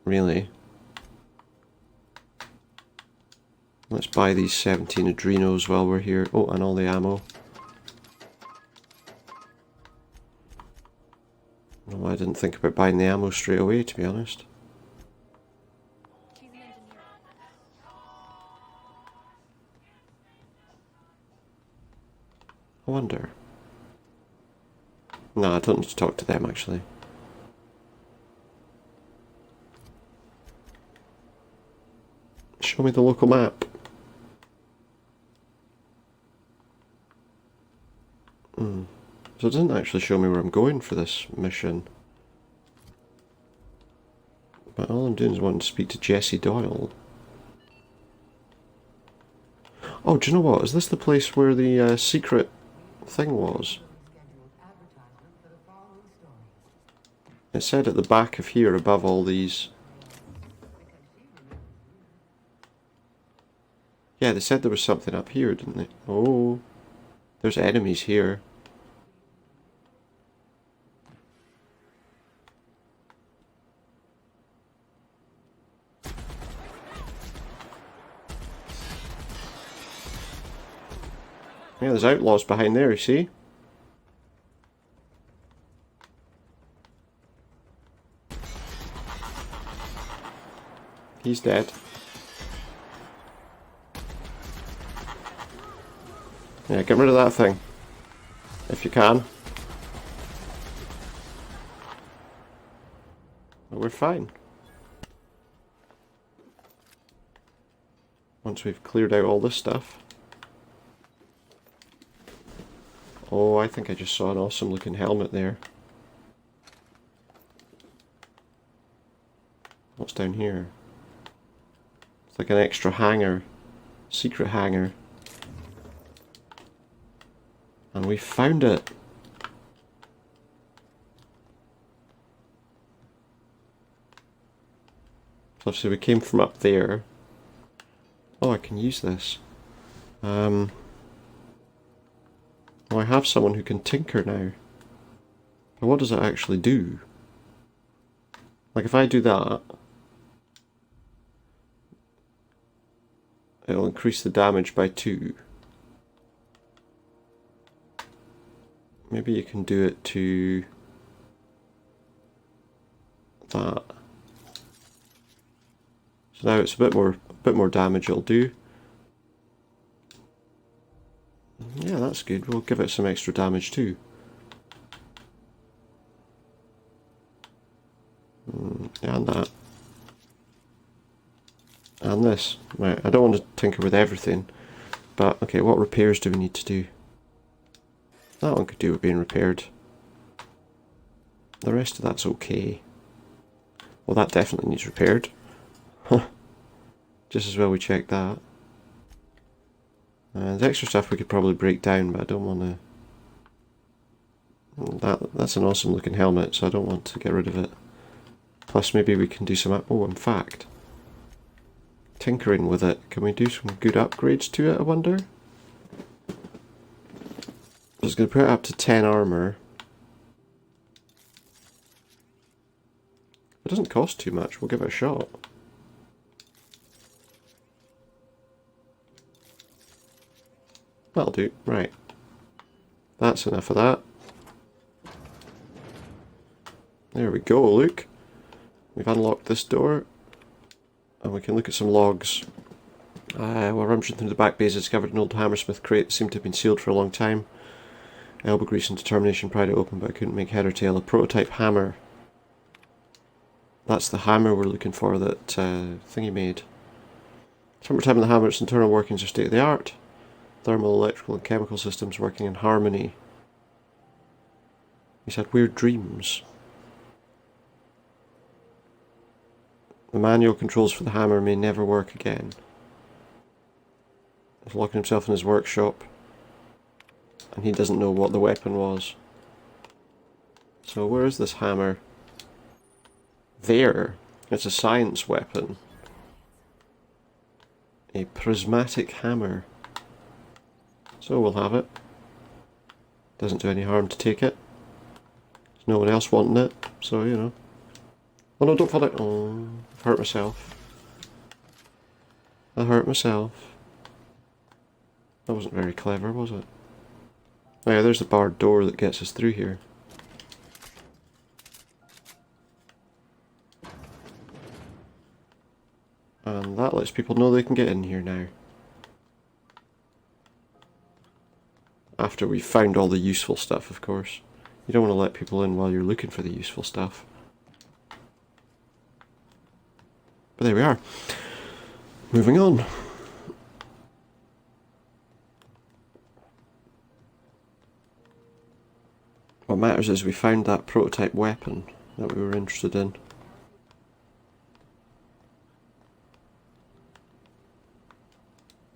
Really. Let's buy these 17 Adrenos while we're here. Oh, and all the ammo. No, I didn't think about buying the ammo straight away, to be honest. I wonder. No, I don't need to talk to them, actually. Show me the local map. So it doesn't actually show me where I'm going for this mission. But all I'm doing is wanting to speak to Jessie Doyle. Oh, do you know what? Is this the place where the secret thing was? It said at the back of here, above all these... Yeah, they said there was something up here, didn't they? Oh, there's enemies here. Yeah, there's outlaws behind there, you see? He's dead. Yeah, get rid of that thing. If you can. But we're fine. Once we've cleared out all this stuff. Oh, I think I just saw an awesome looking helmet there. What's down here? It's like an extra hangar. Secret hangar. And we found it! So obviously we came from up there. Oh, I can use this. Oh, I have someone who can tinker now. But what does it actually do? Like if I do that, it'll increase the damage by 2. Maybe you can do it to that. So So now it's a bit more damage it'll do. Yeah, that's good. We'll give it some extra damage too. And that. And this. Right, I don't want to tinker with everything. But, okay, what repairs do we need to do? That one could do with being repaired. The rest of that's okay. Well, that definitely needs repaired. Just as well we check that. And the extra stuff we could probably break down, but I don't want to... That's an awesome looking helmet, so I don't want to get rid of it. Plus maybe we can do some... Oh, in fact... Tinkering with it. Can we do some good upgrades to it, I wonder? I was going to put it up to 10 armor. It doesn't cost too much, we'll give it a shot. That'll do, right. That's enough of that. There we go, look. We've unlocked this door. And we can look at some logs. While rummaging through the back base, I discovered an old Hammersmith crate that seemed to have been sealed for a long time. Elbow grease and determination pried it open, but I couldn't make head or tail. A prototype hammer. That's the hammer we're looking for that Thingy made. Summertime in the hammer, its internal workings are state of the art. Thermal, electrical and chemical systems working in harmony. He's had weird dreams. The manual controls for the hammer may never work again. He's locking himself in his workshop. And he doesn't know what the weapon was. So where is this hammer? There. It's a science weapon. A prismatic hammer. So we'll have it. Doesn't do any harm to take it. There's no one else wanting it, so you know. Oh no, don't fall down. Oh, I've hurt myself. I hurt myself. That wasn't very clever, was it? Oh yeah, there's the barred door that gets us through here. And that lets people know they can get in here now. After we've found all the useful stuff, of course. You don't want to let people in while you're looking for the useful stuff. But there we are. Moving on. What matters is we found that prototype weapon that we were interested in.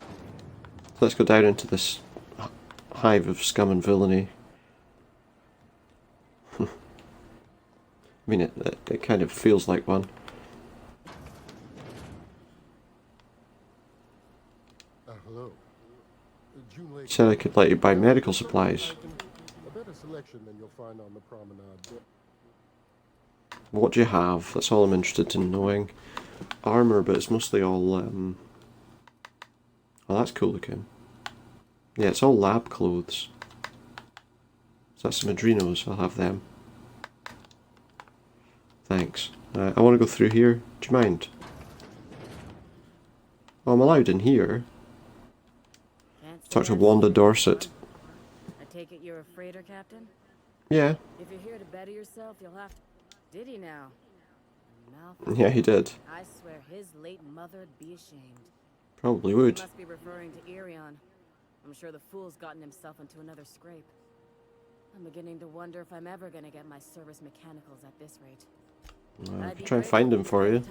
So let's go down into this hive of scum and villainy. I mean, it kind of feels like one. Hello. Said I could let you buy medical supplies. A better selection than you'll find on the promenade. What do you have? That's all I'm interested in knowing. Armour, but it's mostly all, oh, that's cool looking. Yeah, it's all lab clothes. So that's some Adrenos, I'll have them. Thanks. I want to go through here. Do you mind? Oh, I'm allowed in here. Talk to Wanda Dorset. I take it you're a freighter captain? Yeah. If you're here to better yourself, you'll have to... Did he now? Mouth. Yeah, he did. I swear his late mother'd be ashamed. Probably would. He must be referring to Irion. I'm sure the fool's gotten himself into another scrape. I'm beginning to wonder if I'm ever gonna get my service mechanicals at this rate. I can try and find him for you.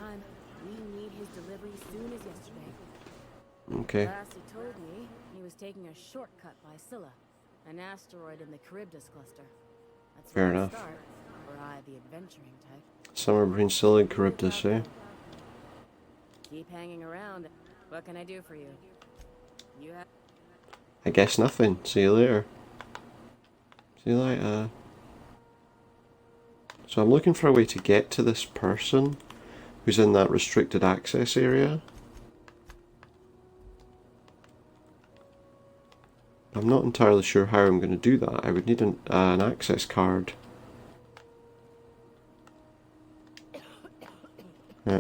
We need his delivery soon as yesterday. Okay. Last he told me he was taking a shortcut by Scylla, an asteroid in the Charybdis cluster. That's Fair where I enough. start, for I, the adventuring type. Somewhere between Scylla and Charybdis, eh? Keep hanging around. What can I do for you? You have... I guess nothing. See you later. See you later. So I'm looking for a way to get to this person who's in that restricted access area. I'm not entirely sure how I'm going to do that. I would need an access card.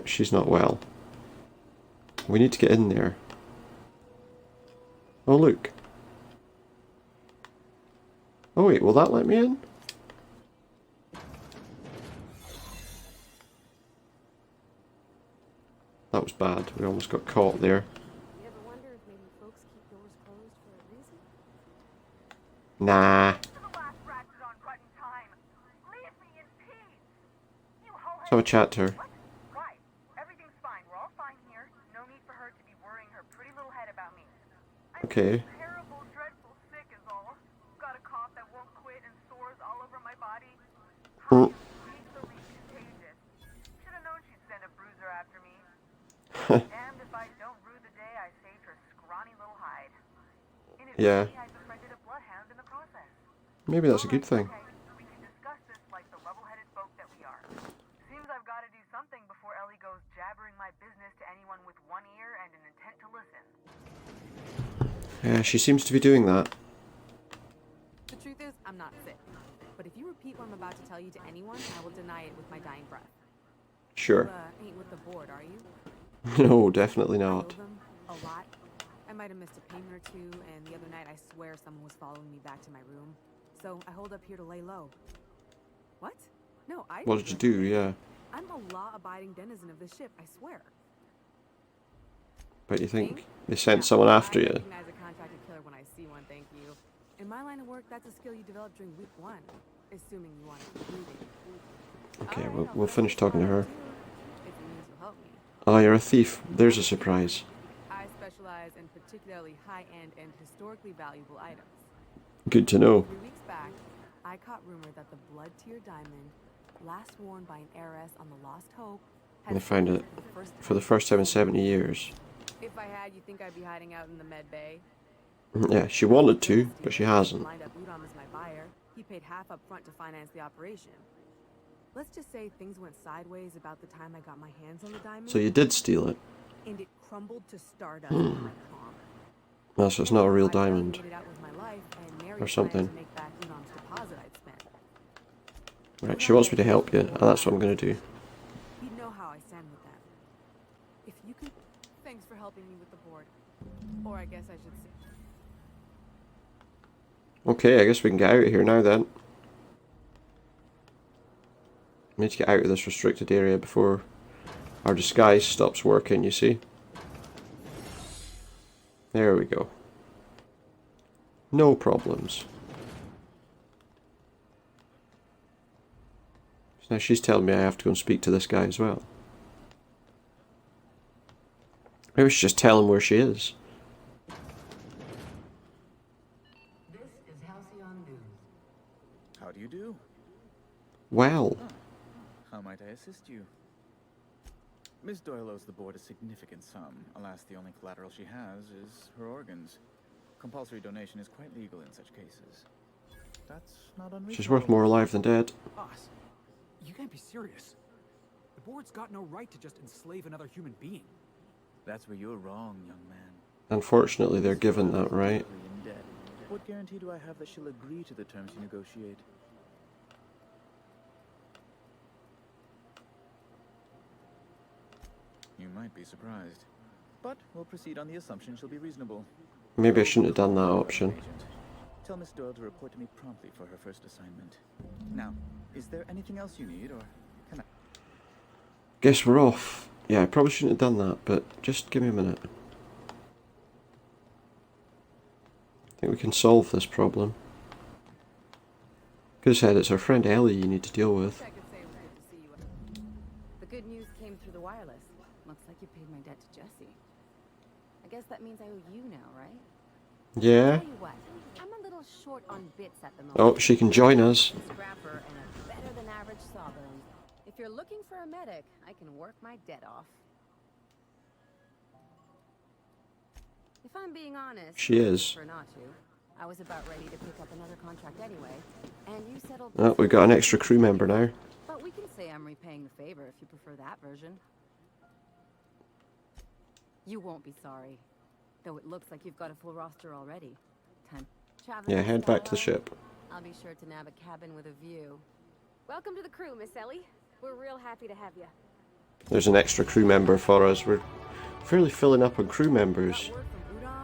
She's not well. We need to get in there. Oh, look. Oh wait, will that let me in? That was bad. We almost got caught there. You ever wonder if maybe folks keep doors closed for a reason? Nah. Let's have a chat to her. Right. Everything's fine. We're all fine here. No need for her to be worrying her pretty little head about me. Okay. Terrible, dreadful sick is all. Got a cough that won't quit and sores all over my body. Lethally contagious. Should have known she'd send a bruiser after me. Damned if I don't rue the day I saved her scrawny little hide. Yeah. I befriended a bloodhound in the process. Maybe that's a good thing. We can discuss this like the level-headed folk that we are. Seems I've got to do something before Ellie goes jabbering my business to anyone with one ear and an intent to listen. Yeah, she seems to be doing that. The truth is, I'm not sick. But if you repeat what I'm about to tell you to anyone, I will deny it with my dying breath. Sure. You, ain't with the board, are you? No, definitely I owe not. them a lot. I might have missed a payment or two, and the other night I swear someone was following me back to my room. So I hold up here to lay low. What? No, I What did you do? Yeah. I'm a law-abiding denizen of the ship, I swear. But you think they sent someone after you? I recognize a contracted killer when I see one, thank you. In my line of work, that's a skill you develop during week 1, assuming you want to keep moving. Okay, we'll finish talking to her. If it means you'll help me. Oh, you're a thief. There's a surprise. I specialize in particularly high-end and historically valuable items. Good to know. 3 weeks back, I caught rumor that the blood-tier diamond, last worn by an heiress on the Lost Hope, And they found it for the first time in 70 years. If I had, you think I'd be hiding out in the med bay? Yeah, she wanted to, but she hasn't. Lined up Udom as my buyer. He paid half up front to finance the operation. Let's just say things went sideways about the time I got my hands on the diamond. So you did steal it. And it crumbled to stardust in my palm. Well, so it's not a real diamond. I made it out with my life, and Mary Or something. planned to make back Udom's deposit I'd spent. Right, she wants me to help you, and that's what I'm going to do. You know how I stand with that. If you could... Thanks for helping me with the board. Or I guess I should say... Okay, I guess we can get out of here now then. We need to get out of this restricted area before our disguise stops working, you see. There we go. No problems. So now she's telling me I have to go and speak to this guy as well. Maybe we should just tell him where she is. This is Halcyon News. How do you do? Well. How might I assist you? Miss Doyle owes the board a significant sum. Alas, the only collateral she has is her organs. Compulsory donation is quite legal in such cases. That's not unreasonable. She's worth more alive than dead. Boss, you can't be serious. The board's got no right to just enslave another human being. That's where you're wrong, young man. Unfortunately, they're given that right. In debt. What guarantee do I have that she'll agree to the terms you negotiate? You might be surprised. But we'll proceed on the assumption she'll be reasonable. Maybe I shouldn't have done that option. Tell Miss Doyle to report to me promptly for her first assignment. Now, is there anything else you need, or can I... Guess we're off. Yeah, I probably shouldn't have done that, but just give me a minute. I think we can solve this problem. Could have said it's our friend Ellie you need to deal with. The good news came through the wireless. Looks like you paid my debt to Jesse. I guess that means I owe you now, right? Yeah. Tell you what, I'm a little short on bits at the moment. Oh, she can join us. Scrapper and a better than average sawbone. If you're looking for a medic, I can work my debt off. If I'm being honest, She is. prefer not to. I was about ready to pick up another contract anyway, and you settled. Oh, we've got an extra crew member now. But we can say I'm repaying the favor if you prefer that version. You won't be sorry, though it looks like you've got a full roster already. Yeah, head back to the ship. I'll be sure to nab a cabin with a view. Welcome to the crew, Miss Ellie. We're real happy to have you. There's an extra crew member for us. We're fairly filling up on crew members.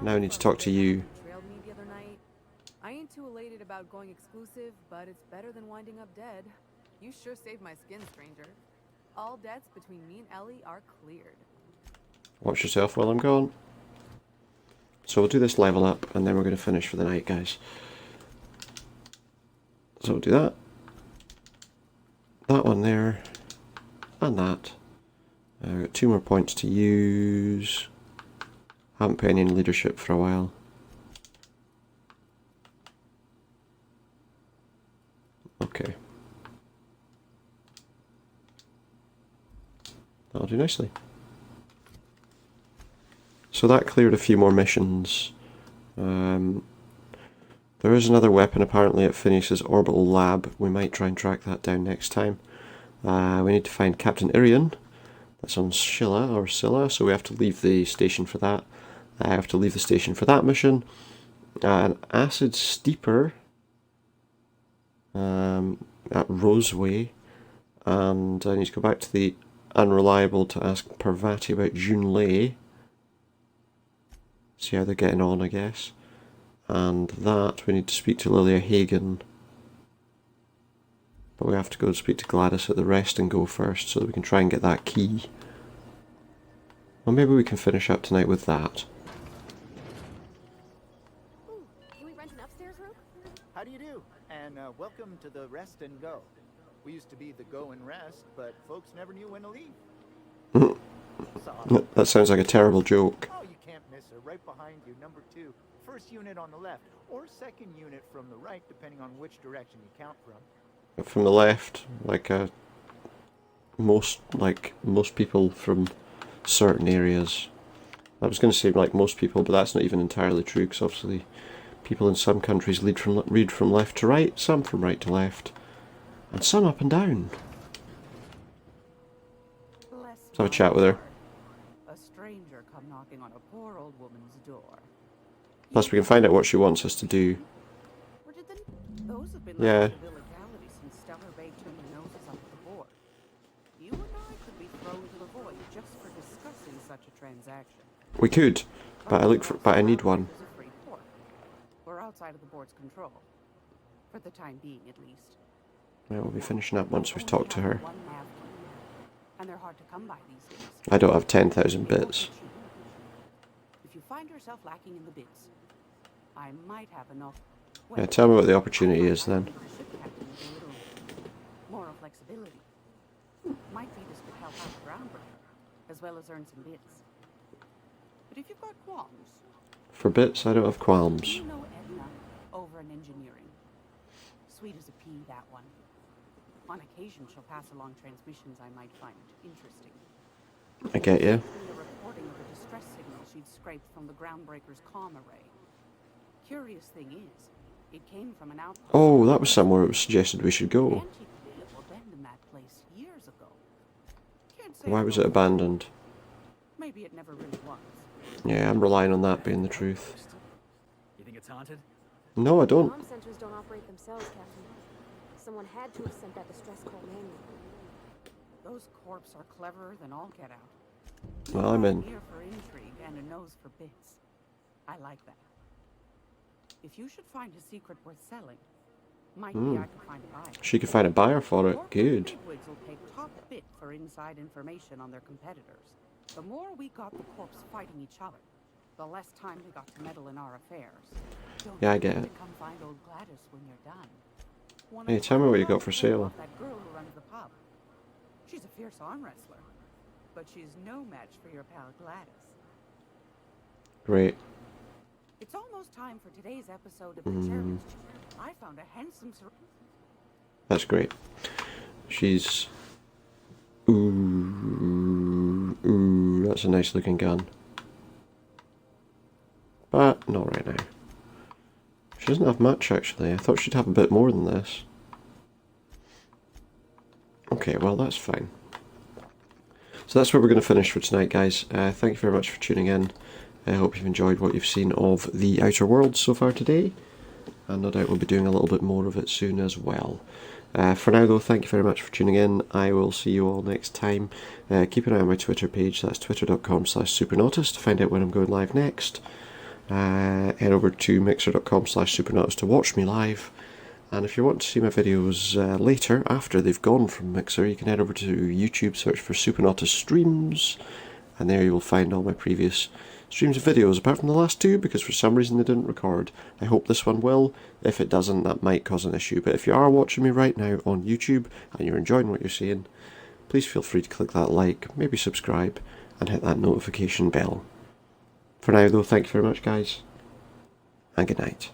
Now I need to talk to you. Trailed me the other night. I ain't too elated about going exclusive, but it's better than winding up dead. You sure saved my skin, stranger. All debts between me and Ellie are cleared. Watch yourself while I'm gone. So we'll do this level up and then we're going to finish for the night, guys. So we'll do that. That one there. And that. I've got 2 more points to use. Haven't put any in leadership for a while. Okay. That'll do nicely. So that cleared a few more missions. There is another weapon apparently at Phineas's orbital lab. We might try and track that down next time. We need to find Captain Irian. That's on Scylla, so we have to leave the station for that. I have to leave the station for that mission. An acid steeper at Roseway, and I need to go back to the Unreliable to ask Parvati about Junlei. See how they're getting on, I guess. And that, we need to speak to Lilia Hagen. But we have to go and speak to Gladys at the Rest and Go first, so that we can try and get that key. Well, maybe we can finish up tonight with that. Ooh, can we rent an upstairs room? How do you do? And welcome to the Rest and Go. We used to be the Go and Rest, but folks never knew when to leave. That sounds like a terrible joke. Oh, you can't miss her. Right behind you, number 2. First unit on the left, or second unit from the right, depending on which direction you count from. From the left, like most people from certain areas. I was going to say like most people, but that's not even entirely true, because obviously people in some countries read from left to right, some from right to left, and some up and down. Let's have a chat with her. A stranger come knocking on a poor old woman's door. Plus we can find out what she wants us to do. Those have been Yeah. the illegality since Stellar Bay turned their noses up at the board. You and I could be thrown to the void just for discussing such a transaction. We could, but I need one. It's a free port. We're outside of the board's control. For the time being, at least. Yeah, we'll be finishing up once we've talked to her. One nav key, and they're hard to come by these days. I don't have 10,000 bits. If you find yourself lacking in the bits, I might have enough. Yeah, tell me what the opportunity is then. Ship captain with a little moral flexibility. Might be this could help out the groundbreaker, as well as earn some bits. But if you've got qualms, For bits, I don't have qualms. you know Edna over in engineering. Sweet as a pea, that one. On occasion, she'll pass along transmissions I might find interesting. I get you. A recording of a distress signal she'd scraped from the groundbreaker's comm array. Curious thing is, it came from an outpost. Oh, that was somewhere it was suggested we should go. Antique vehicle abandoned that place years ago. Can't say Why I was know it abandoned? Maybe it never really was. Yeah, I'm relying on that being the truth. You think it's haunted? No, I don't. Comm centers don't operate themselves, Captain. Someone had to have sent that distress call manually. Those corps are cleverer than all get out. Well, I'm in. An ear for intrigue and a nose for bits. I like that. If you should find a secret worth selling, might be I could find a buyer. She could find a buyer for it. Good. Bigwigs will pay top bit for inside information on their competitors. The more we got the corps fighting each other, the less time we got to meddle in our affairs. Don't Yeah, I get forget it. to come find old Gladys when you're done. One Hey, of tell me what you got for the sale. That girl who runs the pub. She's a fierce arm wrestler, but she's no match for your pal Gladys. Great. It's almost time for today's episode of the Chairman's Chair. I found a handsome... That's great. She's... Ooh, that's a nice looking gun. But not right now. She doesn't have much actually. I thought she'd have a bit more than this. Okay, well that's fine. So that's where we're going to finish for tonight, guys. Thank you very much for tuning in. I hope you've enjoyed what you've seen of The Outer Worlds so far today. And no doubt we'll be doing a little bit more of it soon as well. For now though, thank you very much for tuning in. I will see you all next time. Keep an eye on my Twitter page, that's twitter.com/Supernautus to find out when I'm going live next. Head over to mixer.com/Supernautus to watch me live. And if you want to see my videos later, after they've gone from Mixer, you can head over to YouTube, search for Supernautus Streams, and there you will find all my previous streams and videos, apart from the last two, because for some reason they didn't record. I hope this one will. If it doesn't, that might cause an issue. But if you are watching me right now on YouTube, and you're enjoying what you're seeing, please feel free to click that like, maybe subscribe, and hit that notification bell. For now though, thank you very much guys, and good night.